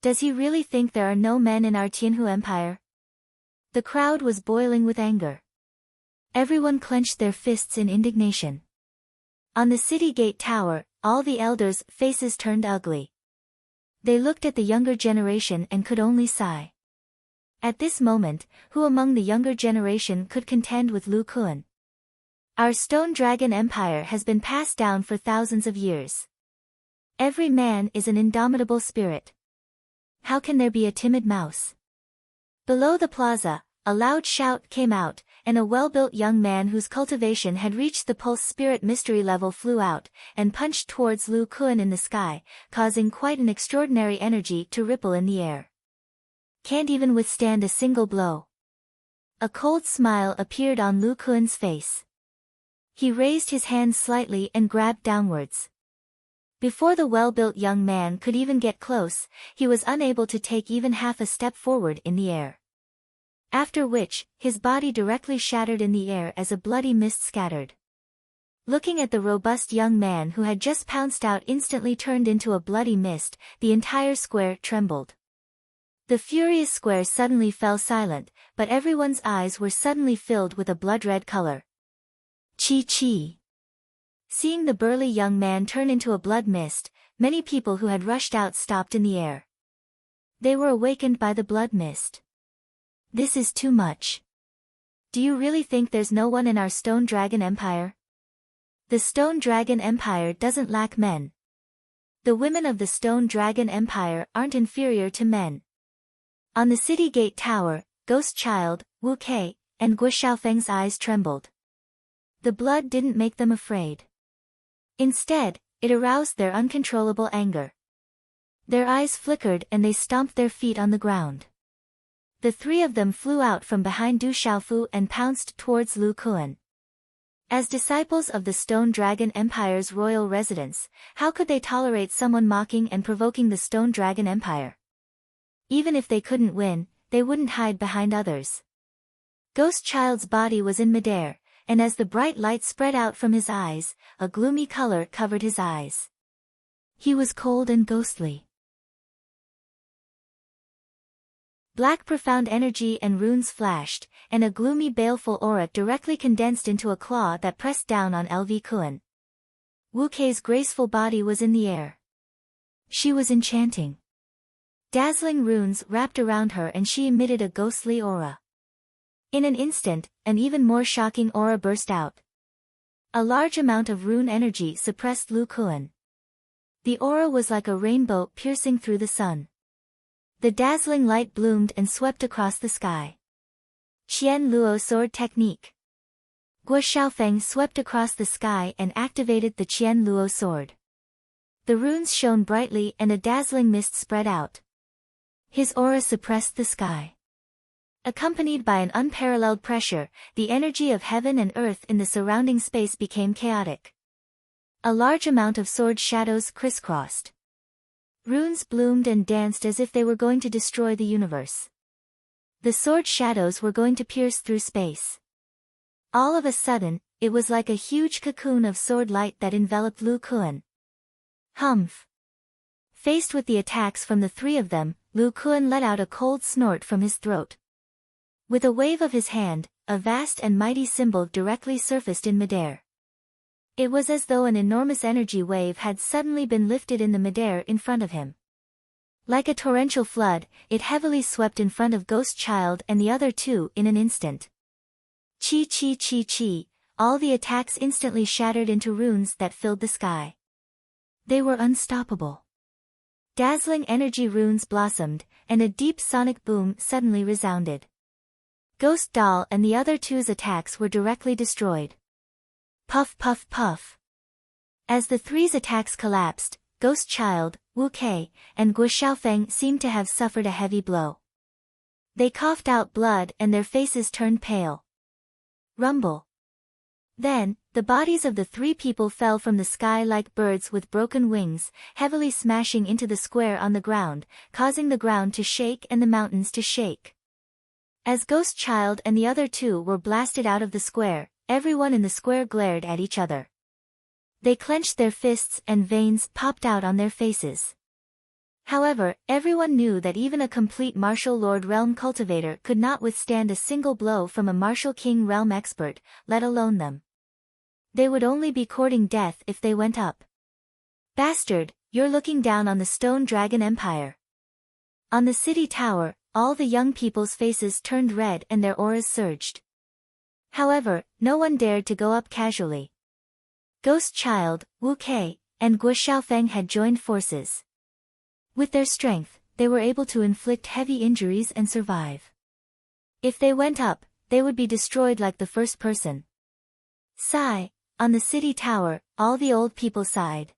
Does he really think there are no men in our Tianhu Empire? The crowd was boiling with anger. Everyone clenched their fists in indignation. On the city gate tower, all the elders' faces turned ugly. They looked at the younger generation and could only sigh. At this moment, who among the younger generation could contend with Lu Kun? Our Stone Dragon Empire has been passed down for thousands of years. Every man is an indomitable spirit. How can there be a timid mouse? Below the plaza, a loud shout came out, and a well-built young man whose cultivation had reached the pulse spirit mystery level flew out, and punched towards Lu Kun in the sky, causing quite an extraordinary energy to ripple in the air. Can't even withstand a single blow. A cold smile appeared on Lu Kun's face. He raised his hands slightly and grabbed downwards. Before the well-built young man could even get close, he was unable to take even half a step forward in the air. After which, his body directly shattered in the air as a bloody mist scattered. Looking at the robust young man who had just pounced out instantly turned into a bloody mist, the entire square trembled. The furious square suddenly fell silent, but everyone's eyes were suddenly filled with a blood-red color. Chi. Seeing the burly young man turn into a blood mist, many people who had rushed out stopped in the air. They were awakened by the blood mist. This is too much. Do you really think there's no one in our Stone Dragon Empire? The Stone Dragon Empire doesn't lack men. The women of the Stone Dragon Empire aren't inferior to men. On the city gate tower, Ghost Child, Wu Kei, and Guo Xiaofeng's eyes trembled. The blood didn't make them afraid. Instead, it aroused their uncontrollable anger. Their eyes flickered and they stomped their feet on the ground. The three of them flew out from behind Du Xiaofu and pounced towards Lu Kun. As disciples of the Stone Dragon Empire's royal residence, how could they tolerate someone mocking and provoking the Stone Dragon Empire? Even if they couldn't win, they wouldn't hide behind others. Ghost Child's body was in midair, and as the bright light spread out from his eyes, a gloomy color covered his eyes. He was cold and ghostly. Black profound energy and runes flashed, and a gloomy baleful aura directly condensed into a claw that pressed down on LV Kun. Wu Kei's graceful body was in the air. She was enchanting. Dazzling runes wrapped around her and she emitted a ghostly aura. In an instant, an even more shocking aura burst out. A large amount of rune energy suppressed Lu Kun. The aura was like a rainbow piercing through the sun. The dazzling light bloomed and swept across the sky. Qian Luo Sword Technique. Guo Xiaofeng swept across the sky and activated the Qian Luo Sword. The runes shone brightly and a dazzling mist spread out. His aura suppressed the sky. Accompanied by an unparalleled pressure, the energy of heaven and earth in the surrounding space became chaotic. A large amount of sword shadows crisscrossed. Runes bloomed and danced as if they were going to destroy the universe. The sword shadows were going to pierce through space. All of a sudden, it was like a huge cocoon of sword light that enveloped Lu Kun. Humph! Faced with the attacks from the three of them, Lu Kun let out a cold snort from his throat. With a wave of his hand, a vast and mighty symbol directly surfaced in midair. It was as though an enormous energy wave had suddenly been lifted in the midair in front of him. Like a torrential flood, it heavily swept in front of Ghost Child and the other two in an instant. Chi, all the attacks instantly shattered into runes that filled the sky. They were unstoppable. Dazzling energy runes blossomed, and a deep sonic boom suddenly resounded. Ghost Doll and the other two's attacks were directly destroyed. Puff puff puff. As the three's attacks collapsed, Ghost Child, Wu Kei, and Guo Xiaofeng seemed to have suffered a heavy blow. They coughed out blood and their faces turned pale. Rumble. Then, the bodies of the three people fell from the sky like birds with broken wings, heavily smashing into the square on the ground, causing the ground to shake and the mountains to shake. As Ghost Child and the other two were blasted out of the square, everyone in the square glared at each other. They clenched their fists and veins popped out on their faces. However, everyone knew that even a complete martial lord realm cultivator could not withstand a single blow from a martial king realm expert, let alone them. They would only be courting death if they went up. Bastard, you're looking down on the Stone Dragon Empire. On the city tower, all the young people's faces turned red and their auras surged. However, no one dared to go up casually. Ghost Child, Wu Kei, and Guo Xiaofeng had joined forces. With their strength, they were able to inflict heavy injuries and survive. If they went up, they would be destroyed like the first person. Sigh. On the city tower, all the old people sighed.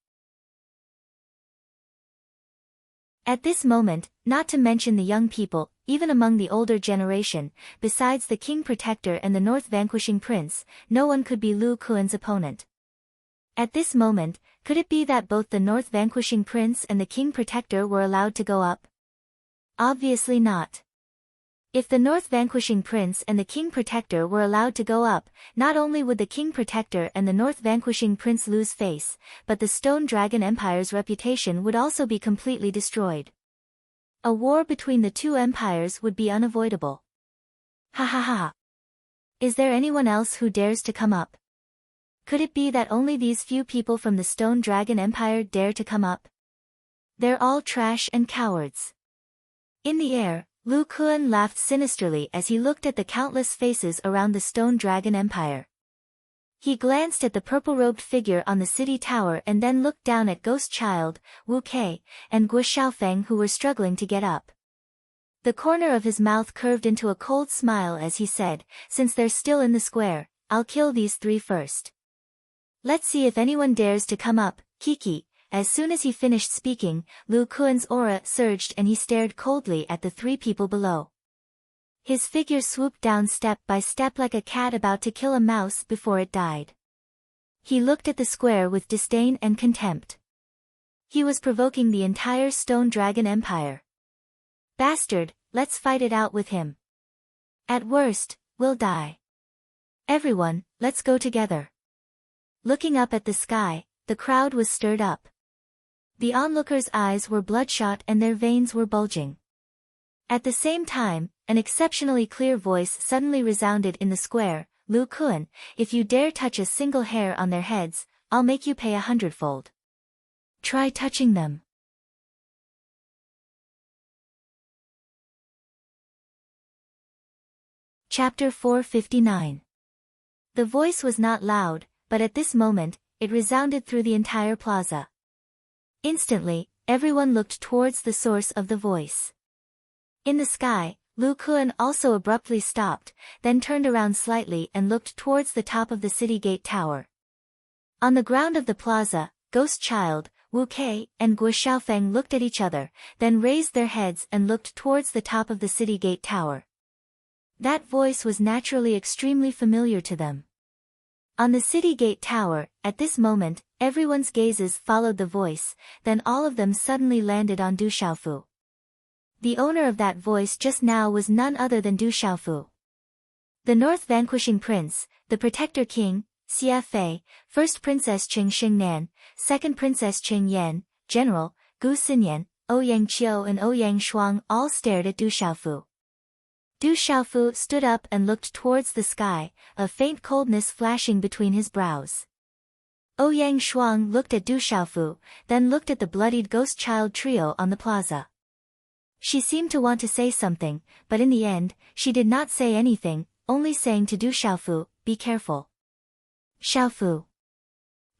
At this moment, not to mention the young people, even among the older generation, besides the King Protector and the North Vanquishing Prince, no one could be Lu Kuan's opponent. At this moment, could it be that both the North Vanquishing Prince and the King Protector were allowed to go up? Obviously not. If the North Vanquishing Prince and the King Protector were allowed to go up, not only would the King Protector and the North Vanquishing Prince lose face, but the Stone Dragon Empire's reputation would also be completely destroyed. A war between the two empires would be unavoidable. Ha ha ha. Is there anyone else who dares to come up? Could it be that only these few people from the Stone Dragon Empire dare to come up? They're all trash and cowards. In the air, Lu Kuan laughed sinisterly as he looked at the countless faces around the Stone Dragon Empire. He glanced at the purple-robed figure on the city tower and then looked down at Ghost Child, Wu Kei, and Guo Xiaofeng who were struggling to get up. The corner of his mouth curved into a cold smile as he said, "Since they're still in the square, I'll kill these three first. Let's see if anyone dares to come up, Kiki." As soon as he finished speaking, Lu Kuan's aura surged and he stared coldly at the three people below. His figure swooped down step by step like a cat about to kill a mouse before it died. He looked at the square with disdain and contempt. He was provoking the entire Stone Dragon Empire. Bastard, let's fight it out with him. At worst, we'll die. Everyone, let's go together. Looking up at the sky, the crowd was stirred up. The onlookers' eyes were bloodshot and their veins were bulging. At the same time, an exceptionally clear voice suddenly resounded in the square, "Lu Kuan, if you dare touch a single hair on their heads, I'll make you pay 100-fold. Try touching them." Chapter 459. The voice was not loud, but at this moment, it resounded through the entire plaza. Instantly, everyone looked towards the source of the voice. In the sky, Lu Kuan also abruptly stopped, then turned around slightly and looked towards the top of the city gate tower. On the ground of the plaza, Ghost Child, Wu Kei, and Guo Xiaofeng looked at each other, then raised their heads and looked towards the top of the city gate tower. That voice was naturally extremely familiar to them. On the city gate tower, at this moment, everyone's gazes followed the voice, then all of them suddenly landed on Du Xiaofu. The owner of that voice just now was none other than Du Xiaofu. The North Vanquishing Prince, the Protector King, Xia Fei, First Princess Qing Xingnan, Second Princess Qing Yan, General, Gu Xinyan, Ouyang Qiu and Ouyang Shuang all stared at Du Xiaofu. Du Xiaofu stood up and looked towards the sky, a faint coldness flashing between his brows. Ouyang Shuang looked at Du Xiaofu, then looked at the bloodied Ghost Child trio on the plaza. She seemed to want to say something, but in the end, she did not say anything, only saying to Du Xiaofu, "Be careful." Xiaofu.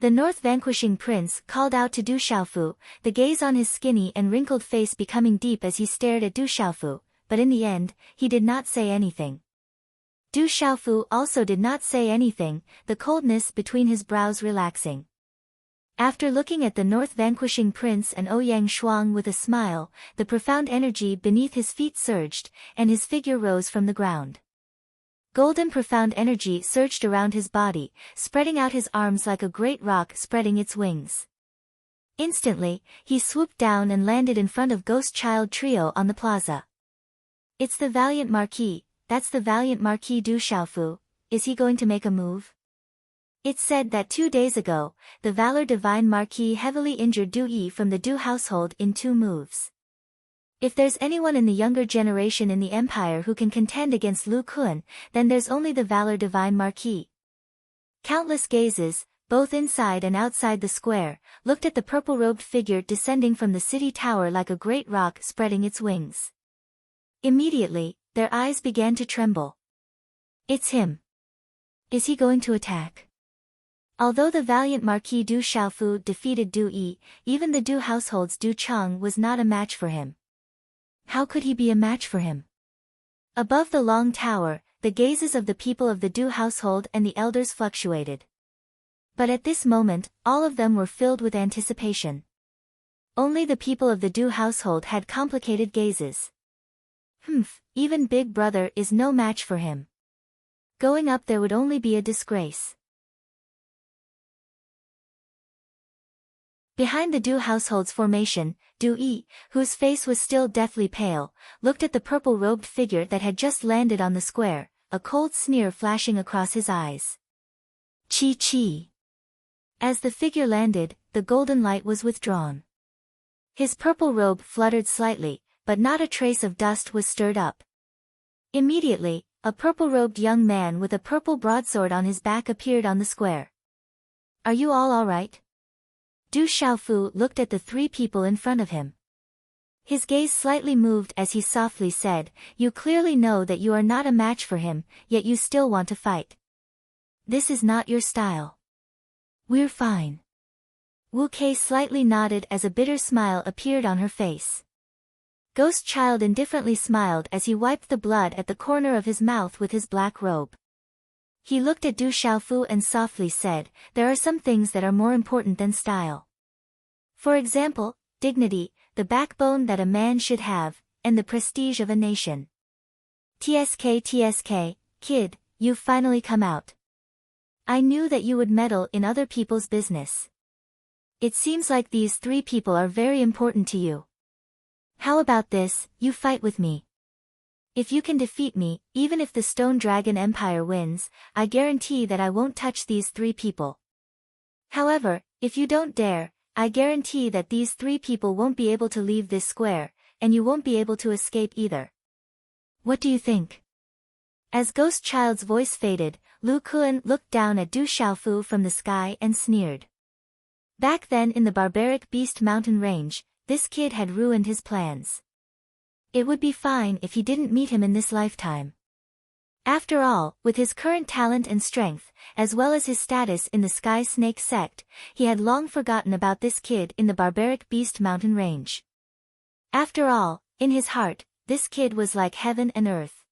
The North Vanquishing Prince called out to Du Xiaofu, the gaze on his skinny and wrinkled face becoming deep as he stared at Du Xiaofu, but in the end, he did not say anything. Du Xiaofu also did not say anything, the coldness between his brows relaxing. After looking at the North Vanquishing Prince and Ouyang Shuang with a smile, the profound energy beneath his feet surged, and his figure rose from the ground. Golden profound energy surged around his body, spreading out his arms like a great rock spreading its wings. Instantly, he swooped down and landed in front of Ghost Child Trio on the plaza. "It's the Valiant Marquis, that's the Valiant Marquis Du Xiaofu, is he going to make a move?" It's said that 2 days ago, the Valor Divine Marquis heavily injured Du Yi from the Du household in 2 moves. If there's anyone in the younger generation in the Empire who can contend against Lu Kun, then there's only the Valor Divine Marquis. Countless gazes, both inside and outside the square, looked at the purple-robed figure descending from the city tower like a great rock spreading its wings. Immediately, their eyes began to tremble. It's him. Is he going to attack? Although the valiant Marquis Du Xiaofu defeated Du Yi, even the Du household's Du Cheng was not a match for him. How could he be a match for him? Above the long tower, the gazes of the people of the Du household and the elders fluctuated. But at this moment, all of them were filled with anticipation. Only the people of the Du household had complicated gazes. Even Big Brother is no match for him. Going up there would only be a disgrace. Behind the Du household's formation, Du Yi, whose face was still deathly pale, looked at the purple-robed figure that had just landed on the square, a cold sneer flashing across his eyes. Chi. As the figure landed, the golden light was withdrawn. His purple robe fluttered slightly, but not a trace of dust was stirred up. Immediately, a purple-robed young man with a purple broadsword on his back appeared on the square. Are you all right? Du Xiaofu looked at the three people in front of him. His gaze slightly moved as he softly said, You clearly know that you are not a match for him, yet you still want to fight. This is not your style. We're fine. Wu Kei slightly nodded as a bitter smile appeared on her face. Ghost Child indifferently smiled as he wiped the blood at the corner of his mouth with his black robe. He looked at Du Xiaofu and softly said, There are some things that are more important than style. For example, dignity, the backbone that a man should have, and the prestige of a nation. TSK, kid, you've finally come out. I knew that you would meddle in other people's business. It seems like these three people are very important to you. How about this, you fight with me. If you can defeat me, even if the Stone Dragon Empire wins, I guarantee that I won't touch these three people. However, if you don't dare, I guarantee that these three people won't be able to leave this square, and you won't be able to escape either. What do you think? As Ghost Child's voice faded, Lu Kun looked down at Du Xiaofu from the sky and sneered. Back then in the barbaric Beast Mountain Range, this kid had ruined his plans. It would be fine if he didn't meet him in this lifetime. After all, with his current talent and strength, as well as his status in the Sky Snake sect, he had long forgotten about this kid in the barbaric Beast Mountain Range. After all, in his heart, this kid was like heaven and earth.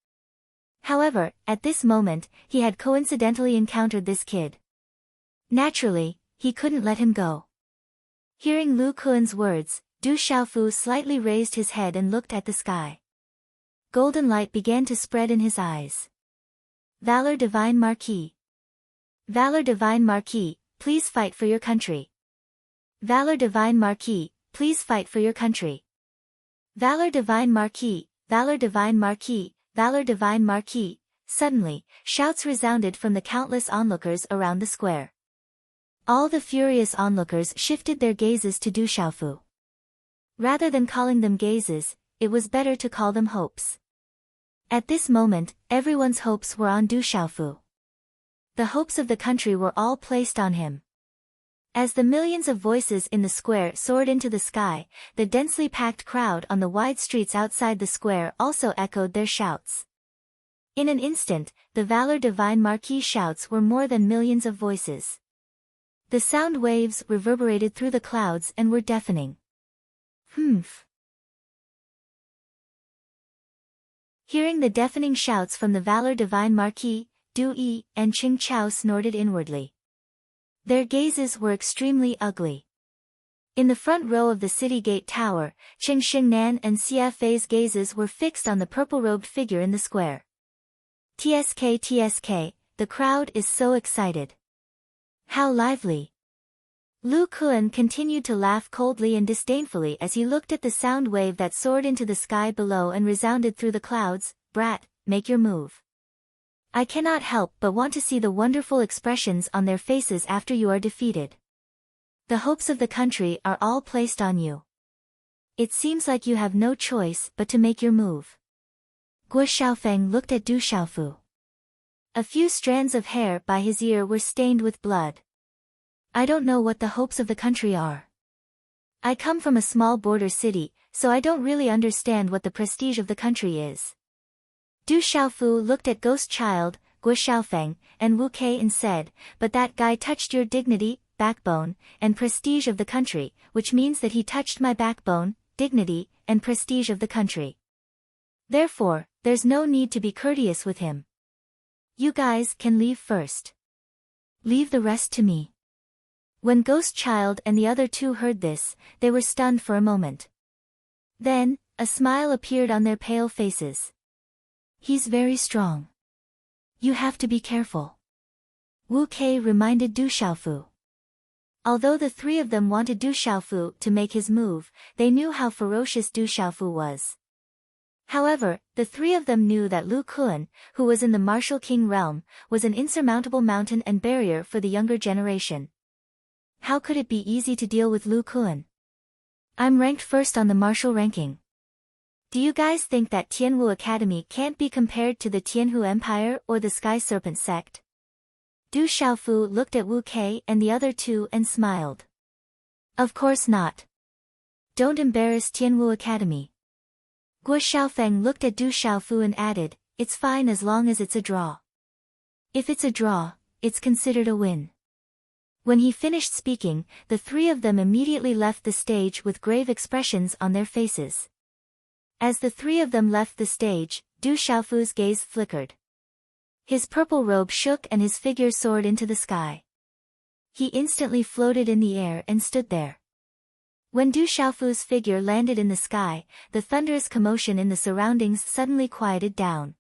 However, at this moment, he had coincidentally encountered this kid. Naturally, he couldn't let him go. Hearing Lu Kun's words, Du Xiaofu slightly raised his head and looked at the sky. Golden light began to spread in his eyes. Valor Divine Marquis. Valor Divine Marquis, please fight for your country. Valor Divine Marquis, please fight for your country. Valor Divine Marquis, Valor Divine Marquis, Valor Divine Marquis. Suddenly, shouts resounded from the countless onlookers around the square. All the furious onlookers shifted their gazes to Du Xiaofu. Rather than calling them gazes, it was better to call them hopes. At this moment, everyone's hopes were on Du Xiaofu. The hopes of the country were all placed on him. As the millions of voices in the square soared into the sky, the densely packed crowd on the wide streets outside the square also echoed their shouts. In an instant, the Valor Divine Marquis shouts were more than millions of voices. The sound waves reverberated through the clouds and were deafening. Hearing the deafening shouts from the Valor Divine Marquis, Du Yi and Qing Chao snorted inwardly. Their gazes were extremely ugly. In the front row of the city gate tower, Qing Xingnan and Xia Fei's gazes were fixed on the purple-robed figure in the square. TSK, the crowd is so excited. How lively! Lu Kun continued to laugh coldly and disdainfully as he looked at the sound wave that soared into the sky below and resounded through the clouds. Brat, make your move. I cannot help but want to see the wonderful expressions on their faces after you are defeated. The hopes of the country are all placed on you. It seems like you have no choice but to make your move. Guo Xiaofeng looked at Du Xiaofu. A few strands of hair by his ear were stained with blood. I don't know what the hopes of the country are. I come from a small border city, so I don't really understand what the prestige of the country is. Du Xiaofu looked at Ghost Child, Guo Xiaofeng, and Wu Kei and said, but that guy touched your dignity, backbone, and prestige of the country, which means that he touched my backbone, dignity, and prestige of the country. Therefore, there's no need to be courteous with him. You guys can leave first. Leave the rest to me. When Ghost Child and the other two heard this, they were stunned for a moment. Then, a smile appeared on their pale faces. He's very strong. You have to be careful. Wu Kei reminded Du Xiaofu. Although the three of them wanted Du Xiaofu to make his move, they knew how ferocious Du Xiaofu was. However, the three of them knew that Lu Kun, who was in the martial king realm, was an insurmountable mountain and barrier for the younger generation. How could it be easy to deal with Lu Kun? I'm ranked first on the martial ranking. Do you guys think that Tianwu Academy can't be compared to the Tianhu Empire or the Sky Serpent sect? Du Xiaofu looked at Wu Kei and the other two and smiled. Of course not. Don't embarrass Tianwu Academy. Guo Xiaofeng looked at Du Xiaofu and added, it's fine as long as it's a draw. If it's a draw, it's considered a win. When he finished speaking, the three of them immediately left the stage with grave expressions on their faces. As the three of them left the stage, Du Xiaofu's gaze flickered. His purple robe shook and his figure soared into the sky. He instantly floated in the air and stood there. When Du Xiaofu's figure landed in the sky, the thunderous commotion in the surroundings suddenly quieted down.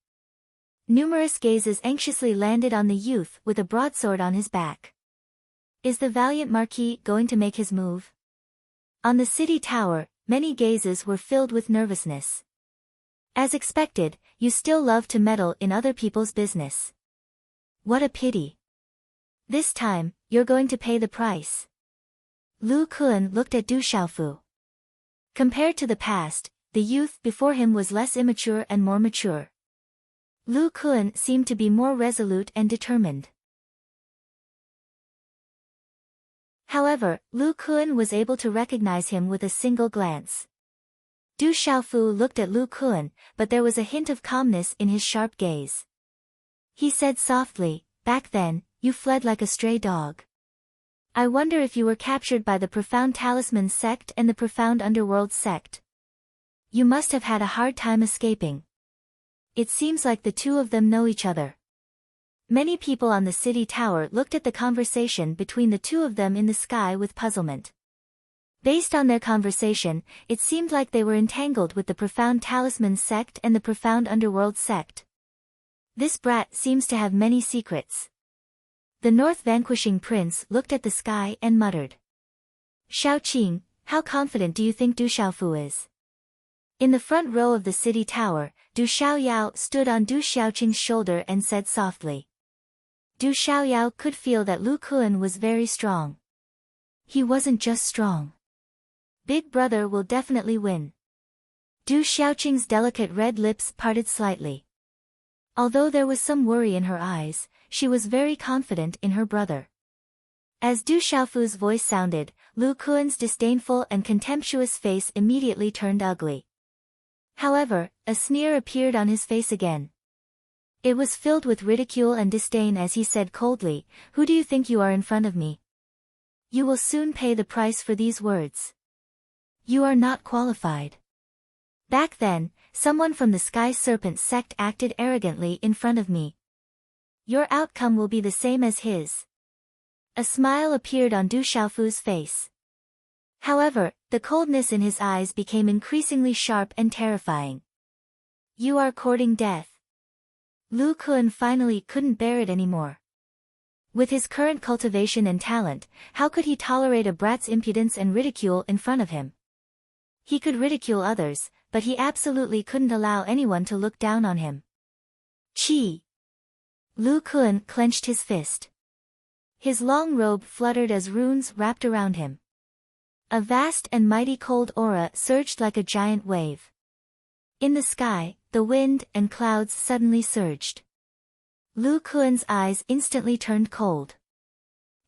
Numerous gazes anxiously landed on the youth with a broadsword on his back. Is the valiant Marquis going to make his move? On the city tower, many gazes were filled with nervousness. As expected, you still love to meddle in other people's business. What a pity. This time, you're going to pay the price. Lu Kun looked at Du Xiaofu. Compared to the past, the youth before him was less immature and more mature. Lu Kun seemed to be more resolute and determined. However, Lu Kun was able to recognize him with a single glance. Du Xiaofu looked at Lu Kun, but there was a hint of calmness in his sharp gaze. He said softly, back then, you fled like a stray dog. I wonder if you were captured by the Profound Talisman sect and the Profound Underworld sect. You must have had a hard time escaping. It seems like the two of them know each other. Many people on the city tower looked at the conversation between the two of them in the sky with puzzlement. Based on their conversation, it seemed like they were entangled with the Profound Talisman sect and the Profound Underworld sect. This brat seems to have many secrets. The North Vanquishing Prince looked at the sky and muttered. Xiaoqing, how confident do you think Du Xiaofu is? In the front row of the city tower, Du Xiaoyao stood on Du Xiaoqing's shoulder and said softly. Du Xiaoyao could feel that Lu Kun was very strong. He wasn't just strong. Big brother will definitely win. Du Xiaoqing's delicate red lips parted slightly. Although there was some worry in her eyes, she was very confident in her brother. As Du Xiaofu's voice sounded, Lu Kun's disdainful and contemptuous face immediately turned ugly. However, a sneer appeared on his face again. It was filled with ridicule and disdain as he said coldly, who do you think you are in front of me? You will soon pay the price for these words. You are not qualified. Back then, someone from the Sky Serpent sect acted arrogantly in front of me. Your outcome will be the same as his. A smile appeared on Du Xiaofu's face. However, the coldness in his eyes became increasingly sharp and terrifying. You are courting death. Lu Kun finally couldn't bear it anymore. With his current cultivation and talent, how could he tolerate a brat's impudence and ridicule in front of him? He could ridicule others, but he absolutely couldn't allow anyone to look down on him. Chi! Lu Kun clenched his fist. His long robe fluttered as runes wrapped around him. A vast and mighty cold aura surged like a giant wave. In the sky, the wind and clouds suddenly surged. Lu Kuan's eyes instantly turned cold.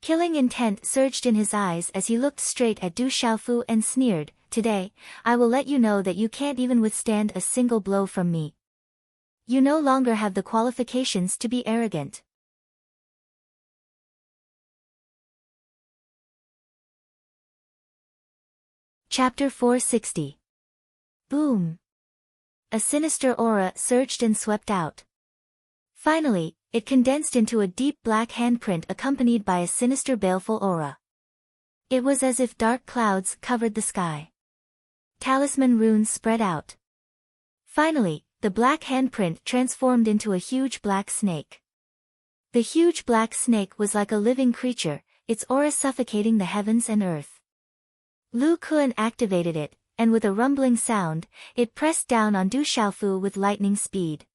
Killing intent surged in his eyes as he looked straight at Du Xiaofu and sneered, "Today, I will let you know that you can't even withstand a single blow from me. You no longer have the qualifications to be arrogant." Chapter 460. Boom! A sinister aura surged and swept out. Finally, it condensed into a deep black handprint accompanied by a sinister baleful aura. It was as if dark clouds covered the sky. Talisman runes spread out. Finally, the black handprint transformed into a huge black snake. The huge black snake was like a living creature, its aura suffocating the heavens and earth. Lu Kuan activated it, and with a rumbling sound, it pressed down on Du Xiaofu with lightning speed.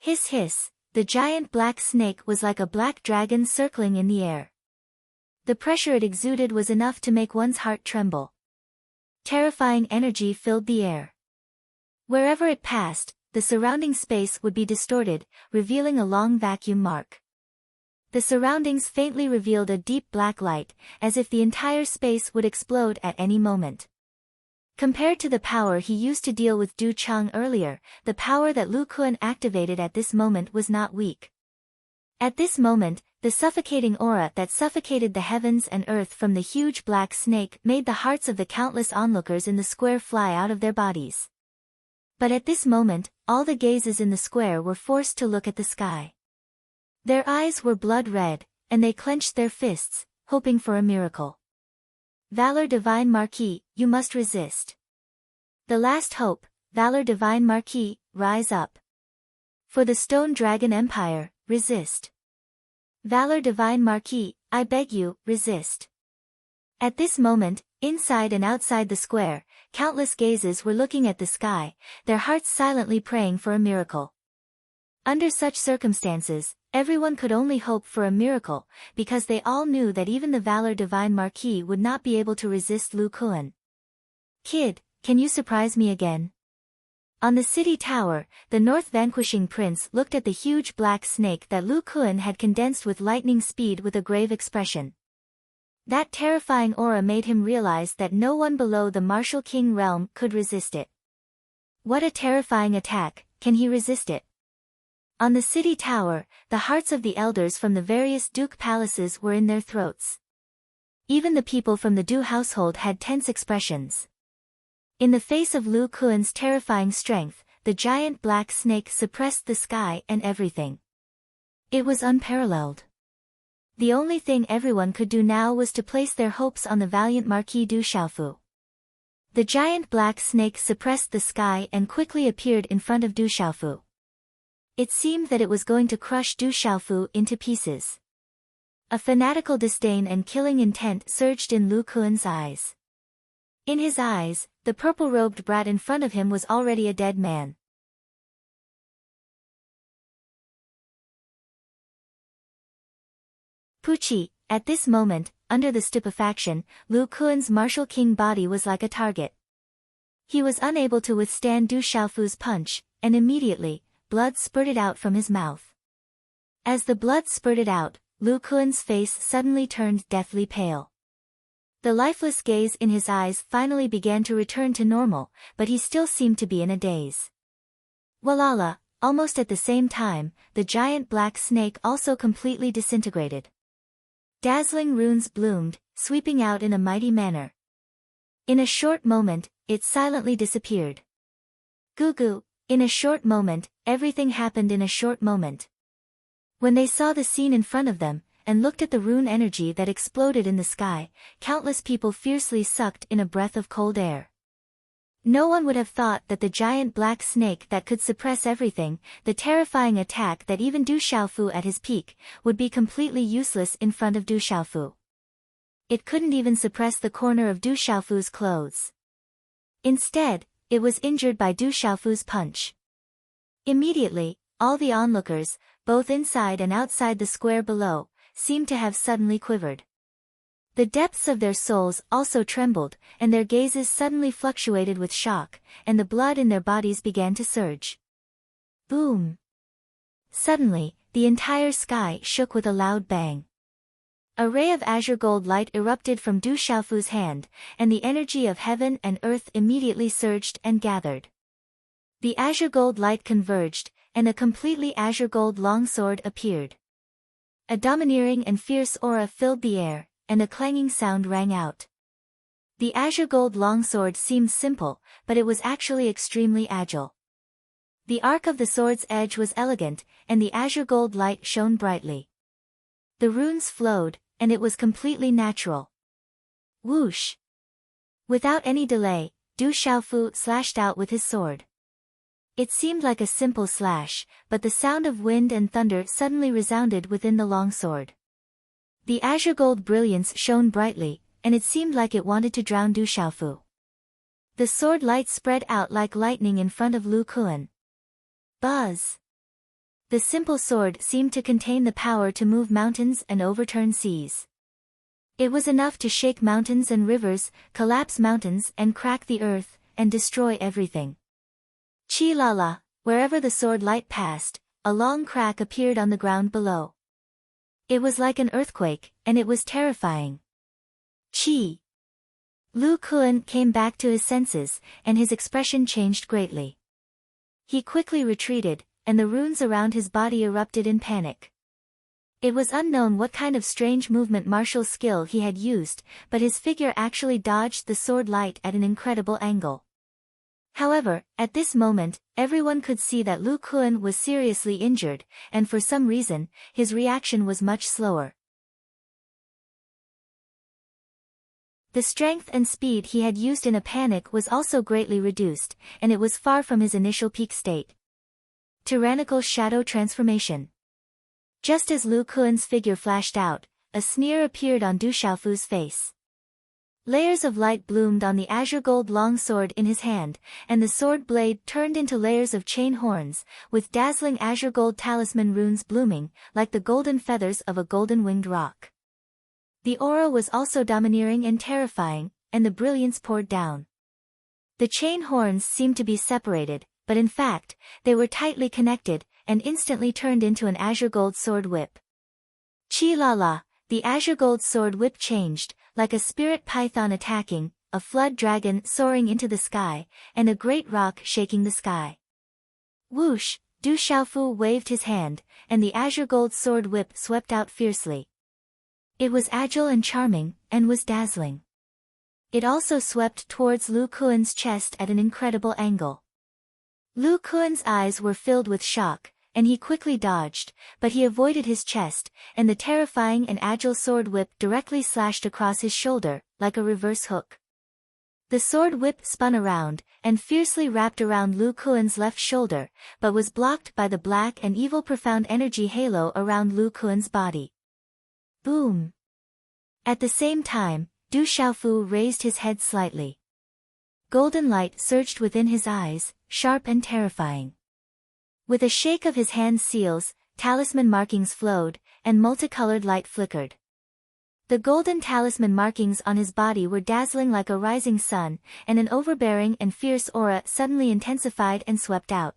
Hiss hiss, the giant black snake was like a black dragon circling in the air. The pressure it exuded was enough to make one's heart tremble. Terrifying energy filled the air. Wherever it passed, the surrounding space would be distorted, revealing a long vacuum mark. The surroundings faintly revealed a deep black light, as if the entire space would explode at any moment. Compared to the power he used to deal with Du Cheng earlier, the power that Lu Kuan activated at this moment was not weak. At this moment, the suffocating aura that suffocated the heavens and earth from the huge black snake made the hearts of the countless onlookers in the square fly out of their bodies. But at this moment, all the gazes in the square were forced to look at the sky. Their eyes were blood red, and they clenched their fists, hoping for a miracle. "Valor Divine Marquis, you must resist. The last hope, Valor Divine Marquis, rise up. For the Stone Dragon Empire, resist. Valor Divine Marquis, I beg you, resist." At this moment, inside and outside the square, countless gazes were looking at the sky, their hearts silently praying for a miracle. Under such circumstances, everyone could only hope for a miracle, because they all knew that even the Valor Divine Marquis would not be able to resist Lu Kuan. "Kid, can you surprise me again?" On the city tower, the North Vanquishing Prince looked at the huge black snake that Lu Kuan had condensed with lightning speed with a grave expression. That terrifying aura made him realize that no one below the Martial King realm could resist it. What a terrifying attack, can he resist it? On the city tower, the hearts of the elders from the various duke palaces were in their throats. Even the people from the Du household had tense expressions. In the face of Lu Kuan's terrifying strength, the giant black snake suppressed the sky and everything. It was unparalleled. The only thing everyone could do now was to place their hopes on the valiant Marquis Du Xiaofu. The giant black snake suppressed the sky and quickly appeared in front of Du Xiaofu. It seemed that it was going to crush Du Xiaofu into pieces. A fanatical disdain and killing intent surged in Lu Kuan's eyes. In his eyes, the purple-robed brat in front of him was already a dead man. Pucci, at this moment, under the stupefaction, Lu Kuan's martial king body was like a target. He was unable to withstand Du Xiaofu's punch, and immediately, blood spurted out from his mouth. As the blood spurted out, Lu Kuan's face suddenly turned deathly pale. The lifeless gaze in his eyes finally began to return to normal, but he still seemed to be in a daze. Walala, almost at the same time, the giant black snake also completely disintegrated. Dazzling runes bloomed, sweeping out in a mighty manner. In a short moment, it silently disappeared. Gugu, in a short moment, everything happened in a short moment. When they saw the scene in front of them, and looked at the rune energy that exploded in the sky, countless people fiercely sucked in a breath of cold air. No one would have thought that the giant black snake that could suppress everything, the terrifying attack that even Du Xiaofu at his peak, would be completely useless in front of Du Xiaofu. It couldn't even suppress the corner of Du Xiaofu's clothes. Instead, it was injured by Du Xiaofu's punch. Immediately, all the onlookers, both inside and outside the square below, seemed to have suddenly quivered. The depths of their souls also trembled, and their gazes suddenly fluctuated with shock, and the blood in their bodies began to surge. Boom! Suddenly, the entire sky shook with a loud bang. A ray of azure gold light erupted from Du Xiaofu's hand, and the energy of heaven and earth immediately surged and gathered. The azure gold light converged, and a completely azure gold longsword appeared. A domineering and fierce aura filled the air, and a clanging sound rang out. The azure gold longsword seemed simple, but it was actually extremely agile. The arc of the sword's edge was elegant, and the azure gold light shone brightly. The runes flowed, and it was completely natural. Whoosh! Without any delay, Du Xiaofu slashed out with his sword. It seemed like a simple slash, but the sound of wind and thunder suddenly resounded within the longsword. The azure gold brilliance shone brightly, and it seemed like it wanted to drown Du Xiaofu. The sword light spread out like lightning in front of Lu Kuan. Buzz! The simple sword seemed to contain the power to move mountains and overturn seas. It was enough to shake mountains and rivers, collapse mountains and crack the earth, and destroy everything. Chi-la-la, wherever the sword light passed, a long crack appeared on the ground below. It was like an earthquake, and it was terrifying. Chi! Lu Kuan came back to his senses, and his expression changed greatly. He quickly retreated, and the runes around his body erupted in panic. It was unknown what kind of strange movement martial skill he had used, but his figure actually dodged the sword light at an incredible angle. However, at this moment, everyone could see that Lu Kuan was seriously injured, and for some reason, his reaction was much slower. The strength and speed he had used in a panic was also greatly reduced, and it was far from his initial peak state. Tyrannical shadow transformation. Just as Lu Kuan's figure flashed out, a sneer appeared on Du Xiaofu's face. Layers of light bloomed on the azure gold longsword in his hand, and the sword blade turned into layers of chain horns, with dazzling azure gold talisman runes blooming, like the golden feathers of a golden-winged rock. The aura was also domineering and terrifying, and the brilliance poured down. The chain horns seemed to be separated, but in fact, they were tightly connected, and instantly turned into an azure gold sword whip. Chi-la-la, the azure gold sword whip changed, like a spirit python attacking, a flood dragon soaring into the sky, and a great rock shaking the sky. Whoosh! Du Xiaofu waved his hand, and the azure gold sword whip swept out fiercely. It was agile and charming, and was dazzling. It also swept towards Lu Kuan's chest at an incredible angle. Lu Kuan's eyes were filled with shock, and he quickly dodged, but he avoided his chest, and the terrifying and agile sword whip directly slashed across his shoulder, like a reverse hook. The sword whip spun around, and fiercely wrapped around Lu Kuan's left shoulder, but was blocked by the black and evil profound energy halo around Lu Kuan's body. Boom! At the same time, Du Xiaofu raised his head slightly. Golden light surged within his eyes, sharp and terrifying. With a shake of his hand seals, talisman markings flowed, and multicolored light flickered. The golden talisman markings on his body were dazzling like a rising sun, and an overbearing and fierce aura suddenly intensified and swept out.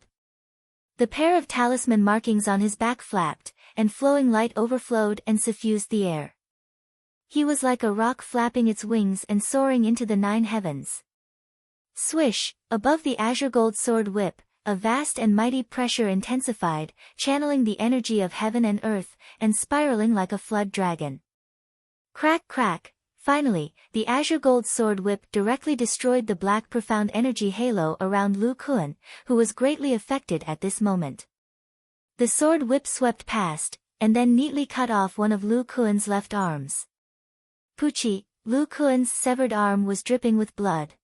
The pair of talisman markings on his back flapped, and flowing light overflowed and suffused the air. He was like a rock flapping its wings and soaring into the 9 heavens. Swish! Above the azure gold sword whip, a vast and mighty pressure intensified, channeling the energy of heaven and earth, and spiraling like a flood dragon. Crack crack! Finally, the azure gold sword whip directly destroyed the black profound energy halo around Lu Kuan, who was greatly affected at this moment. The sword whip swept past, and then neatly cut off one of Lu Kuan's left arms. Puchi! Lu Kuan's severed arm was dripping with blood.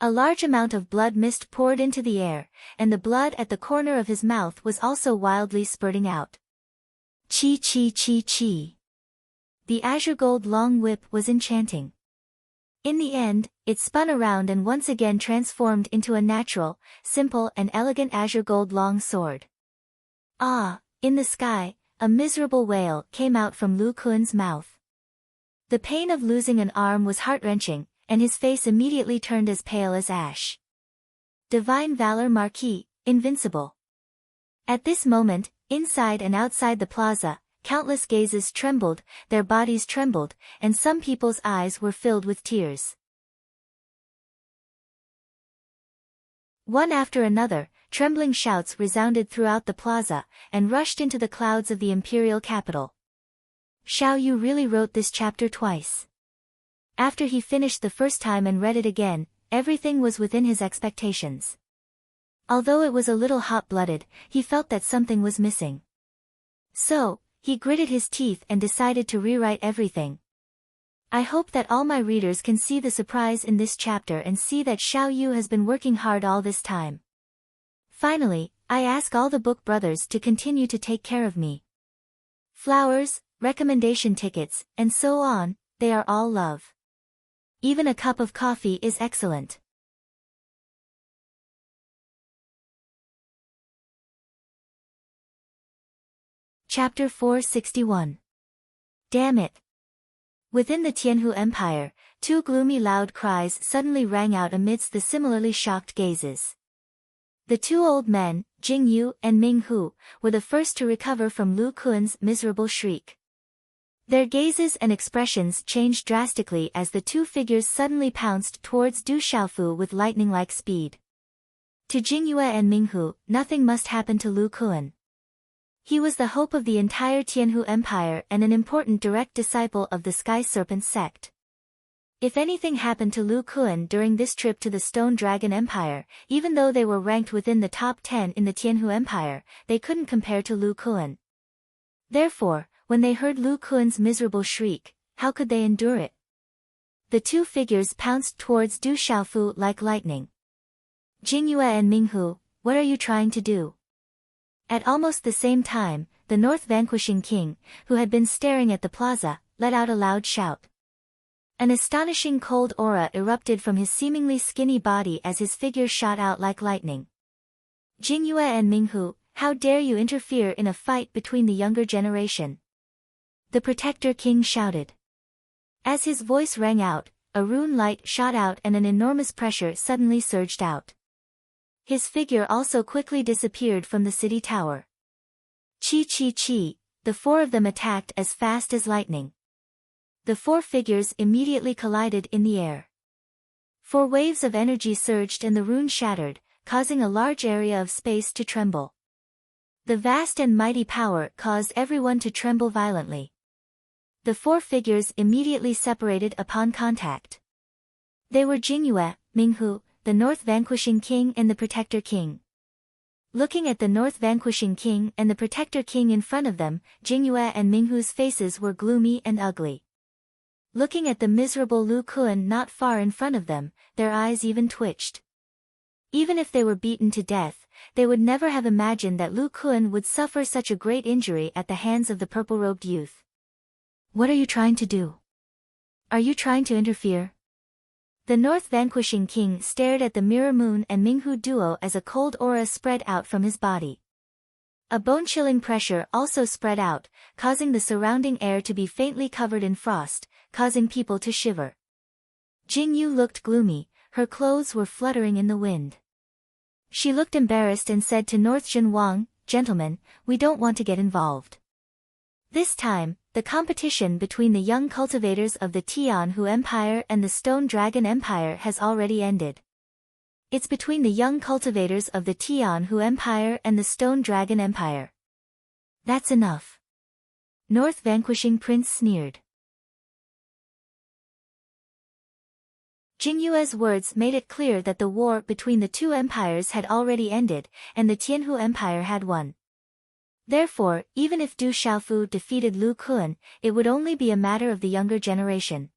A large amount of blood mist poured into the air, and the blood at the corner of his mouth was also wildly spurting out. Chi chi chi chi! The azure gold long whip was enchanting. In the end, it spun around and once again transformed into a natural, simple and elegant azure gold long sword. Ah! In the sky, a miserable wail came out from Lu Kuan's mouth. The pain of losing an arm was heart-wrenching, and his face immediately turned as pale as ash. Divine valor Marquis, invincible. At this moment, inside and outside the plaza, countless gazes trembled, their bodies trembled, and some people's eyes were filled with tears. One after another, trembling shouts resounded throughout the plaza, and rushed into the clouds of the imperial capital. Xiao Yu really wrote this chapter twice. After he finished the first time and read it again, everything was within his expectations. Although it was a little hot-blooded, he felt that something was missing. So, he gritted his teeth and decided to rewrite everything. I hope that all my readers can see the surprise in this chapter and see that Xiao Yu has been working hard all this time. Finally, I ask all the book brothers to continue to take care of me. Flowers, recommendation tickets, and so on, they are all love. Even a cup of coffee is excellent. Chapter 461. Damn it! Within the Tianhu Empire, two gloomy loud cries suddenly rang out amidst the similarly shocked gazes. The two old men, Jing Yu and Ming Hu, were the first to recover from Lu Kuan's miserable shriek. Their gazes and expressions changed drastically as the two figures suddenly pounced towards Du Xiaofu with lightning-like speed. To Jingyue and Ming Hu, nothing must happen to Lu Kuan. He was the hope of the entire Tianhu Empire and an important direct disciple of the Sky Serpent sect. If anything happened to Lu Kuan during this trip to the Stone Dragon Empire, even though they were ranked within the top 10 in the Tianhu Empire, they couldn't compare to Lu Kuan. Therefore, when they heard Lu Kuan's miserable shriek, how could they endure it? The two figures pounced towards Du Xiaofu like lightning. Jingyue and Ming Hu, what are you trying to do? At almost the same time, the North Vanquishing King, who had been staring at the plaza, let out a loud shout. An astonishing cold aura erupted from his seemingly skinny body as his figure shot out like lightning. Jingyue and Ming Hu, how dare you interfere in a fight between the younger generation? The Protector King shouted. As his voice rang out, a rune light shot out and an enormous pressure suddenly surged out. His figure also quickly disappeared from the city tower. Chi chi chi, the four of them attacked as fast as lightning. The four figures immediately collided in the air. Four waves of energy surged and the rune shattered, causing a large area of space to tremble. The vast and mighty power caused everyone to tremble violently. The four figures immediately separated upon contact. They were Jingyue, Ming Hu, the North Vanquishing King and the Protector King. Looking at the North Vanquishing King and the Protector King in front of them, Jingyue and Ming Hu's faces were gloomy and ugly. Looking at the miserable Lu Kuan not far in front of them, their eyes even twitched. Even if they were beaten to death, they would never have imagined that Lu Kuan would suffer such a great injury at the hands of the purple-robed youth. What are you trying to do? Are you trying to interfere? The North Vanquishing King stared at the Mirror Moon and Minghu duo as a cold aura spread out from his body. A bone-chilling pressure also spread out, causing the surrounding air to be faintly covered in frost, causing people to shiver. Jing Yu looked gloomy, her clothes were fluttering in the wind. She looked embarrassed and said to North Jin Wang, "Gentlemen, we don't want to get involved." This time, the competition between the young cultivators of the Tianhu Empire and the Stone Dragon Empire has already ended. It's between the young cultivators of the Tianhu Empire and the Stone Dragon Empire. That's enough. North Vanquishing Prince sneered. Jingyue's words made it clear that the war between the two empires had already ended, and the Tianhu Empire had won. Therefore, even if Du Xiaofu defeated Lu Kuan, it would only be a matter of the younger generation.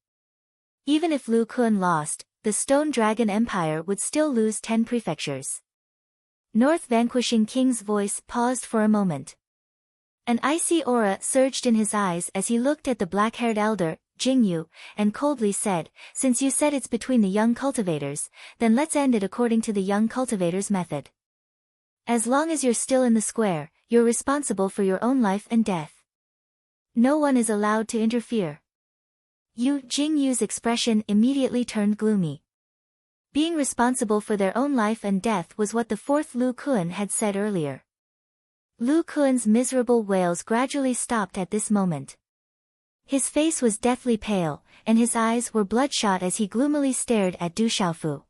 Even if Lu Kuan lost, the Stone Dragon Empire would still lose 10 prefectures. North Vanquishing King's voice paused for a moment. An icy aura surged in his eyes as he looked at the black-haired elder, Jingyu, and coldly said, "Since you said it's between the young cultivators, then let's end it according to the young cultivators' method. As long as you're still in the square, you're responsible for your own life and death. No one is allowed to interfere." Yu Jingyu's expression immediately turned gloomy. Being responsible for their own life and death was what the fourth Lu Kuan had said earlier. Lu Kuan's miserable wails gradually stopped at this moment. His face was deathly pale, and his eyes were bloodshot as he gloomily stared at Du Xiaofu.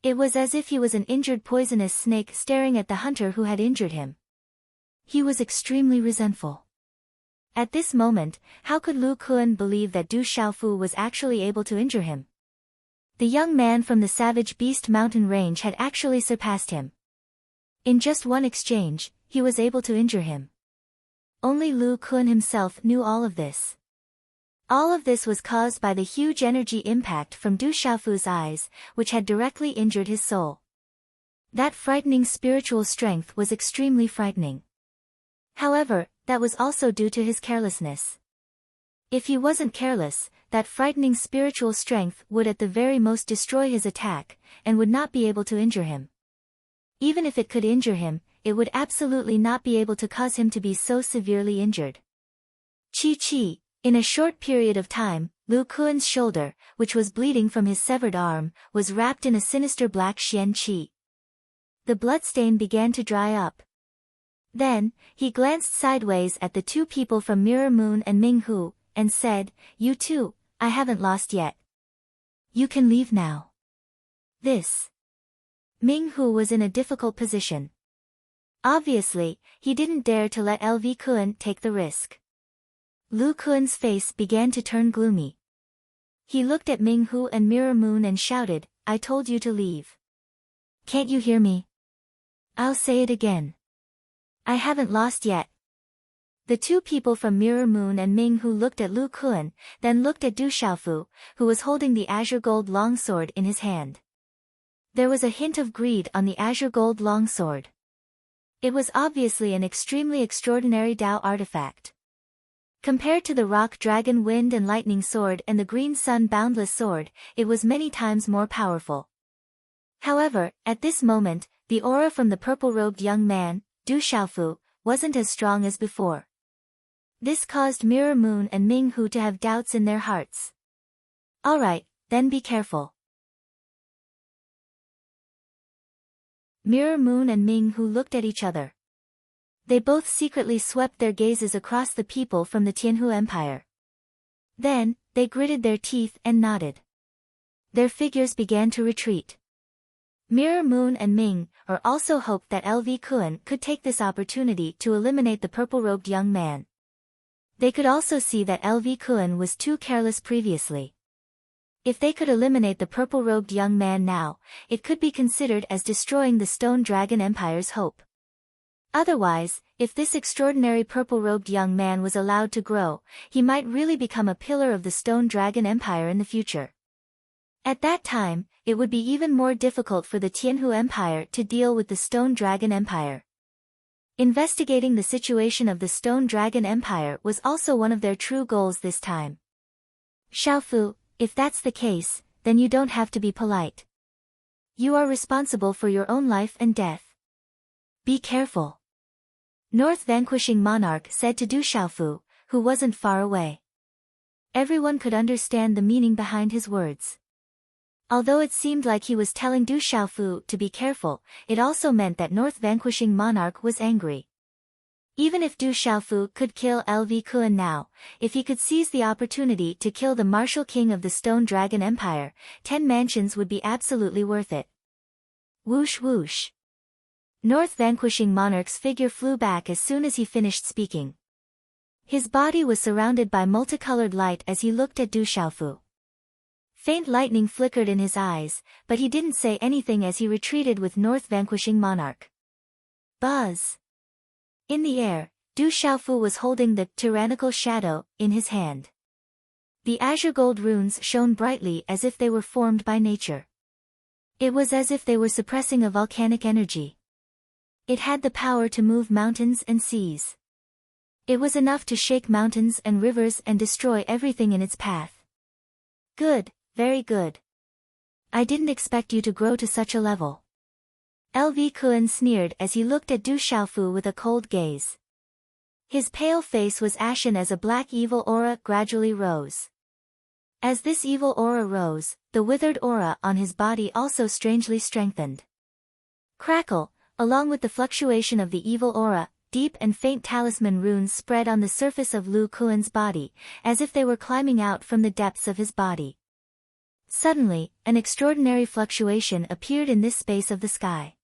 It was as if he was an injured poisonous snake staring at the hunter who had injured him. He was extremely resentful. At this moment, how could Lu Kuan believe that Du Xiaofu was actually able to injure him? The young man from the Savage Beast mountain range had actually surpassed him. In just one exchange, he was able to injure him. Only Lu Kuan himself knew all of this. All of this was caused by the huge energy impact from Du Xiaofu's eyes, which had directly injured his soul. That frightening spiritual strength was extremely frightening. However, that was also due to his carelessness. If he wasn't careless, that frightening spiritual strength would at the very most destroy his attack, and would not be able to injure him. Even if it could injure him, it would absolutely not be able to cause him to be so severely injured. Chi. In a short period of time, Lu Kuan's shoulder, which was bleeding from his severed arm, was wrapped in a sinister black xian qi. The bloodstain began to dry up. Then, he glanced sideways at the two people from Mirror Moon and Ming Hu, and said, "You two, I haven't lost yet. You can leave now." Ming Hu was in a difficult position. Obviously, he didn't dare to let LV Kuan take the risk. Lu Kuan's face began to turn gloomy. He looked at Ming Hu and Mirror Moon and shouted, "I told you to leave. Can't you hear me? I'll say it again. I haven't lost yet." The two people from Mirror Moon and Ming Hu looked at Lu Kuan, then looked at Du Xiaofu, who was holding the azure gold longsword in his hand. There was a hint of greed on the azure gold longsword. It was obviously an extremely extraordinary Dao artifact. Compared to the rock dragon wind and lightning sword and the green sun boundless sword, it was many times more powerful. However, at this moment, the aura from the purple-robed young man, Du Xiaofu, wasn't as strong as before. This caused Mirror Moon and Ming Hu to have doubts in their hearts. "Alright, then be careful." Mirror Moon and Ming Hu looked at each other. They both secretly swept their gazes across the people from the Tianhu Empire. Then, they gritted their teeth and nodded. Their figures began to retreat. Mirror Moon and Ming Hu also hoped that LV Kuan could take this opportunity to eliminate the purple-robed young man. They could also see that LV Kuan was too careless previously. If they could eliminate the purple-robed young man now, it could be considered as destroying the Stone Dragon Empire's hope. Otherwise, if this extraordinary purple-robed young man was allowed to grow, he might really become a pillar of the Stone Dragon Empire in the future. At that time, it would be even more difficult for the Tianhu Empire to deal with the Stone Dragon Empire. Investigating the situation of the Stone Dragon Empire was also one of their true goals this time. "Xiaofu, if that's the case, then you don't have to be polite. You are responsible for your own life and death. Be careful," North Vanquishing Monarch said to Du Xiaofu, who wasn't far away. Everyone could understand the meaning behind his words. Although it seemed like he was telling Du Xiaofu to be careful, it also meant that North Vanquishing Monarch was angry. Even if Du Xiaofu could kill LV Kuan now, if he could seize the opportunity to kill the martial king of the Stone Dragon Empire, 10 mansions would be absolutely worth it. Whoosh whoosh. North Vanquishing Monarch's figure flew back as soon as he finished speaking. His body was surrounded by multicolored light as he looked at Du Xiaofu. Faint lightning flickered in his eyes, but he didn't say anything as he retreated with North Vanquishing Monarch. Buzz! In the air, Du Xiaofu was holding the tyrannical shadow in his hand. The azure gold runes shone brightly as if they were formed by nature. It was as if they were suppressing a volcanic energy. It had the power to move mountains and seas. It was enough to shake mountains and rivers and destroy everything in its path. Good, very good. I didn't expect you to grow to such a level. LV Kuan sneered as he looked at Du Xiaofu with a cold gaze. His pale face was ashen as a black evil aura gradually rose. As this evil aura rose, the withered aura on his body also strangely strengthened. Crackle, along with the fluctuation of the evil aura, deep and faint talisman runes spread on the surface of Lu Kuan's body, as if they were climbing out from the depths of his body. Suddenly, an extraordinary fluctuation appeared in this space of the sky.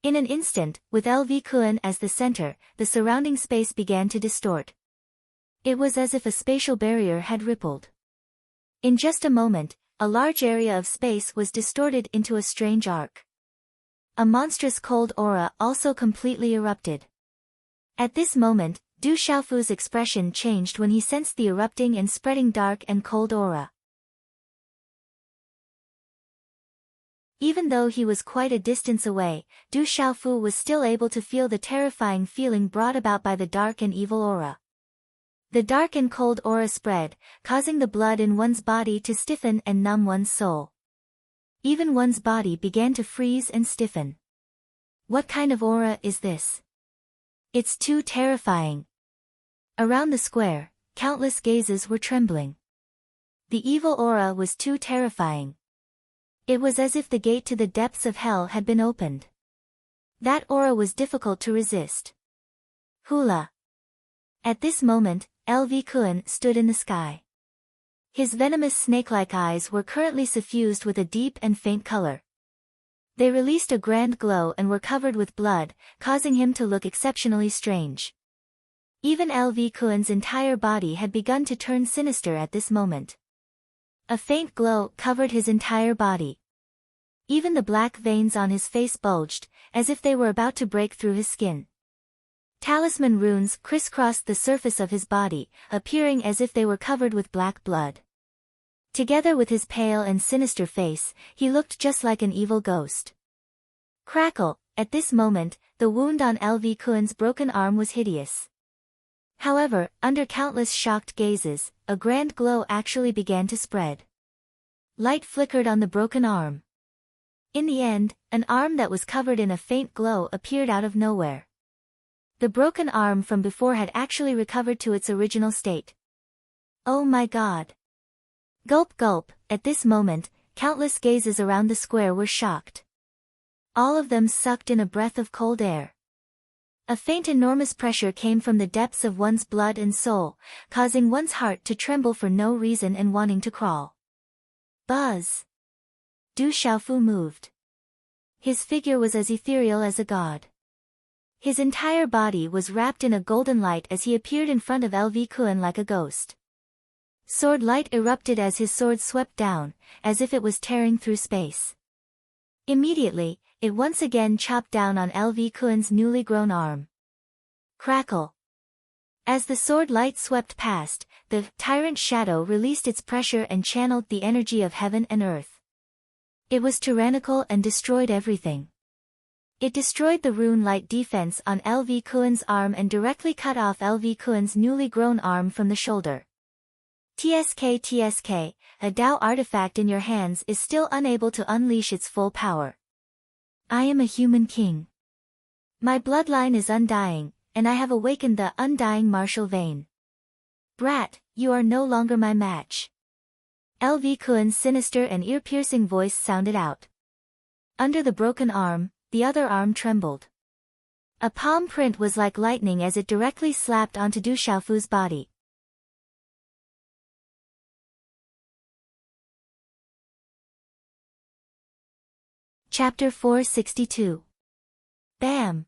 In an instant, with LV Kuan as the center, the surrounding space began to distort. It was as if a spatial barrier had rippled. In just a moment, a large area of space was distorted into a strange arc. A monstrous cold aura also completely erupted. At this moment, Du Xiaofu's expression changed when he sensed the erupting and spreading dark and cold aura. Even though he was quite a distance away, Du Xiaofu was still able to feel the terrifying feeling brought about by the dark and evil aura. The dark and cold aura spread, causing the blood in one's body to stiffen and numb one's soul. Even one's body began to freeze and stiffen. What kind of aura is this? It's too terrifying. Around the square, countless gazes were trembling. The evil aura was too terrifying. It was as if the gate to the depths of hell had been opened. That aura was difficult to resist. Hula. At this moment, LV Kuan stood in the sky. His venomous snake-like eyes were currently suffused with a deep and faint color. They released a grand glow and were covered with blood, causing him to look exceptionally strange. Even LV Kuan's entire body had begun to turn sinister at this moment. A faint glow covered his entire body. Even the black veins on his face bulged, as if they were about to break through his skin. Talisman runes crisscrossed the surface of his body, appearing as if they were covered with black blood. Together with his pale and sinister face, he looked just like an evil ghost. Crackle, at this moment, the wound on LV Kuan's broken arm was hideous. However, under countless shocked gazes, a grand glow actually began to spread. Light flickered on the broken arm. In the end, an arm that was covered in a faint glow appeared out of nowhere. The broken arm from before had actually recovered to its original state. Oh my god! Gulp gulp, at this moment, countless gazes around the square were shocked. All of them sucked in a breath of cold air. A faint enormous pressure came from the depths of one's blood and soul, causing one's heart to tremble for no reason and wanting to crawl. Buzz! Du Xiaofu moved. His figure was as ethereal as a god. His entire body was wrapped in a golden light as he appeared in front of LV Kuan like a ghost. Sword light erupted as his sword swept down, as if it was tearing through space. Immediately, it once again chopped down on LV Kuan's newly grown arm. Crackle. As the sword light swept past, the tyrant shadow released its pressure and channeled the energy of heaven and earth. It was tyrannical and destroyed everything. It destroyed the rune light defense on LV Kuan's arm and directly cut off LV Kuan's newly grown arm from the shoulder. TSK, a Dao artifact in your hands is still unable to unleash its full power. I am a human king. My bloodline is undying, and I have awakened the undying martial vein. Brat, you are no longer my match. LV Kuan's sinister and ear-piercing voice sounded out. Under the broken arm, the other arm trembled. A palm print was like lightning as it directly slapped onto Du Xiaofu's body. Chapter 462. Bam!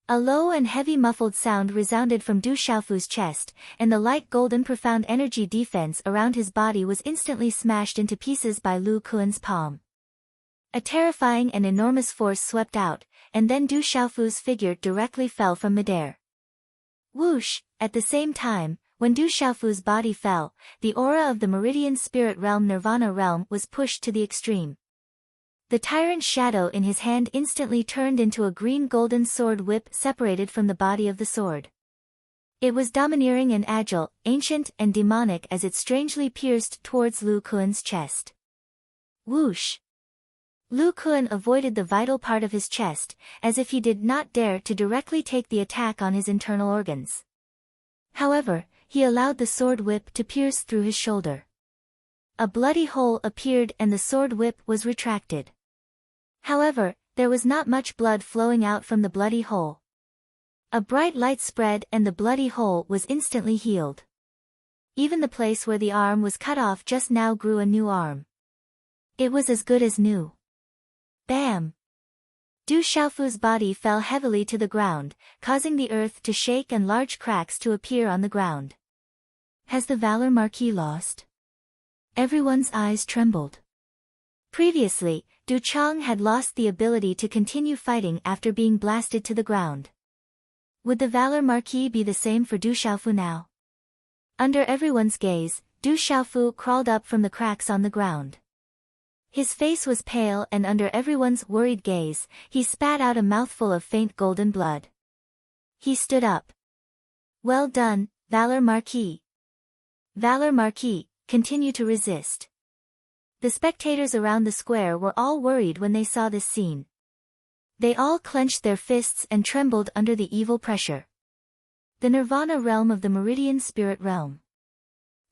A low and heavy muffled sound resounded from Du Xiaofu's chest, and the light golden profound energy defense around his body was instantly smashed into pieces by Lu Kuan's palm. A terrifying and enormous force swept out, and then Du Xiaofu's figure directly fell from midair. Whoosh! At the same time, when Du Xiaofu's body fell, the aura of the Meridian Spirit Realm Nirvana Realm was pushed to the extreme. The tyrant shadow in his hand instantly turned into a green golden sword whip separated from the body of the sword. It was domineering and agile, ancient and demonic as it strangely pierced towards Lu Kuan's chest. Whoosh! Lu Kuan avoided the vital part of his chest, as if he did not dare to directly take the attack on his internal organs. However, he allowed the sword whip to pierce through his shoulder. A bloody hole appeared and the sword whip was retracted. However, there was not much blood flowing out from the bloody hole. A bright light spread and the bloody hole was instantly healed. Even the place where the arm was cut off just now grew a new arm. It was as good as new. Bam! Du Xiaofu's body fell heavily to the ground, causing the earth to shake and large cracks to appear on the ground. Has the Valor Marquis lost? Everyone's eyes trembled. Previously, Du Chang had lost the ability to continue fighting after being blasted to the ground. Would the Valor Marquis be the same for Du Xiaofu now? Under everyone's gaze, Du Xiaofu crawled up from the cracks on the ground. His face was pale and under everyone's worried gaze, he spat out a mouthful of faint golden blood. He stood up. Well done, Valor Marquis. Valor Marquis, continue to resist. The spectators around the square were all worried when they saw this scene. They all clenched their fists and trembled under the evil pressure. The Nirvana realm of the Meridian Spirit Realm.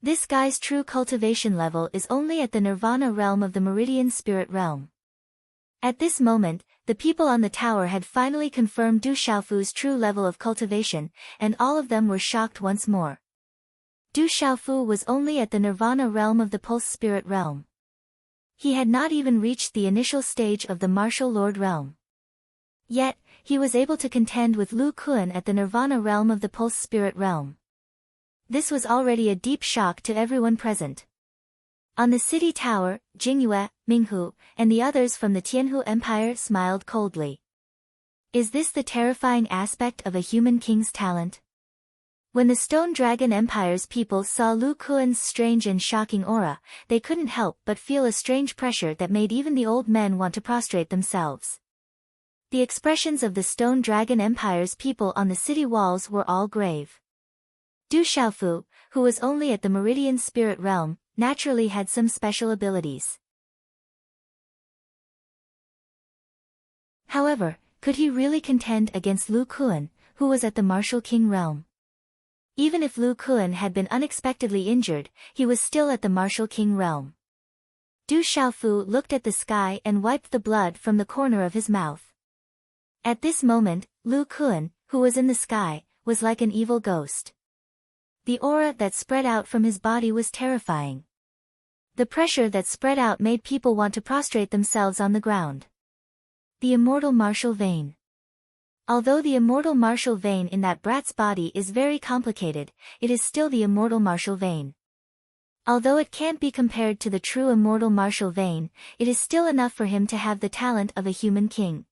This guy's true cultivation level is only at the Nirvana realm of the Meridian Spirit Realm. At this moment, the people on the tower had finally confirmed Du Xiaofu's true level of cultivation, and all of them were shocked once more. Du Xiaofu was only at the Nirvana realm of the Pulse Spirit Realm. He had not even reached the initial stage of the Martial Lord realm. Yet, he was able to contend with Lu Kuan at the Nirvana realm of the Pulse Spirit Realm. This was already a deep shock to everyone present. On the city tower, Jingyue, Minghu, and the others from the Tianhu Empire smiled coldly. Is this the terrifying aspect of a human king's talent? When the Stone Dragon Empire's people saw Lu Kuan's strange and shocking aura, they couldn't help but feel a strange pressure that made even the old men want to prostrate themselves. The expressions of the Stone Dragon Empire's people on the city walls were all grave. Du Xiaofu, who was only at the Meridian Spirit Realm, naturally had some special abilities. However, could he really contend against Lu Kuan, who was at the Martial King Realm? Even if Lu Kuan had been unexpectedly injured, he was still at the Martial King Realm. Du Xiaofu looked at the sky and wiped the blood from the corner of his mouth. At this moment, Lu Kuan, who was in the sky, was like an evil ghost. The aura that spread out from his body was terrifying. The pressure that spread out made people want to prostrate themselves on the ground. The immortal martial vein. Although the immortal martial vein in that brat's body is very complicated, it is still the immortal martial vein. Although it can't be compared to the true immortal martial vein, it is still enough for him to have the talent of a human king.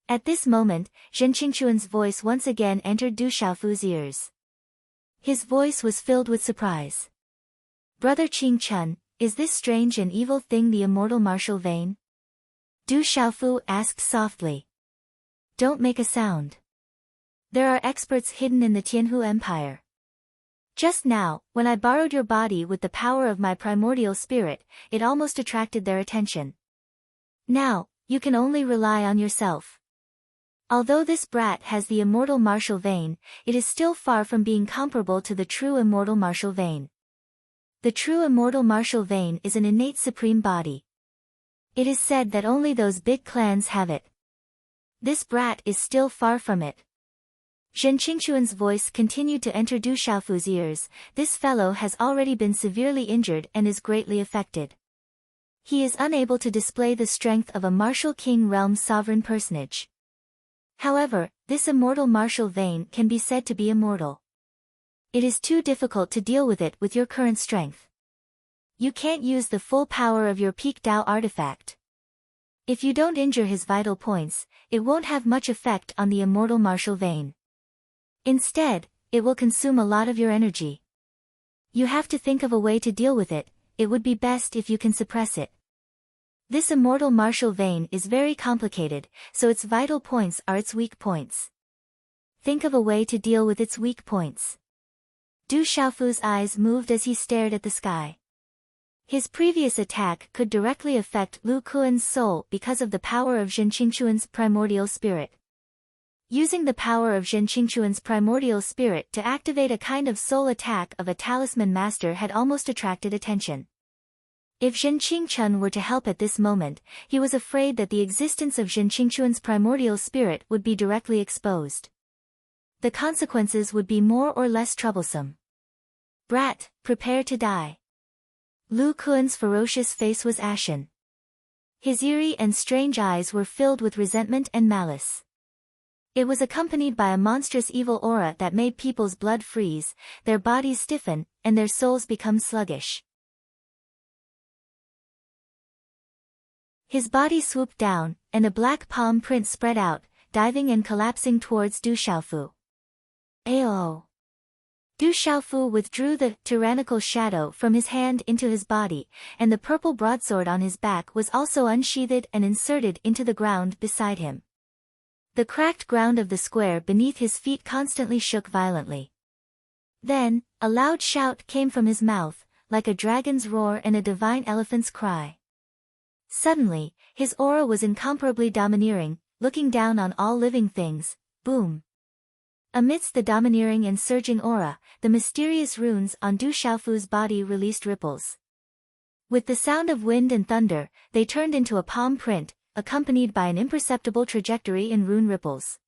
At this moment, Zhen Qingquan's voice once again entered Du Xiaofu's ears. His voice was filled with surprise. Brother Qingquan, is this strange and evil thing the immortal martial vein? Du Xiaofu asked softly. Don't make a sound. There are experts hidden in the Tianhu Empire. Just now, when I borrowed your body with the power of my primordial spirit, it almost attracted their attention. Now, you can only rely on yourself. Although this brat has the immortal martial vein, it is still far from being comparable to the true immortal martial vein. The true immortal martial vein is an innate supreme body. It is said that only those big clans have it. This brat is still far from it. Zhen Qingquan's voice continued to enter Du Xiaofu's ears. This fellow has already been severely injured and is greatly affected. He is unable to display the strength of a martial king realm sovereign personage. However, this immortal martial vein can be said to be immortal. It is too difficult to deal with it with your current strength. You can't use the full power of your peak Dao artifact. If you don't injure his vital points, it won't have much effect on the immortal martial vein. Instead, it will consume a lot of your energy. You have to think of a way to deal with it. It would be best if you can suppress it. This immortal martial vein is very complicated, so its vital points are its weak points. Think of a way to deal with its weak points. Du Xiaofu's eyes moved as he stared at the sky. His previous attack could directly affect Lu Kuan's soul because of the power of Zhen Qingquan's primordial spirit. Using the power of Zhen Qingquan's primordial spirit to activate a kind of soul attack of a talisman master had almost attracted attention. If Zhen Qingchun were to help at this moment, he was afraid that the existence of Zhen Qingchun's primordial spirit would be directly exposed. The consequences would be more or less troublesome. Brat, prepare to die. Lu Kuan's ferocious face was ashen. His eerie and strange eyes were filled with resentment and malice. It was accompanied by a monstrous evil aura that made people's blood freeze, their bodies stiffen, and their souls become sluggish. His body swooped down, and a black palm print spread out, diving and collapsing towards Du Xiaofu. Ayo! Du Xiaofu withdrew the tyrannical shadow from his hand into his body, and the purple broadsword on his back was also unsheathed and inserted into the ground beside him. The cracked ground of the square beneath his feet constantly shook violently. Then, a loud shout came from his mouth, like a dragon's roar and a divine elephant's cry. Suddenly, his aura was incomparably domineering, looking down on all living things. Boom! Amidst the domineering and surging aura, the mysterious runes on Du Xiaofu's body released ripples. With the sound of wind and thunder, they turned into a palm print, accompanied by an imperceptible trajectory in rune ripples.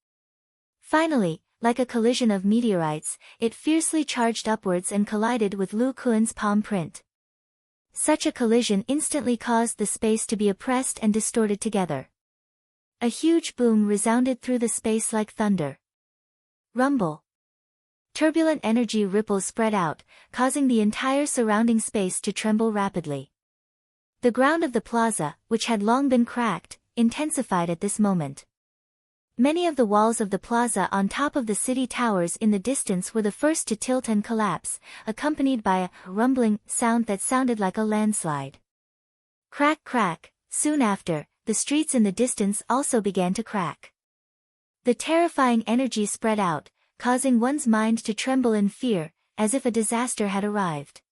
Finally, like a collision of meteorites, it fiercely charged upwards and collided with Lu Kuan's palm print. Such a collision instantly caused the space to be oppressed and distorted together. A huge boom resounded through the space like thunder. Rumble. Turbulent energy ripples spread out, causing the entire surrounding space to tremble rapidly. The ground of the plaza, which had long been cracked, intensified at this moment. Many of the walls of the plaza on top of the city towers in the distance were the first to tilt and collapse, accompanied by a rumbling sound that sounded like a landslide. Crack crack, soon after, the streets in the distance also began to crack. The terrifying energy spread out, causing one's mind to tremble in fear, as if a disaster had arrived.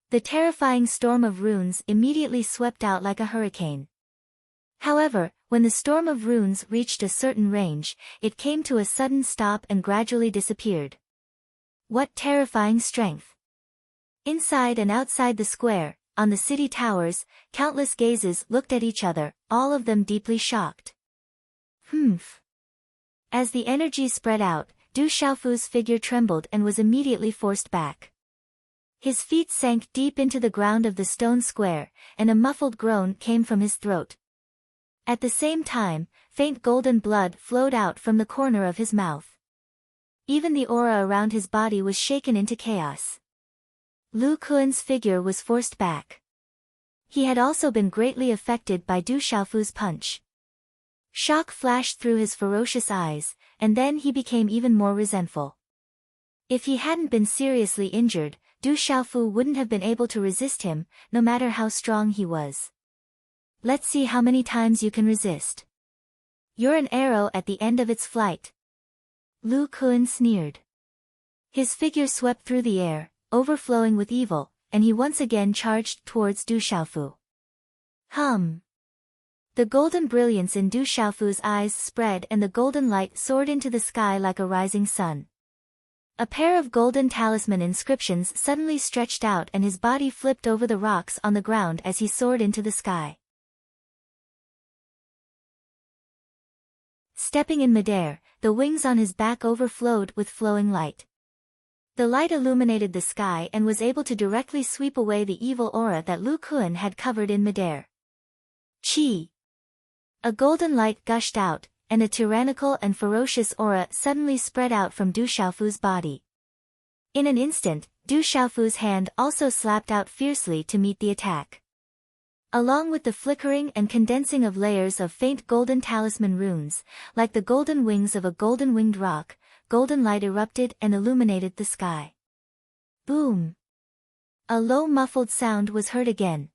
The terrifying storm of runes immediately swept out like a hurricane. However, when the storm of runes reached a certain range, it came to a sudden stop and gradually disappeared. What terrifying strength! Inside and outside the square, on the city towers, countless gazes looked at each other, all of them deeply shocked. Humph! As the energy spread out, Du Xiaofu's figure trembled and was immediately forced back. His feet sank deep into the ground of the stone square, and a muffled groan came from his throat. At the same time, faint golden blood flowed out from the corner of his mouth. Even the aura around his body was shaken into chaos. Lu Kuan's figure was forced back. He had also been greatly affected by Du Xiaofu's punch. Shock flashed through his ferocious eyes, and then he became even more resentful. If he hadn't been seriously injured, Du Xiaofu wouldn't have been able to resist him, no matter how strong he was. Let's see how many times you can resist. You're an arrow at the end of its flight. Lu Kuan sneered. His figure swept through the air, overflowing with evil, and he once again charged towards Du Xiaofu. Hum! The golden brilliance in Du Xiaofu's eyes spread and the golden light soared into the sky like a rising sun. A pair of golden talisman inscriptions suddenly stretched out and his body flipped over the rocks on the ground as he soared into the sky. Stepping in midair, the wings on his back overflowed with flowing light. The light illuminated the sky and was able to directly sweep away the evil aura that Lu Kuan had covered in midair. Chi! A golden light gushed out, and a tyrannical and ferocious aura suddenly spread out from Du Xiaofu's body. In an instant, Du Xiaofu's hand also slapped out fiercely to meet the attack. Along with the flickering and condensing of layers of faint golden talisman runes, like the golden wings of a golden-winged rock, golden light erupted and illuminated the sky. Boom! A low muffled sound was heard again.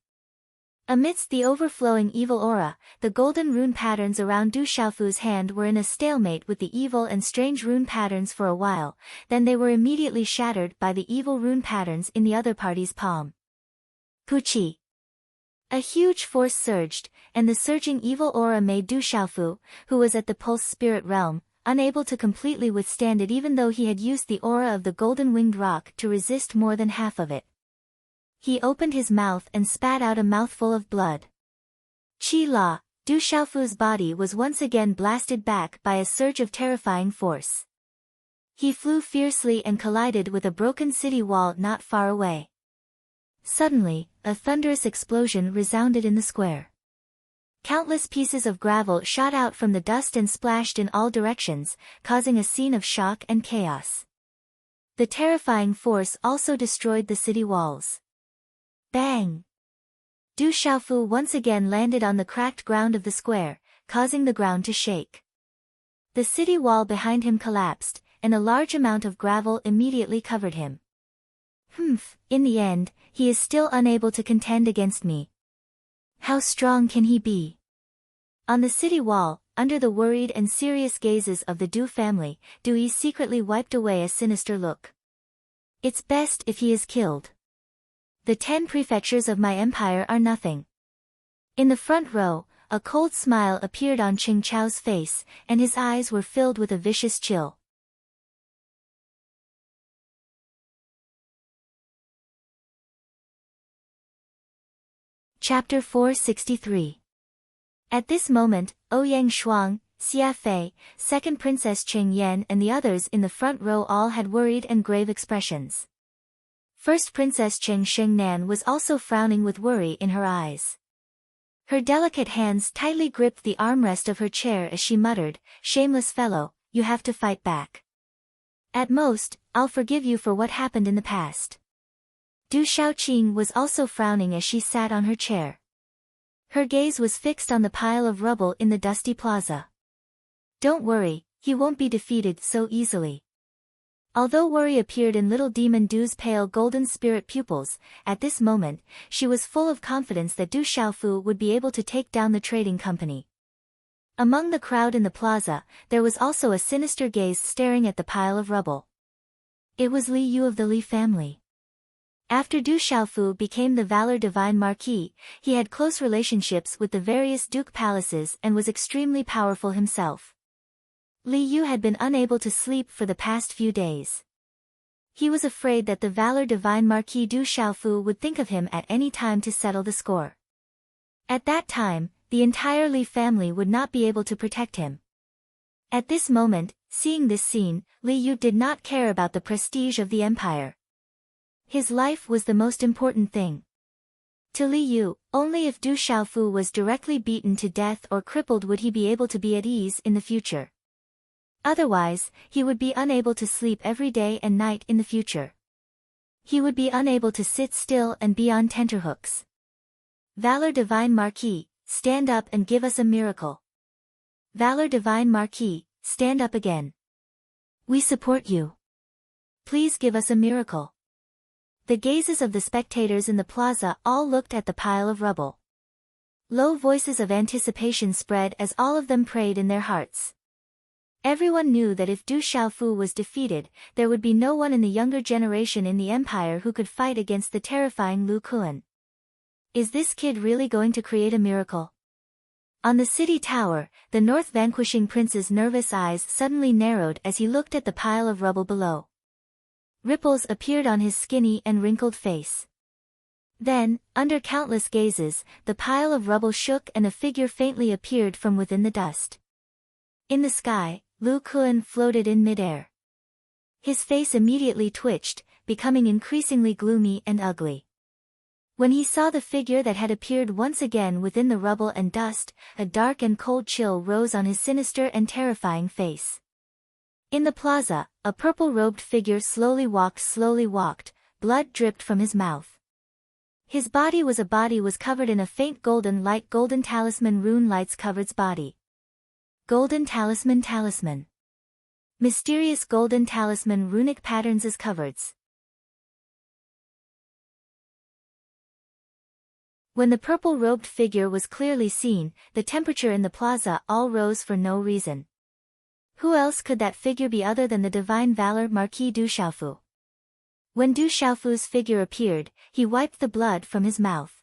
Amidst the overflowing evil aura, the golden rune patterns around Du Xiaofu's hand were in a stalemate with the evil and strange rune patterns for a while, then they were immediately shattered by the evil rune patterns in the other party's palm. Puchi! A huge force surged, and the surging evil aura made Du Xiaofu, who was at the pulse spirit realm, unable to completely withstand it even though he had used the aura of the golden-winged rock to resist more than half of it. He opened his mouth and spat out a mouthful of blood. Chi La, Du Xiaofu's body was once again blasted back by a surge of terrifying force. He flew fiercely and collided with a broken city wall not far away. Suddenly, a thunderous explosion resounded in the square. Countless pieces of gravel shot out from the dust and splashed in all directions, causing a scene of shock and chaos. The terrifying force also destroyed the city walls. Bang! Du Xiaofu once again landed on the cracked ground of the square, causing the ground to shake. The city wall behind him collapsed, and a large amount of gravel immediately covered him. In the end, he is still unable to contend against me. How strong can he be? On the city wall, under the worried and serious gazes of the Du family, Dui secretly wiped away a sinister look. It's best if he is killed. The 10 prefectures of my empire are nothing. In the front row, a cold smile appeared on Qing Chao's face, and his eyes were filled with a vicious chill. Chapter 463. At this moment, Ouyang Shuang, Xia Fei, second Princess Qing Yan and the others in the front row all had worried and grave expressions. First Princess Qing Shengnan was also frowning with worry in her eyes. Her delicate hands tightly gripped the armrest of her chair as she muttered, "Shameless fellow, you have to fight back. At most, I'll forgive you for what happened in the past." Du Xiaoqing was also frowning as she sat on her chair. Her gaze was fixed on the pile of rubble in the dusty plaza. Don't worry, he won't be defeated so easily. Although worry appeared in little Demon Du's pale golden spirit pupils, at this moment, she was full of confidence that Du Xiaofu would be able to take down the trading company. Among the crowd in the plaza, there was also a sinister gaze staring at the pile of rubble. It was Li Yu of the Li family. After Du Xiaofu became the Valor Divine Marquis, he had close relationships with the various duke palaces and was extremely powerful himself. Li Yu had been unable to sleep for the past few days. He was afraid that the Valor Divine Marquis Du Xiaofu would think of him at any time to settle the score. At that time, the entire Li family would not be able to protect him. At this moment, seeing this scene, Li Yu did not care about the prestige of the empire. His life was the most important thing. To Li Yu, only if Du Xiaofu was directly beaten to death or crippled would he be able to be at ease in the future. Otherwise, he would be unable to sleep every day and night in the future. He would be unable to sit still and be on tenterhooks. Valor Divine Marquis, stand up and give us a miracle. Valor Divine Marquis, stand up again. We support you. Please give us a miracle. The gazes of the spectators in the plaza all looked at the pile of rubble. Low voices of anticipation spread as all of them prayed in their hearts. Everyone knew that if Du Xiaofu was defeated, there would be no one in the younger generation in the empire who could fight against the terrifying Lu Kuan. Is this kid really going to create a miracle? On the city tower, the North Vanquishing Prince's nervous eyes suddenly narrowed as he looked at the pile of rubble below. Ripples appeared on his skinny and wrinkled face. Then, under countless gazes, the pile of rubble shook and a figure faintly appeared from within the dust. In the sky, Lu Kuan floated in midair. His face immediately twitched, becoming increasingly gloomy and ugly. When he saw the figure that had appeared once again within the rubble and dust, a dark and cold chill rose on his sinister and terrifying face. In the plaza, a purple-robed figure slowly walked, blood dripped from his mouth. His body was covered in a faint golden light. Golden talisman rune lights covered's body. Golden talisman. Mysterious golden talisman runic patterns as covereds. When the purple-robed figure was clearly seen, the temperature in the plaza all rose for no reason. Who else could that figure be other than the divine valor Marquis Du Xiaofu? When Du Xiaofu's figure appeared, he wiped the blood from his mouth.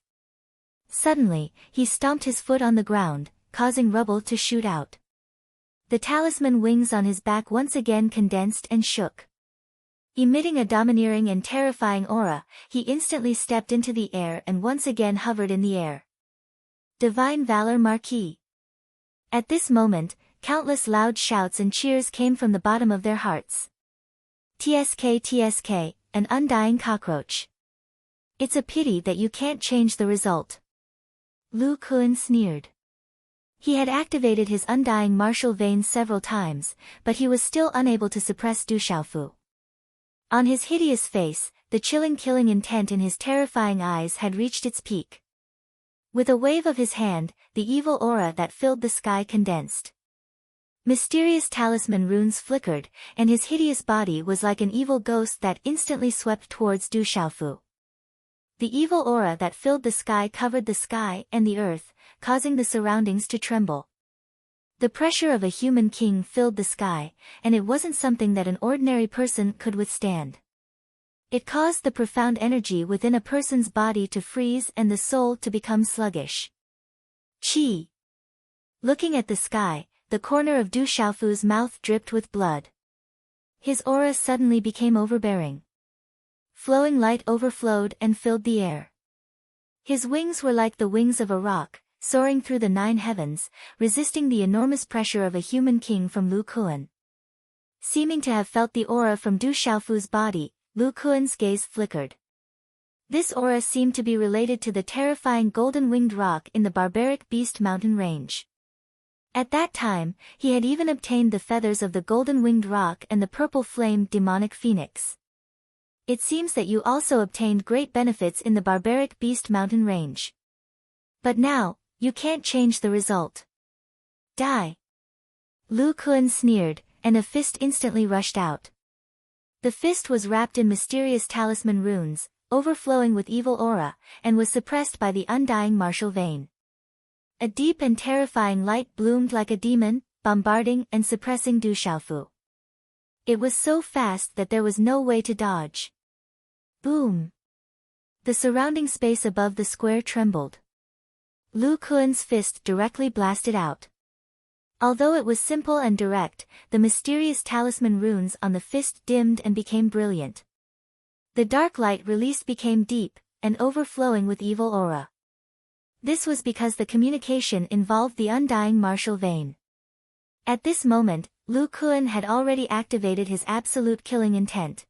Suddenly, he stomped his foot on the ground, causing rubble to shoot out. The talisman wings on his back once again condensed and shook. Emitting a domineering and terrifying aura, he instantly stepped into the air and once again hovered in the air. Divine Valor Marquis. At this moment, countless loud shouts and cheers came from the bottom of their hearts. TSK TSK, an undying cockroach. It's a pity that you can't change the result. Lu Kun sneered. He had activated his undying martial veins several times, but he was still unable to suppress Du Xiaofu. On his hideous face, the chilling killing intent in his terrifying eyes had reached its peak. With a wave of his hand, the evil aura that filled the sky condensed. Mysterious talisman runes flickered, and his hideous body was like an evil ghost that instantly swept towards Du Xiaofu. The evil aura that filled the sky covered the sky and the earth, causing the surroundings to tremble. The pressure of a human king filled the sky, and it wasn't something that an ordinary person could withstand. It caused the profound energy within a person's body to freeze and the soul to become sluggish. Qi. Looking at the sky, the corner of Du Xiaofu's mouth dripped with blood. His aura suddenly became overbearing. Flowing light overflowed and filled the air. His wings were like the wings of a rock, soaring through the 9 heavens, resisting the enormous pressure of a human king from Lu Kuan. Seeming to have felt the aura from Du Xiaofu's body, Lu Kuan's gaze flickered. This aura seemed to be related to the terrifying golden-winged rock in the barbaric beast mountain range. At that time, he had even obtained the feathers of the golden-winged rock and the purple-flamed demonic phoenix. It seems that you also obtained great benefits in the barbaric beast mountain range. But now, you can't change the result. Die. Lu Kun sneered, and a fist instantly rushed out. The fist was wrapped in mysterious talisman runes, overflowing with evil aura, and was suppressed by the undying martial vein. A deep and terrifying light bloomed like a demon, bombarding and suppressing Du Xiaofu. It was so fast that there was no way to dodge. Boom! The surrounding space above the square trembled. Lu Kuan's fist directly blasted out. Although it was simple and direct, the mysterious talisman runes on the fist dimmed and became brilliant. The dark light released became deep, and overflowing with evil aura. This was because the communication involved the undying martial vein. At this moment, Lu Kuan had already activated his absolute killing intent.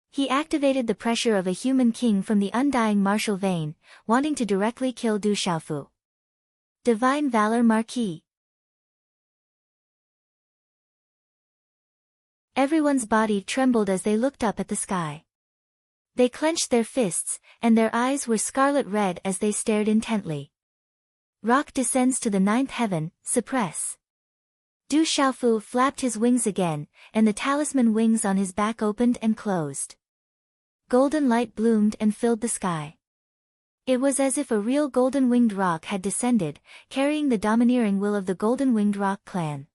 He activated the pressure of a human king from the undying martial vein, wanting to directly kill Du Xiaofu. Divine Valor Marquis. Everyone's body trembled as they looked up at the sky. They clenched their fists, and their eyes were scarlet red as they stared intently. Rock descends to the 9th heaven, suppress. Du Xiaofu flapped his wings again, and the talisman wings on his back opened and closed. Golden light bloomed and filled the sky. It was as if a real golden-winged rock had descended, carrying the domineering will of the golden-winged rock clan.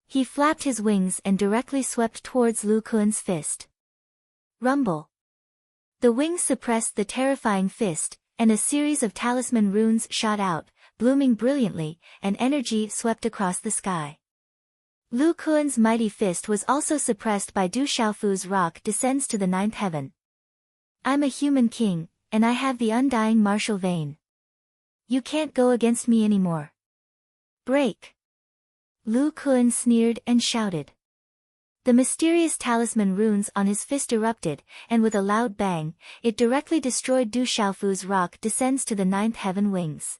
He flapped his wings and directly swept towards Lu Kuan's fist. Rumble. The wings suppressed the terrifying fist, and a series of talisman runes shot out, blooming brilliantly, and energy swept across the sky. Lu Kuan's mighty fist was also suppressed by Du Xiaofu's rock descends to the 9th heaven. I'm a human king, and I have the undying martial vein. You can't go against me anymore. Break. Lu Kuan sneered and shouted. The mysterious talisman runes on his fist erupted, and with a loud bang, it directly destroyed Du Xiaofu's rock descends to the 9th heaven wings.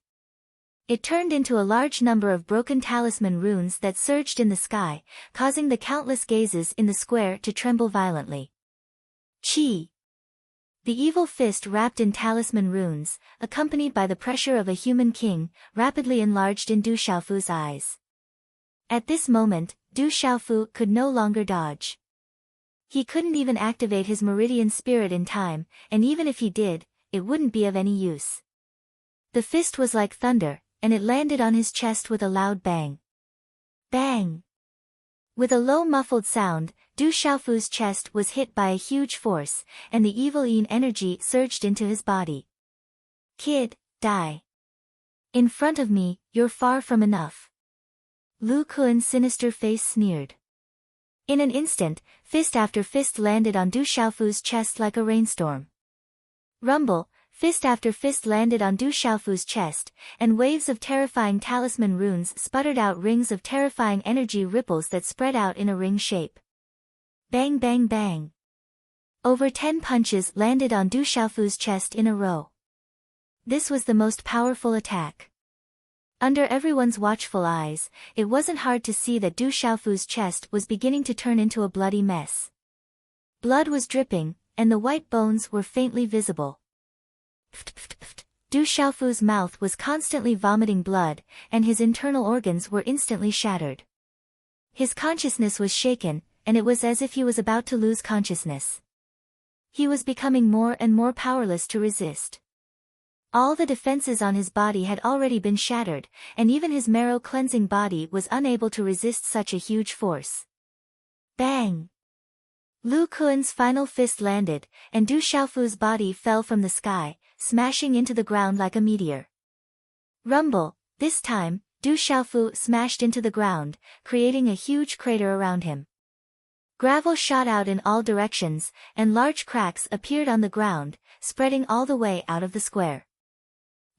It turned into a large number of broken talisman runes that surged in the sky, causing the countless gazes in the square to tremble violently. Qi. The evil fist wrapped in talisman runes, accompanied by the pressure of a human king, rapidly enlarged in Du Xiaofu's eyes. At this moment, Du Xiaofu could no longer dodge. He couldn't even activate his meridian spirit in time, and even if he did, it wouldn't be of any use. The fist was like thunder, and it landed on his chest with a loud bang. Bang! With a low muffled sound, Du Xiaofu's chest was hit by a huge force, and the evil yin energy surged into his body. Kid, die. In front of me, you're far from enough. Lu Kuan's sinister face sneered. In an instant, fist after fist landed on Du Xiaofu's chest like a rainstorm. Rumble, fist after fist landed on Du Xiaofu's chest, and waves of terrifying talisman runes sputtered out rings of terrifying energy ripples that spread out in a ring shape. Bang bang bang. Over 10 punches landed on Du Xiaofu's chest in a row. This was the most powerful attack. Under everyone's watchful eyes, it wasn't hard to see that Du Xiaofu's chest was beginning to turn into a bloody mess. Blood was dripping, and the white bones were faintly visible. Du Xiaofu's mouth was constantly vomiting blood, and his internal organs were instantly shattered. His consciousness was shaken, and it was as if he was about to lose consciousness. He was becoming more and more powerless to resist. All the defenses on his body had already been shattered, and even his marrow-cleansing body was unable to resist such a huge force. Bang! Lu Kuan's final fist landed, and Du Xiaofu's body fell from the sky, smashing into the ground like a meteor. Rumble, this time, Du Xiaofu smashed into the ground, creating a huge crater around him. Gravel shot out in all directions, and large cracks appeared on the ground, spreading all the way out of the square.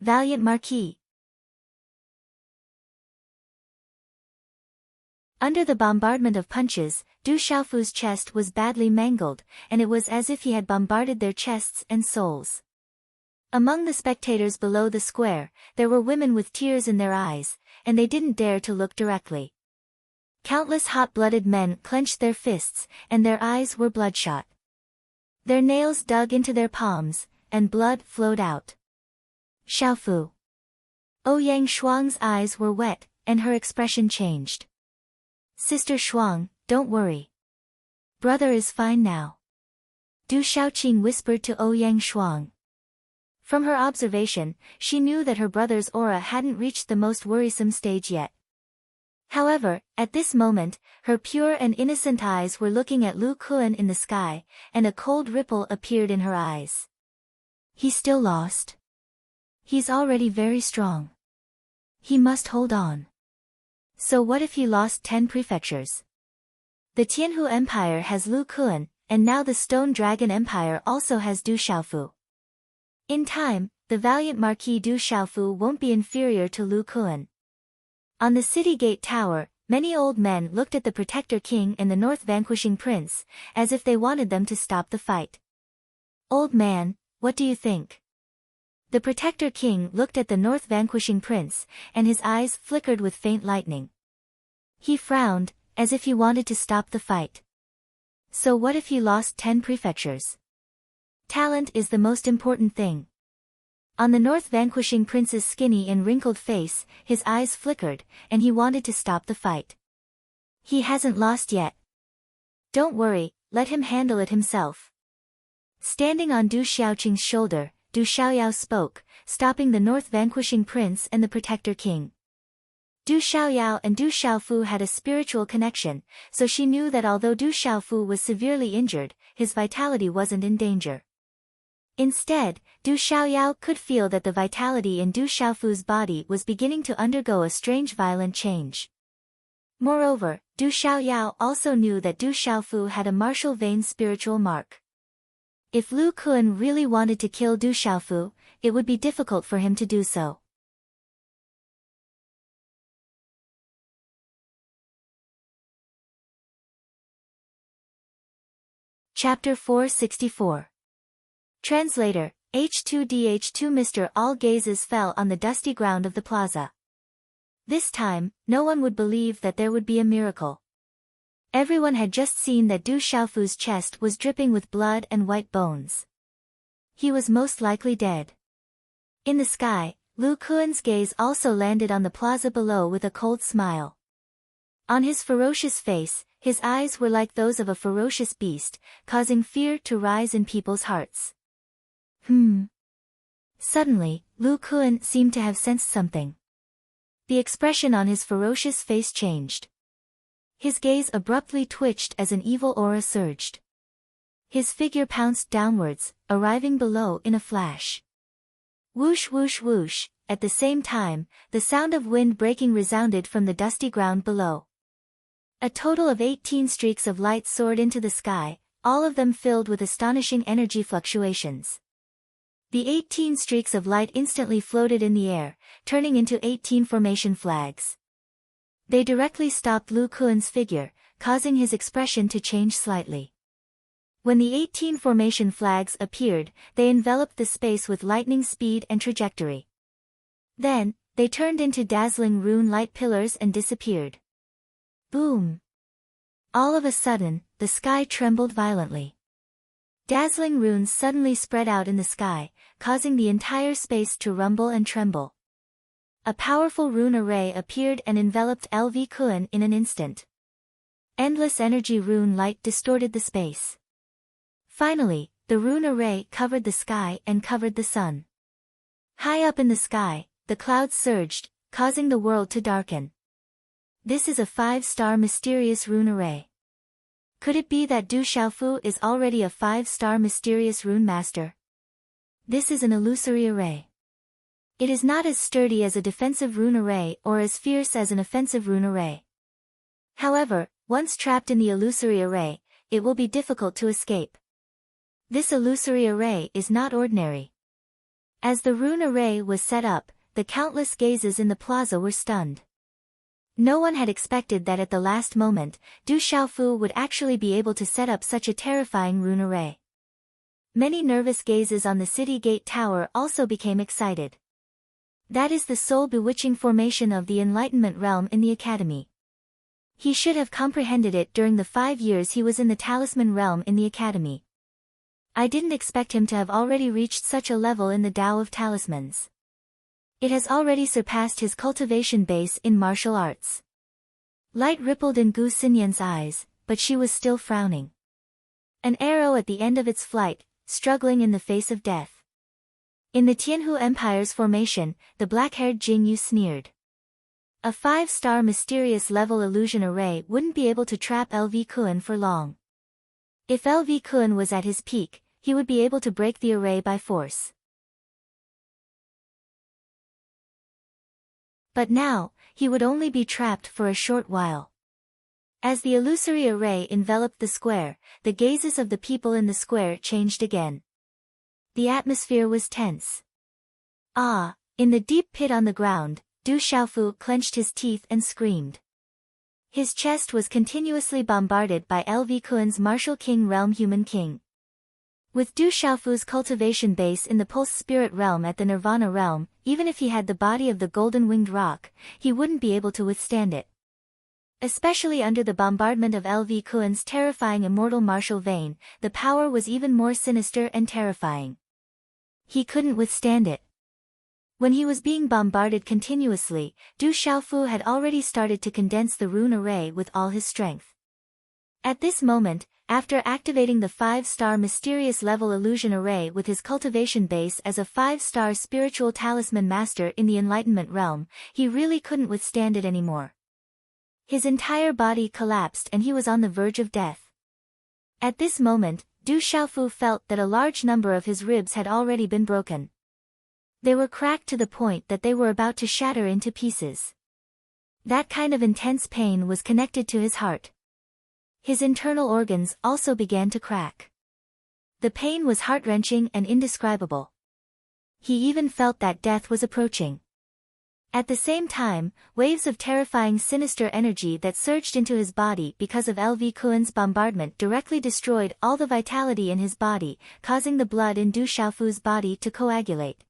Valiant Marquis. Under the bombardment of punches, Du Xiaofu's chest was badly mangled, and it was as if he had bombarded their chests and souls. Among the spectators below the square, there were women with tears in their eyes, and they didn't dare to look directly. Countless hot-blooded men clenched their fists, and their eyes were bloodshot. Their nails dug into their palms, and blood flowed out. Xiaofu. Ouyang Shuang's eyes were wet, and her expression changed. Sister Shuang, don't worry. Brother is fine now. Du Xiaoqing whispered to Ouyang Shuang. From her observation, she knew that her brother's aura hadn't reached the most worrisome stage yet. However, at this moment, her pure and innocent eyes were looking at Lu Kuan in the sky, and a cold ripple appeared in her eyes. He's still lost. He's already very strong. He must hold on. So what if he lost 10 prefectures? The Tianhu Empire has Lu Kuan, and now the Stone Dragon Empire also has Du Xiaofu. In time, the valiant Marquis Du Xiaofu won't be inferior to Lu Kuan. On the city gate tower, many old men looked at the Protector King and the North Vanquishing Prince, as if they wanted them to stop the fight. Old man, what do you think? The Protector King looked at the North Vanquishing Prince, and his eyes flickered with faint lightning. He frowned, as if he wanted to stop the fight. So what if he lost 10 prefectures? Talent is the most important thing. On the North Vanquishing Prince's skinny and wrinkled face, his eyes flickered, and he wanted to stop the fight. He hasn't lost yet. Don't worry, let him handle it himself. Standing on Du Xiaoqing's shoulder, Du Xiaoyao spoke, stopping the North Vanquishing Prince and the Protector King. Du Xiaoyao and Du Xiaofu had a spiritual connection, so she knew that although Du Xiaofu was severely injured, his vitality wasn't in danger. Instead, Du Xiaoyao could feel that the vitality in Du Xiaofu's body was beginning to undergo a strange violent change. Moreover, Du Xiaoyao also knew that Du Xiaofu had a martial vein spiritual mark. If Lu Kuan really wanted to kill Du Xiaofu, it would be difficult for him to do so. Chapter 464. Translator, H2DH2 Mr. All gazes fell on the dusty ground of the plaza. This time, no one would believe that there would be a miracle. Everyone had just seen that Du Xiaofu's chest was dripping with blood and white bones. He was most likely dead. In the sky, Lu Kuan's gaze also landed on the plaza below with a cold smile. On his ferocious face, his eyes were like those of a ferocious beast, causing fear to rise in people's hearts. Suddenly, Lu Kuan seemed to have sensed something. The expression on his ferocious face changed. His gaze abruptly twitched as an evil aura surged. His figure pounced downwards, arriving below in a flash. Whoosh whoosh whoosh, at the same time, the sound of wind breaking resounded from the dusty ground below. A total of 18 streaks of light soared into the sky, all of them filled with astonishing energy fluctuations. The 18 streaks of light instantly floated in the air, turning into 18 formation flags. They directly stopped Lu Kuan's figure, causing his expression to change slightly. When the 18 formation flags appeared, they enveloped the space with lightning speed and trajectory. Then, they turned into dazzling rune light pillars and disappeared. Boom! All of a sudden, the sky trembled violently. Dazzling runes suddenly spread out in the sky, causing the entire space to rumble and tremble. A powerful rune array appeared and enveloped LV Kuan in an instant. Endless energy rune light distorted the space. Finally, the rune array covered the sky and covered the sun. High up in the sky, the clouds surged, causing the world to darken. This is a 5-star mysterious rune array. Could it be that Du Xiaofu is already a 5-star mysterious rune master? This is an illusory array. It is not as sturdy as a defensive rune array or as fierce as an offensive rune array. However, once trapped in the illusory array, it will be difficult to escape. This illusory array is not ordinary. As the rune array was set up, the countless gazes in the plaza were stunned. No one had expected that at the last moment, Du Xiaofu would actually be able to set up such a terrifying rune array. Many nervous gazes on the city gate tower also became excited. That is the sole bewitching formation of the Enlightenment realm in the academy. He should have comprehended it during the 5 years he was in the Talisman realm in the academy. I didn't expect him to have already reached such a level in the Tao of Talismans. It has already surpassed his cultivation base in martial arts. Light rippled in Gu Xinyan's eyes, but she was still frowning. An arrow at the end of its flight, struggling in the face of death. In the Tianhu Empire's formation, the black-haired Jing Yu sneered. A 5-star mysterious level illusion array wouldn't be able to trap LV Kuan for long. If LV Kuan was at his peak, he would be able to break the array by force. But now, he would only be trapped for a short while. As the illusory array enveloped the square, the gazes of the people in the square changed again. The atmosphere was tense. Ah! In the deep pit on the ground, Du Xiaofu clenched his teeth and screamed. His chest was continuously bombarded by LV Kuan's Martial King realm Human King. With Du Xiaofu's cultivation base in the Pulse Spirit realm at the Nirvana realm, even if he had the body of the Golden Winged Rock, he wouldn't be able to withstand it. Especially under the bombardment of LV Kuan's terrifying immortal martial vein, the power was even more sinister and terrifying. He couldn't withstand it. When he was being bombarded continuously, Du Xiaofu had already started to condense the rune array with all his strength. At this moment, after activating the 5-star mysterious level illusion array with his cultivation base as a 5-star spiritual talisman master in the Enlightenment realm, he really couldn't withstand it anymore. His entire body collapsed and he was on the verge of death. At this moment, Du Xiaofu felt that a large number of his ribs had already been broken. They were cracked to the point that they were about to shatter into pieces. That kind of intense pain was connected to his heart. His internal organs also began to crack. The pain was heart-wrenching and indescribable. He even felt that death was approaching. At the same time, waves of terrifying sinister energy that surged into his body because of LV Kuan's bombardment directly destroyed all the vitality in his body, causing the blood in Du Xiaofu's body to coagulate.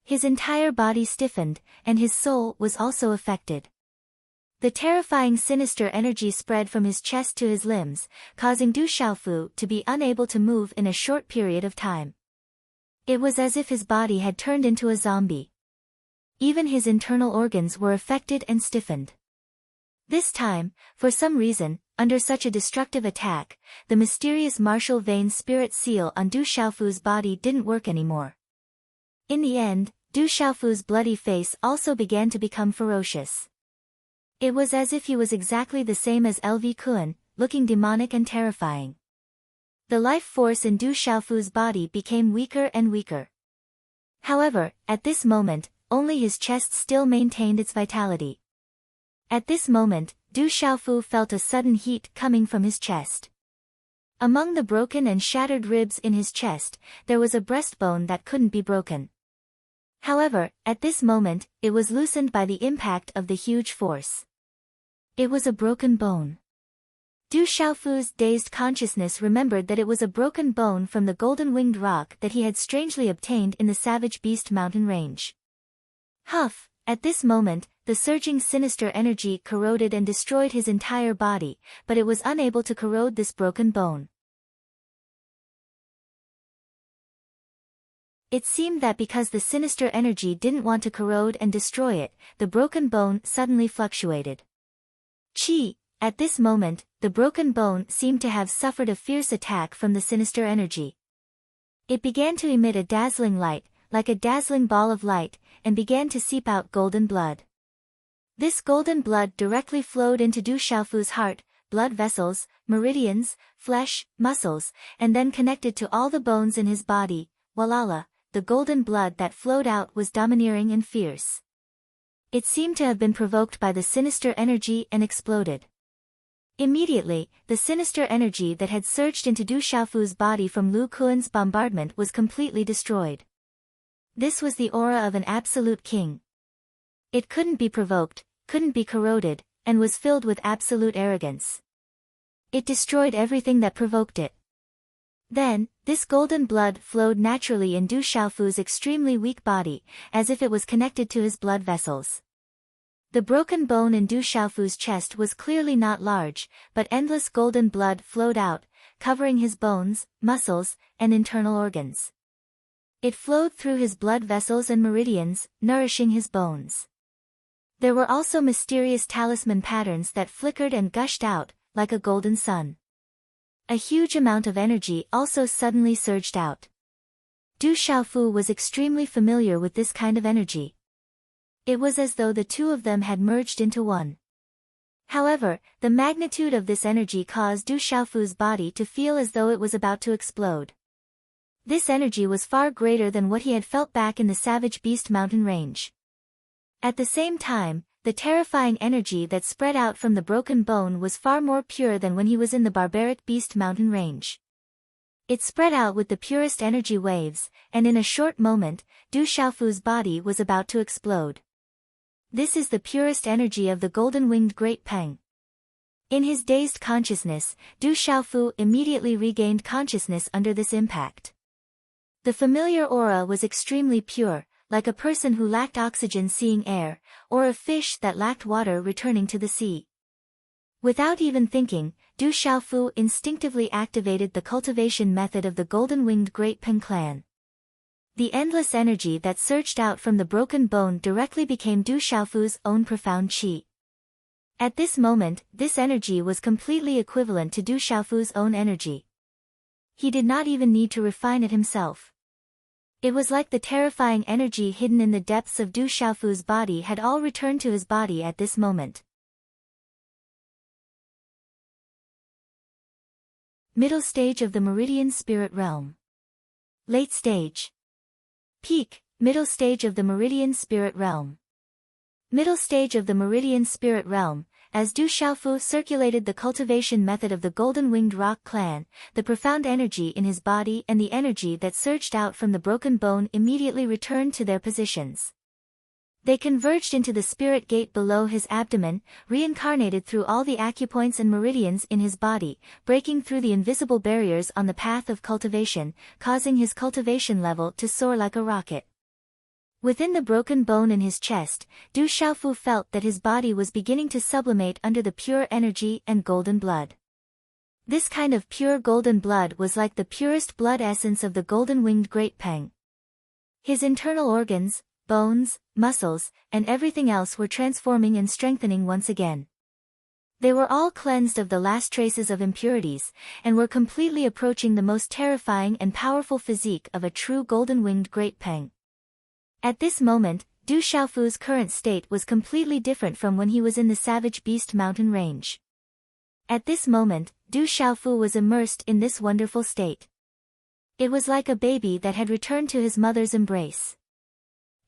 His entire body stiffened, and his soul was also affected. The terrifying sinister energy spread from his chest to his limbs, causing Du Xiaofu to be unable to move in a short period of time. It was as if his body had turned into a zombie. Even his internal organs were affected and stiffened. This time, for some reason, under such a destructive attack, the mysterious martial vein spirit seal on Du Xiaofu's body didn't work anymore. In the end, Du Xiaofu's bloody face also began to become ferocious. It was as if he was exactly the same as LV Kuan, looking demonic and terrifying. The life force in Du Xiaofu's body became weaker and weaker. However, at this moment, only his chest still maintained its vitality. At this moment, Du Xiaofu felt a sudden heat coming from his chest. Among the broken and shattered ribs in his chest, there was a breastbone that couldn't be broken. However, at this moment, it was loosened by the impact of the huge force. It was a broken bone. Du Xiaofu's dazed consciousness remembered that it was a broken bone from the golden-winged rock that he had strangely obtained in the Savage Beast mountain range. Huff! At this moment, the surging sinister energy corroded and destroyed his entire body, but it was unable to corrode this broken bone. It seemed that because the sinister energy didn't want to corrode and destroy it, the broken bone suddenly fluctuated. Chi! At this moment, the broken bone seemed to have suffered a fierce attack from the sinister energy. It began to emit a dazzling light, like a dazzling ball of light, and began to seep out golden blood. This golden blood directly flowed into Du Xiaofu's heart, blood vessels, meridians, flesh, muscles, and then connected to all the bones in his body. Walala, the golden blood that flowed out was domineering and fierce. It seemed to have been provoked by the sinister energy and exploded. Immediately, the sinister energy that had surged into Du Xiaofu's body from Lu Kuan's bombardment was completely destroyed. This was the aura of an absolute king. It couldn't be provoked, couldn't be corroded, and was filled with absolute arrogance. It destroyed everything that provoked it. Then, this golden blood flowed naturally in Du Xiaofu's extremely weak body, as if it was connected to his blood vessels. The broken bone in Du Xiaofu's chest was clearly not large, but endless golden blood flowed out, covering his bones, muscles, and internal organs. It flowed through his blood vessels and meridians, nourishing his bones. There were also mysterious talisman patterns that flickered and gushed out, like a golden sun. A huge amount of energy also suddenly surged out. Du Xiaofu was extremely familiar with this kind of energy. It was as though the two of them had merged into one. However, the magnitude of this energy caused Du Xiaofu's body to feel as though it was about to explode. This energy was far greater than what he had felt back in the Savage Beast mountain range. At the same time, the terrifying energy that spread out from the broken bone was far more pure than when he was in the barbaric beast mountain range. It spread out with the purest energy waves, and in a short moment, Du Xiaofu's body was about to explode. This is the purest energy of the golden-winged Great Peng. In his dazed consciousness, Du Xiaofu immediately regained consciousness under this impact. The familiar aura was extremely pure, like a person who lacked oxygen seeing air, or a fish that lacked water returning to the sea. Without even thinking, Du Xiaofu instinctively activated the cultivation method of the golden-winged Great Peng clan. The endless energy that surged out from the broken bone directly became Du Xiaofu's own profound qi. At this moment, this energy was completely equivalent to Du Xiaofu's own energy. He did not even need to refine it himself. It was like the terrifying energy hidden in the depths of Du Xiaofu's body had all returned to his body at this moment. Middle stage of the Meridian Spirit Realm. Late stage. Peak, middle stage of the Meridian Spirit Realm. Middle stage of the Meridian Spirit Realm. As Du Xiaofu circulated the cultivation method of the golden-winged rock clan, the profound energy in his body and the energy that surged out from the broken bone immediately returned to their positions. They converged into the spirit gate below his abdomen, reincarnated through all the acupoints and meridians in his body, breaking through the invisible barriers on the path of cultivation, causing his cultivation level to soar like a rocket. Within the broken bone in his chest, Du Xiaofu felt that his body was beginning to sublimate under the pure energy and golden blood. This kind of pure golden blood was like the purest blood essence of the golden-winged Great Peng. His internal organs, bones, muscles, and everything else were transforming and strengthening once again. They were all cleansed of the last traces of impurities, and were completely approaching the most terrifying and powerful physique of a true golden-winged Great Peng. At this moment, Du Xiaofu's current state was completely different from when he was in the Savage Beast mountain range. At this moment, Du Xiaofu was immersed in this wonderful state. It was like a baby that had returned to his mother's embrace.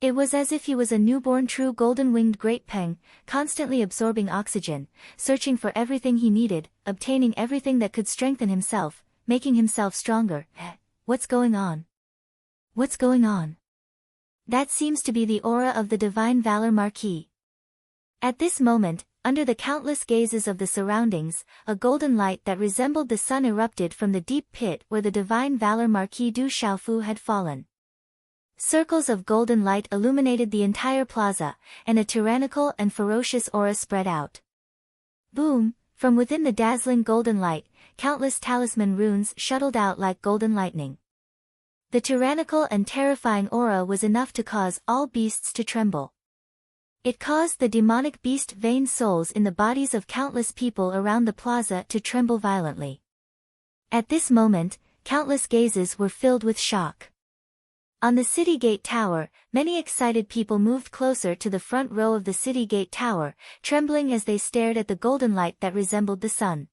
It was as if he was a newborn true golden-winged great peng, constantly absorbing oxygen, searching for everything he needed, obtaining everything that could strengthen himself, making himself stronger. What's going on? What's going on? That seems to be the aura of the Divine Valor Marquis. At this moment, under the countless gazes of the surroundings, a golden light that resembled the sun erupted from the deep pit where the Divine Valor Marquis Du Xiaofu had fallen. Circles of golden light illuminated the entire plaza, and a tyrannical and ferocious aura spread out. Boom! From within the dazzling golden light, countless talisman runes shuttled out like golden lightning. The tyrannical and terrifying aura was enough to cause all beasts to tremble. It caused the demonic beast-vein souls in the bodies of countless people around the plaza to tremble violently. At this moment, countless gazes were filled with shock. On the city gate tower, many excited people moved closer to the front row of the city gate tower, trembling as they stared at the golden light that resembled the sun.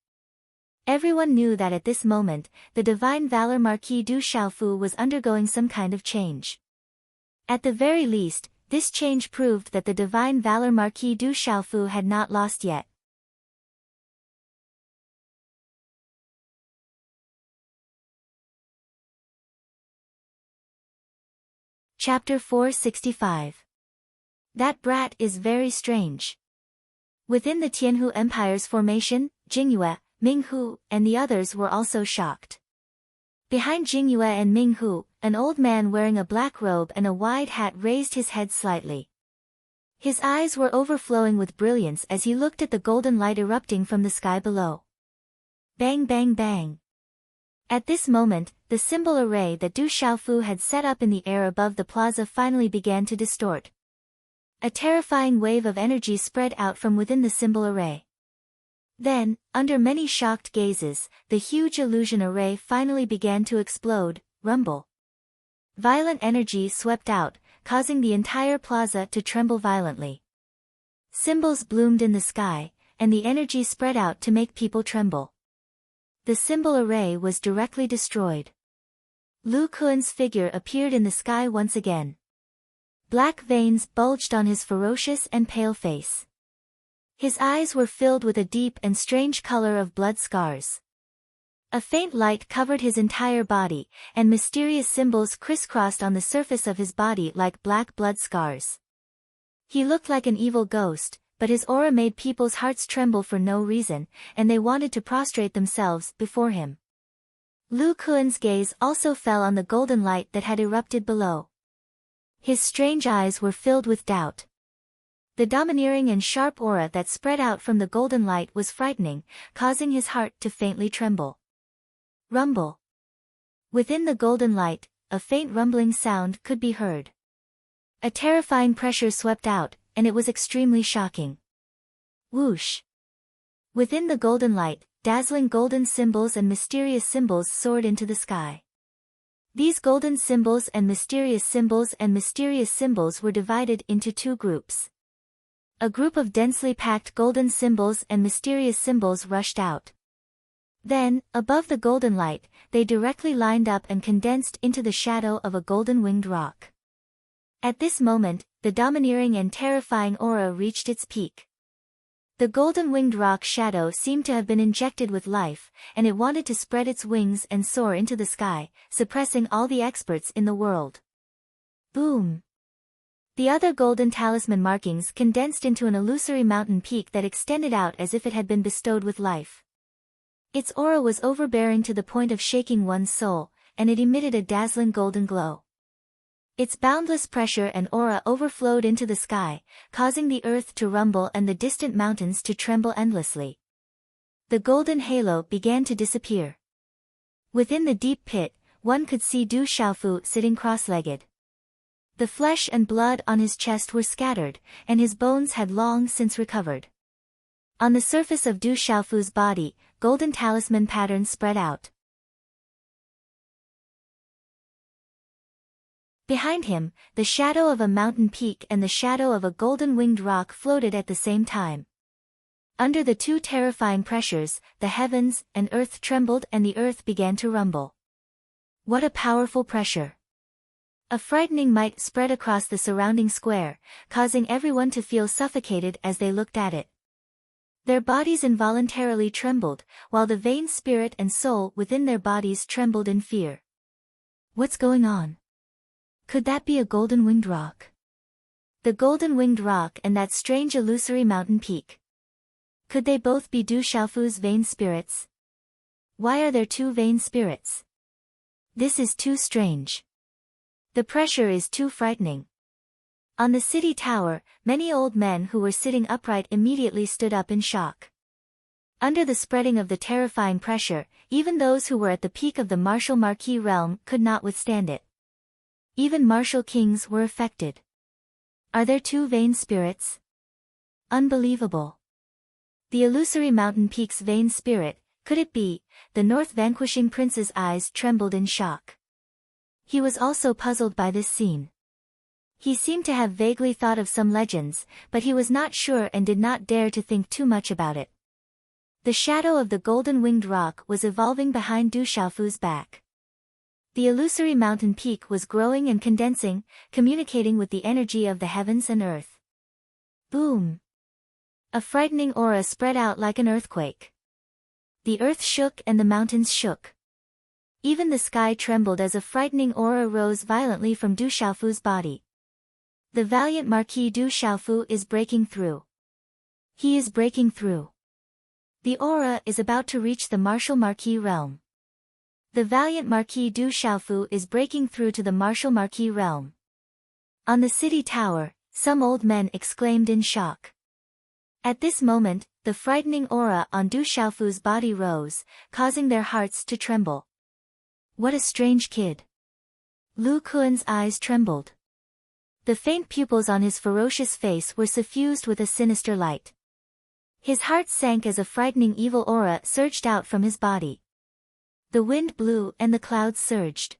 Everyone knew that at this moment, the Divine Valor Marquis Du Xiaofu was undergoing some kind of change. At the very least, this change proved that the Divine Valor Marquis Du Xiaofu had not lost yet. Chapter 465. That brat is very strange. Within the Tianhu Empire's formation, Jingyue, Minghu, and the others were also shocked. Behind Jingyue and Minghu, an old man wearing a black robe and a wide hat raised his head slightly. His eyes were overflowing with brilliance as he looked at the golden light erupting from the sky below. Bang bang bang. At this moment, the symbol array that Du Xiaofu had set up in the air above the plaza finally began to distort. A terrifying wave of energy spread out from within the symbol array. Then, under many shocked gazes, the huge illusion array finally began to explode, rumble. Violent energy swept out, causing the entire plaza to tremble violently. Symbols bloomed in the sky, and the energy spread out to make people tremble. The symbol array was directly destroyed. Lu Kuan's figure appeared in the sky once again. Black veins bulged on his ferocious and pale face. His eyes were filled with a deep and strange color of blood scars. A faint light covered his entire body, and mysterious symbols crisscrossed on the surface of his body like black blood scars. He looked like an evil ghost, but his aura made people's hearts tremble for no reason, and they wanted to prostrate themselves before him. Lu Kuan's gaze also fell on the golden light that had erupted below. His strange eyes were filled with doubt. The domineering and sharp aura that spread out from the golden light was frightening, causing his heart to faintly tremble. Rumble. Within the golden light, a faint rumbling sound could be heard. A terrifying pressure swept out, and it was extremely shocking. Whoosh. Within the golden light, dazzling golden symbols and mysterious symbols soared into the sky. These golden symbols and mysterious symbols were divided into two groups. A group of densely packed golden symbols and mysterious symbols rushed out. Then, above the golden light, they directly lined up and condensed into the shadow of a golden-winged rock. At this moment, the domineering and terrifying aura reached its peak. The golden-winged rock shadow seemed to have been injected with life, and it wanted to spread its wings and soar into the sky, suppressing all the experts in the world. Boom! The other golden talisman markings condensed into an illusory mountain peak that extended out as if it had been bestowed with life. Its aura was overbearing to the point of shaking one's soul, and it emitted a dazzling golden glow. Its boundless pressure and aura overflowed into the sky, causing the earth to rumble and the distant mountains to tremble endlessly. The golden halo began to disappear. Within the deep pit, one could see Du Xiaofu sitting cross-legged. The flesh and blood on his chest were scattered, and his bones had long since recovered. On the surface of Du Xiaofu's body, golden talisman patterns spread out. Behind him, the shadow of a mountain peak and the shadow of a golden-winged rock floated at the same time. Under the two terrifying pressures, the heavens and earth trembled and the earth began to rumble. What a powerful pressure! A frightening might spread across the surrounding square, causing everyone to feel suffocated as they looked at it. Their bodies involuntarily trembled, while the vain spirit and soul within their bodies trembled in fear. What's going on? Could that be a golden-winged rock? The golden-winged rock and that strange illusory mountain peak. Could they both be Du Xiaofu's vain spirits? Why are there two vain spirits? This is too strange. The pressure is too frightening. On the city tower, many old men who were sitting upright immediately stood up in shock. Under the spreading of the terrifying pressure, even those who were at the peak of the martial marquis realm could not withstand it. Even martial kings were affected. Are there two vain spirits? Unbelievable. The illusory mountain peak's vain spirit, could it be? The North vanquishing prince's eyes trembled in shock. He was also puzzled by this scene. He seemed to have vaguely thought of some legends, but he was not sure and did not dare to think too much about it. The shadow of the golden-winged rock was evolving behind Du Xiaofu's back. The illusory mountain peak was growing and condensing, communicating with the energy of the heavens and earth. Boom! A frightening aura spread out like an earthquake. The earth shook and the mountains shook. Even the sky trembled as a frightening aura rose violently from Du Xiaofu's body. The valiant Marquis Du Xiaofu is breaking through. He is breaking through. The aura is about to reach the martial marquis realm. The valiant Marquis Du Xiaofu is breaking through to the martial marquis realm. On the city tower, some old men exclaimed in shock. At this moment, the frightening aura on Du Xiaofu's body rose, causing their hearts to tremble. What a strange kid. Lu Kuan's eyes trembled. The faint pupils on his ferocious face were suffused with a sinister light. His heart sank as a frightening evil aura surged out from his body. The wind blew and the clouds surged.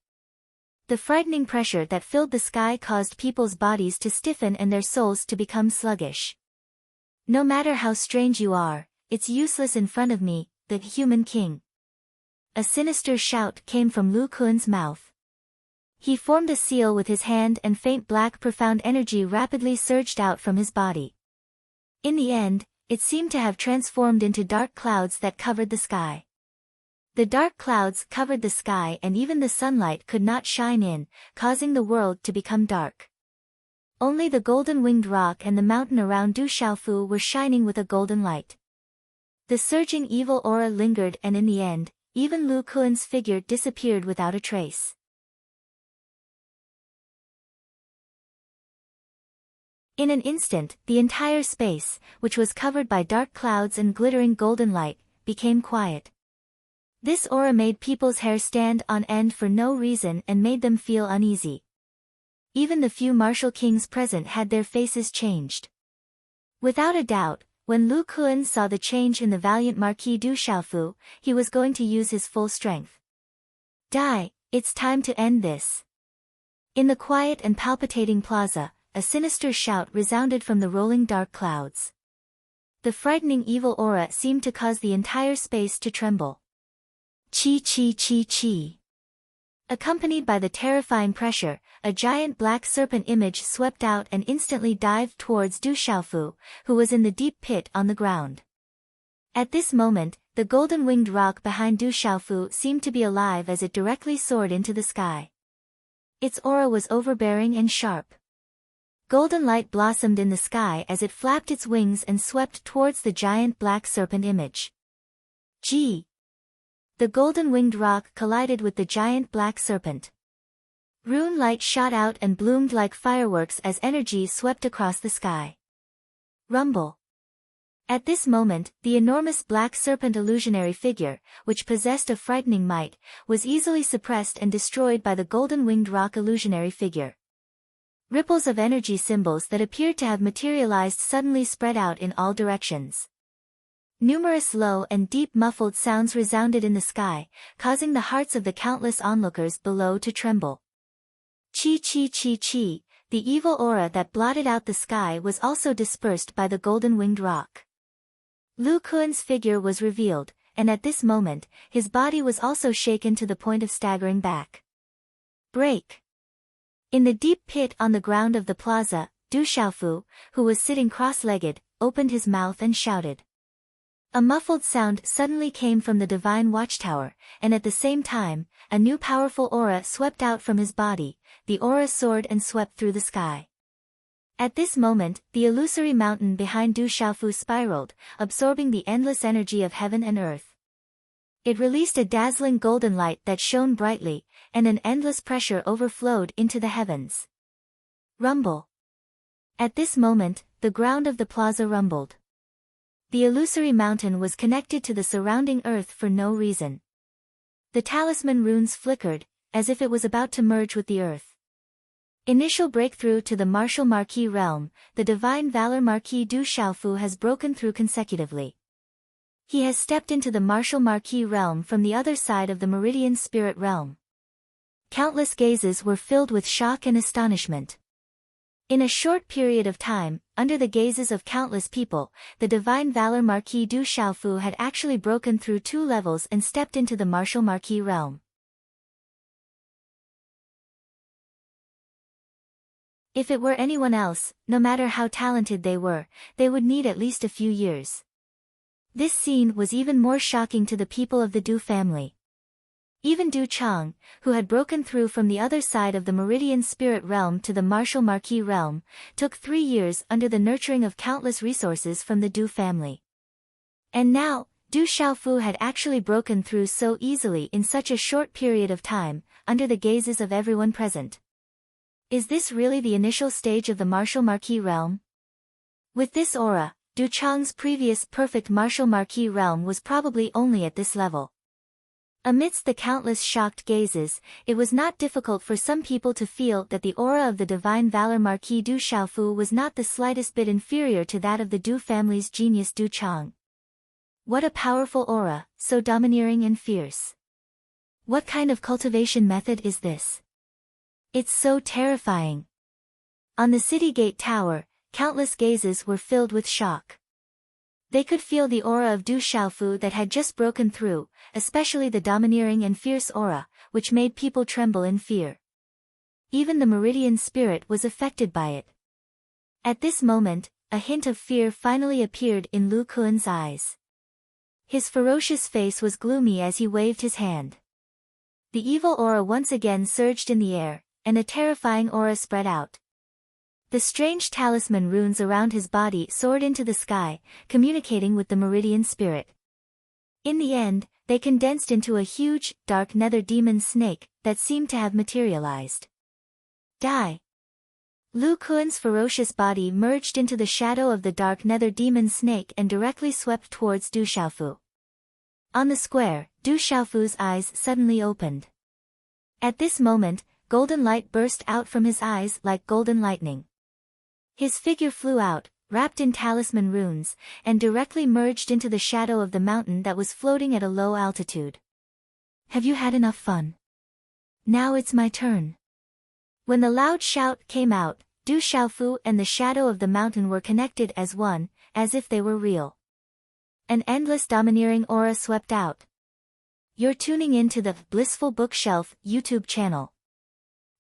The frightening pressure that filled the sky caused people's bodies to stiffen and their souls to become sluggish. No matter how strange you are, it's useless in front of me, the human king. A sinister shout came from Lu Kuan's mouth. He formed a seal with his hand and faint black profound energy rapidly surged out from his body. In the end, it seemed to have transformed into dark clouds that covered the sky. The dark clouds covered the sky and even the sunlight could not shine in, causing the world to become dark. Only the golden-winged rock and the mountain around Du Xiaofu were shining with a golden light. The surging evil aura lingered and in the end, even Lu Kuan's figure disappeared without a trace. In an instant, the entire space, which was covered by dark clouds and glittering golden light, became quiet. This aura made people's hair stand on end for no reason and made them feel uneasy. Even the few martial kings present had their faces changed. Without a doubt, when Lu Kuan saw the change in the valiant Marquis Du Xiaofu, he was going to use his full strength. Die, it's time to end this. In the quiet and palpitating plaza, a sinister shout resounded from the rolling dark clouds. The frightening evil aura seemed to cause the entire space to tremble. Chi chi chi chi. Accompanied by the terrifying pressure, a giant black serpent image swept out and instantly dived towards Du Xiaofu, who was in the deep pit on the ground. At this moment, the golden-winged rock behind Du Xiaofu seemed to be alive as it directly soared into the sky. Its aura was overbearing and sharp. Golden light blossomed in the sky as it flapped its wings and swept towards the giant black serpent image. Gee! The golden-winged rock collided with the giant black serpent. Rune light shot out and bloomed like fireworks as energy swept across the sky. Rumble. At this moment, the enormous black serpent illusionary figure, which possessed a frightening might, was easily suppressed and destroyed by the golden-winged rock illusionary figure. Ripples of energy symbols that appeared to have materialized suddenly spread out in all directions. Numerous low and deep muffled sounds resounded in the sky, causing the hearts of the countless onlookers below to tremble. Chi chi chi chi, the evil aura that blotted out the sky was also dispersed by the golden-winged rock. Lu Kuan's figure was revealed, and at this moment, his body was also shaken to the point of staggering back. Break! In the deep pit on the ground of the plaza, Du Xiaofu, who was sitting cross-legged, opened his mouth and shouted. A muffled sound suddenly came from the divine watchtower, and at the same time, a new powerful aura swept out from his body. The aura soared and swept through the sky. At this moment, the illusory mountain behind Du Xiaofu spiraled, absorbing the endless energy of heaven and earth. It released a dazzling golden light that shone brightly, and an endless pressure overflowed into the heavens. Rumble. At this moment, the ground of the plaza rumbled. The illusory mountain was connected to the surrounding earth for no reason. The talisman runes flickered, as if it was about to merge with the earth. Initial breakthrough to the martial marquis realm. The divine valor marquis Du Xiaofu has broken through consecutively. He has stepped into the martial marquis realm from the other side of the meridian spirit realm. Countless gazes were filled with shock and astonishment. In a short period of time, under the gazes of countless people, the divine valor marquis Du Xiaofu had actually broken through 2 levels and stepped into the martial marquis realm. If it were anyone else, no matter how talented they were, they would need at least a few years. This scene was even more shocking to the people of the Du family. Even Du Chang, who had broken through from the other side of the meridian spirit realm to the martial marquis realm, took 3 years under the nurturing of countless resources from the Du family. And now, Du Xiaofu had actually broken through so easily in such a short period of time, under the gazes of everyone present. Is this really the initial stage of the martial marquis realm? With this aura, Du Chang's previous perfect martial marquis realm was probably only at this level. Amidst the countless shocked gazes, it was not difficult for some people to feel that the aura of the divine valor marquis Du Xiaofu was not the slightest bit inferior to that of the Du family's genius Du Chang. What a powerful aura, so domineering and fierce. What kind of cultivation method is this? It's so terrifying. On the city gate tower, countless gazes were filled with shock. They could feel the aura of Du Xiaofu that had just broken through, especially the domineering and fierce aura, which made people tremble in fear. Even the meridian spirit was affected by it. At this moment, a hint of fear finally appeared in Lu Kuan's eyes. His ferocious face was gloomy as he waved his hand. The evil aura once again surged in the air, and a terrifying aura spread out. The strange talisman runes around his body soared into the sky, communicating with the meridian spirit. In the end, they condensed into a huge, dark nether demon snake that seemed to have materialized. Die! Lu Kuan's ferocious body merged into the shadow of the dark nether demon snake and directly swept towards Du Xiaofu. On the square, Du Xiaofu's eyes suddenly opened. At this moment, golden light burst out from his eyes like golden lightning. His figure flew out, wrapped in talisman runes, and directly merged into the shadow of the mountain that was floating at a low altitude. Have you had enough fun? Now it's my turn. When the loud shout came out, Du Xiaofu and the shadow of the mountain were connected as one, as if they were real. An endless domineering aura swept out. You're tuning in to the Blissful Bookshelf YouTube channel.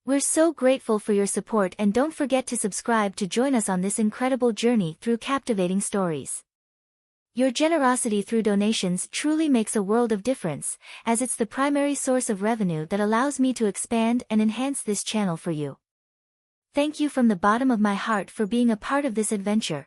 We're so grateful for your support, and don't forget to subscribe to join us on this incredible journey through captivating stories. Your generosity through donations truly makes a world of difference, as it's the primary source of revenue that allows me to expand and enhance this channel for you. Thank you from the bottom of my heart for being a part of this adventure.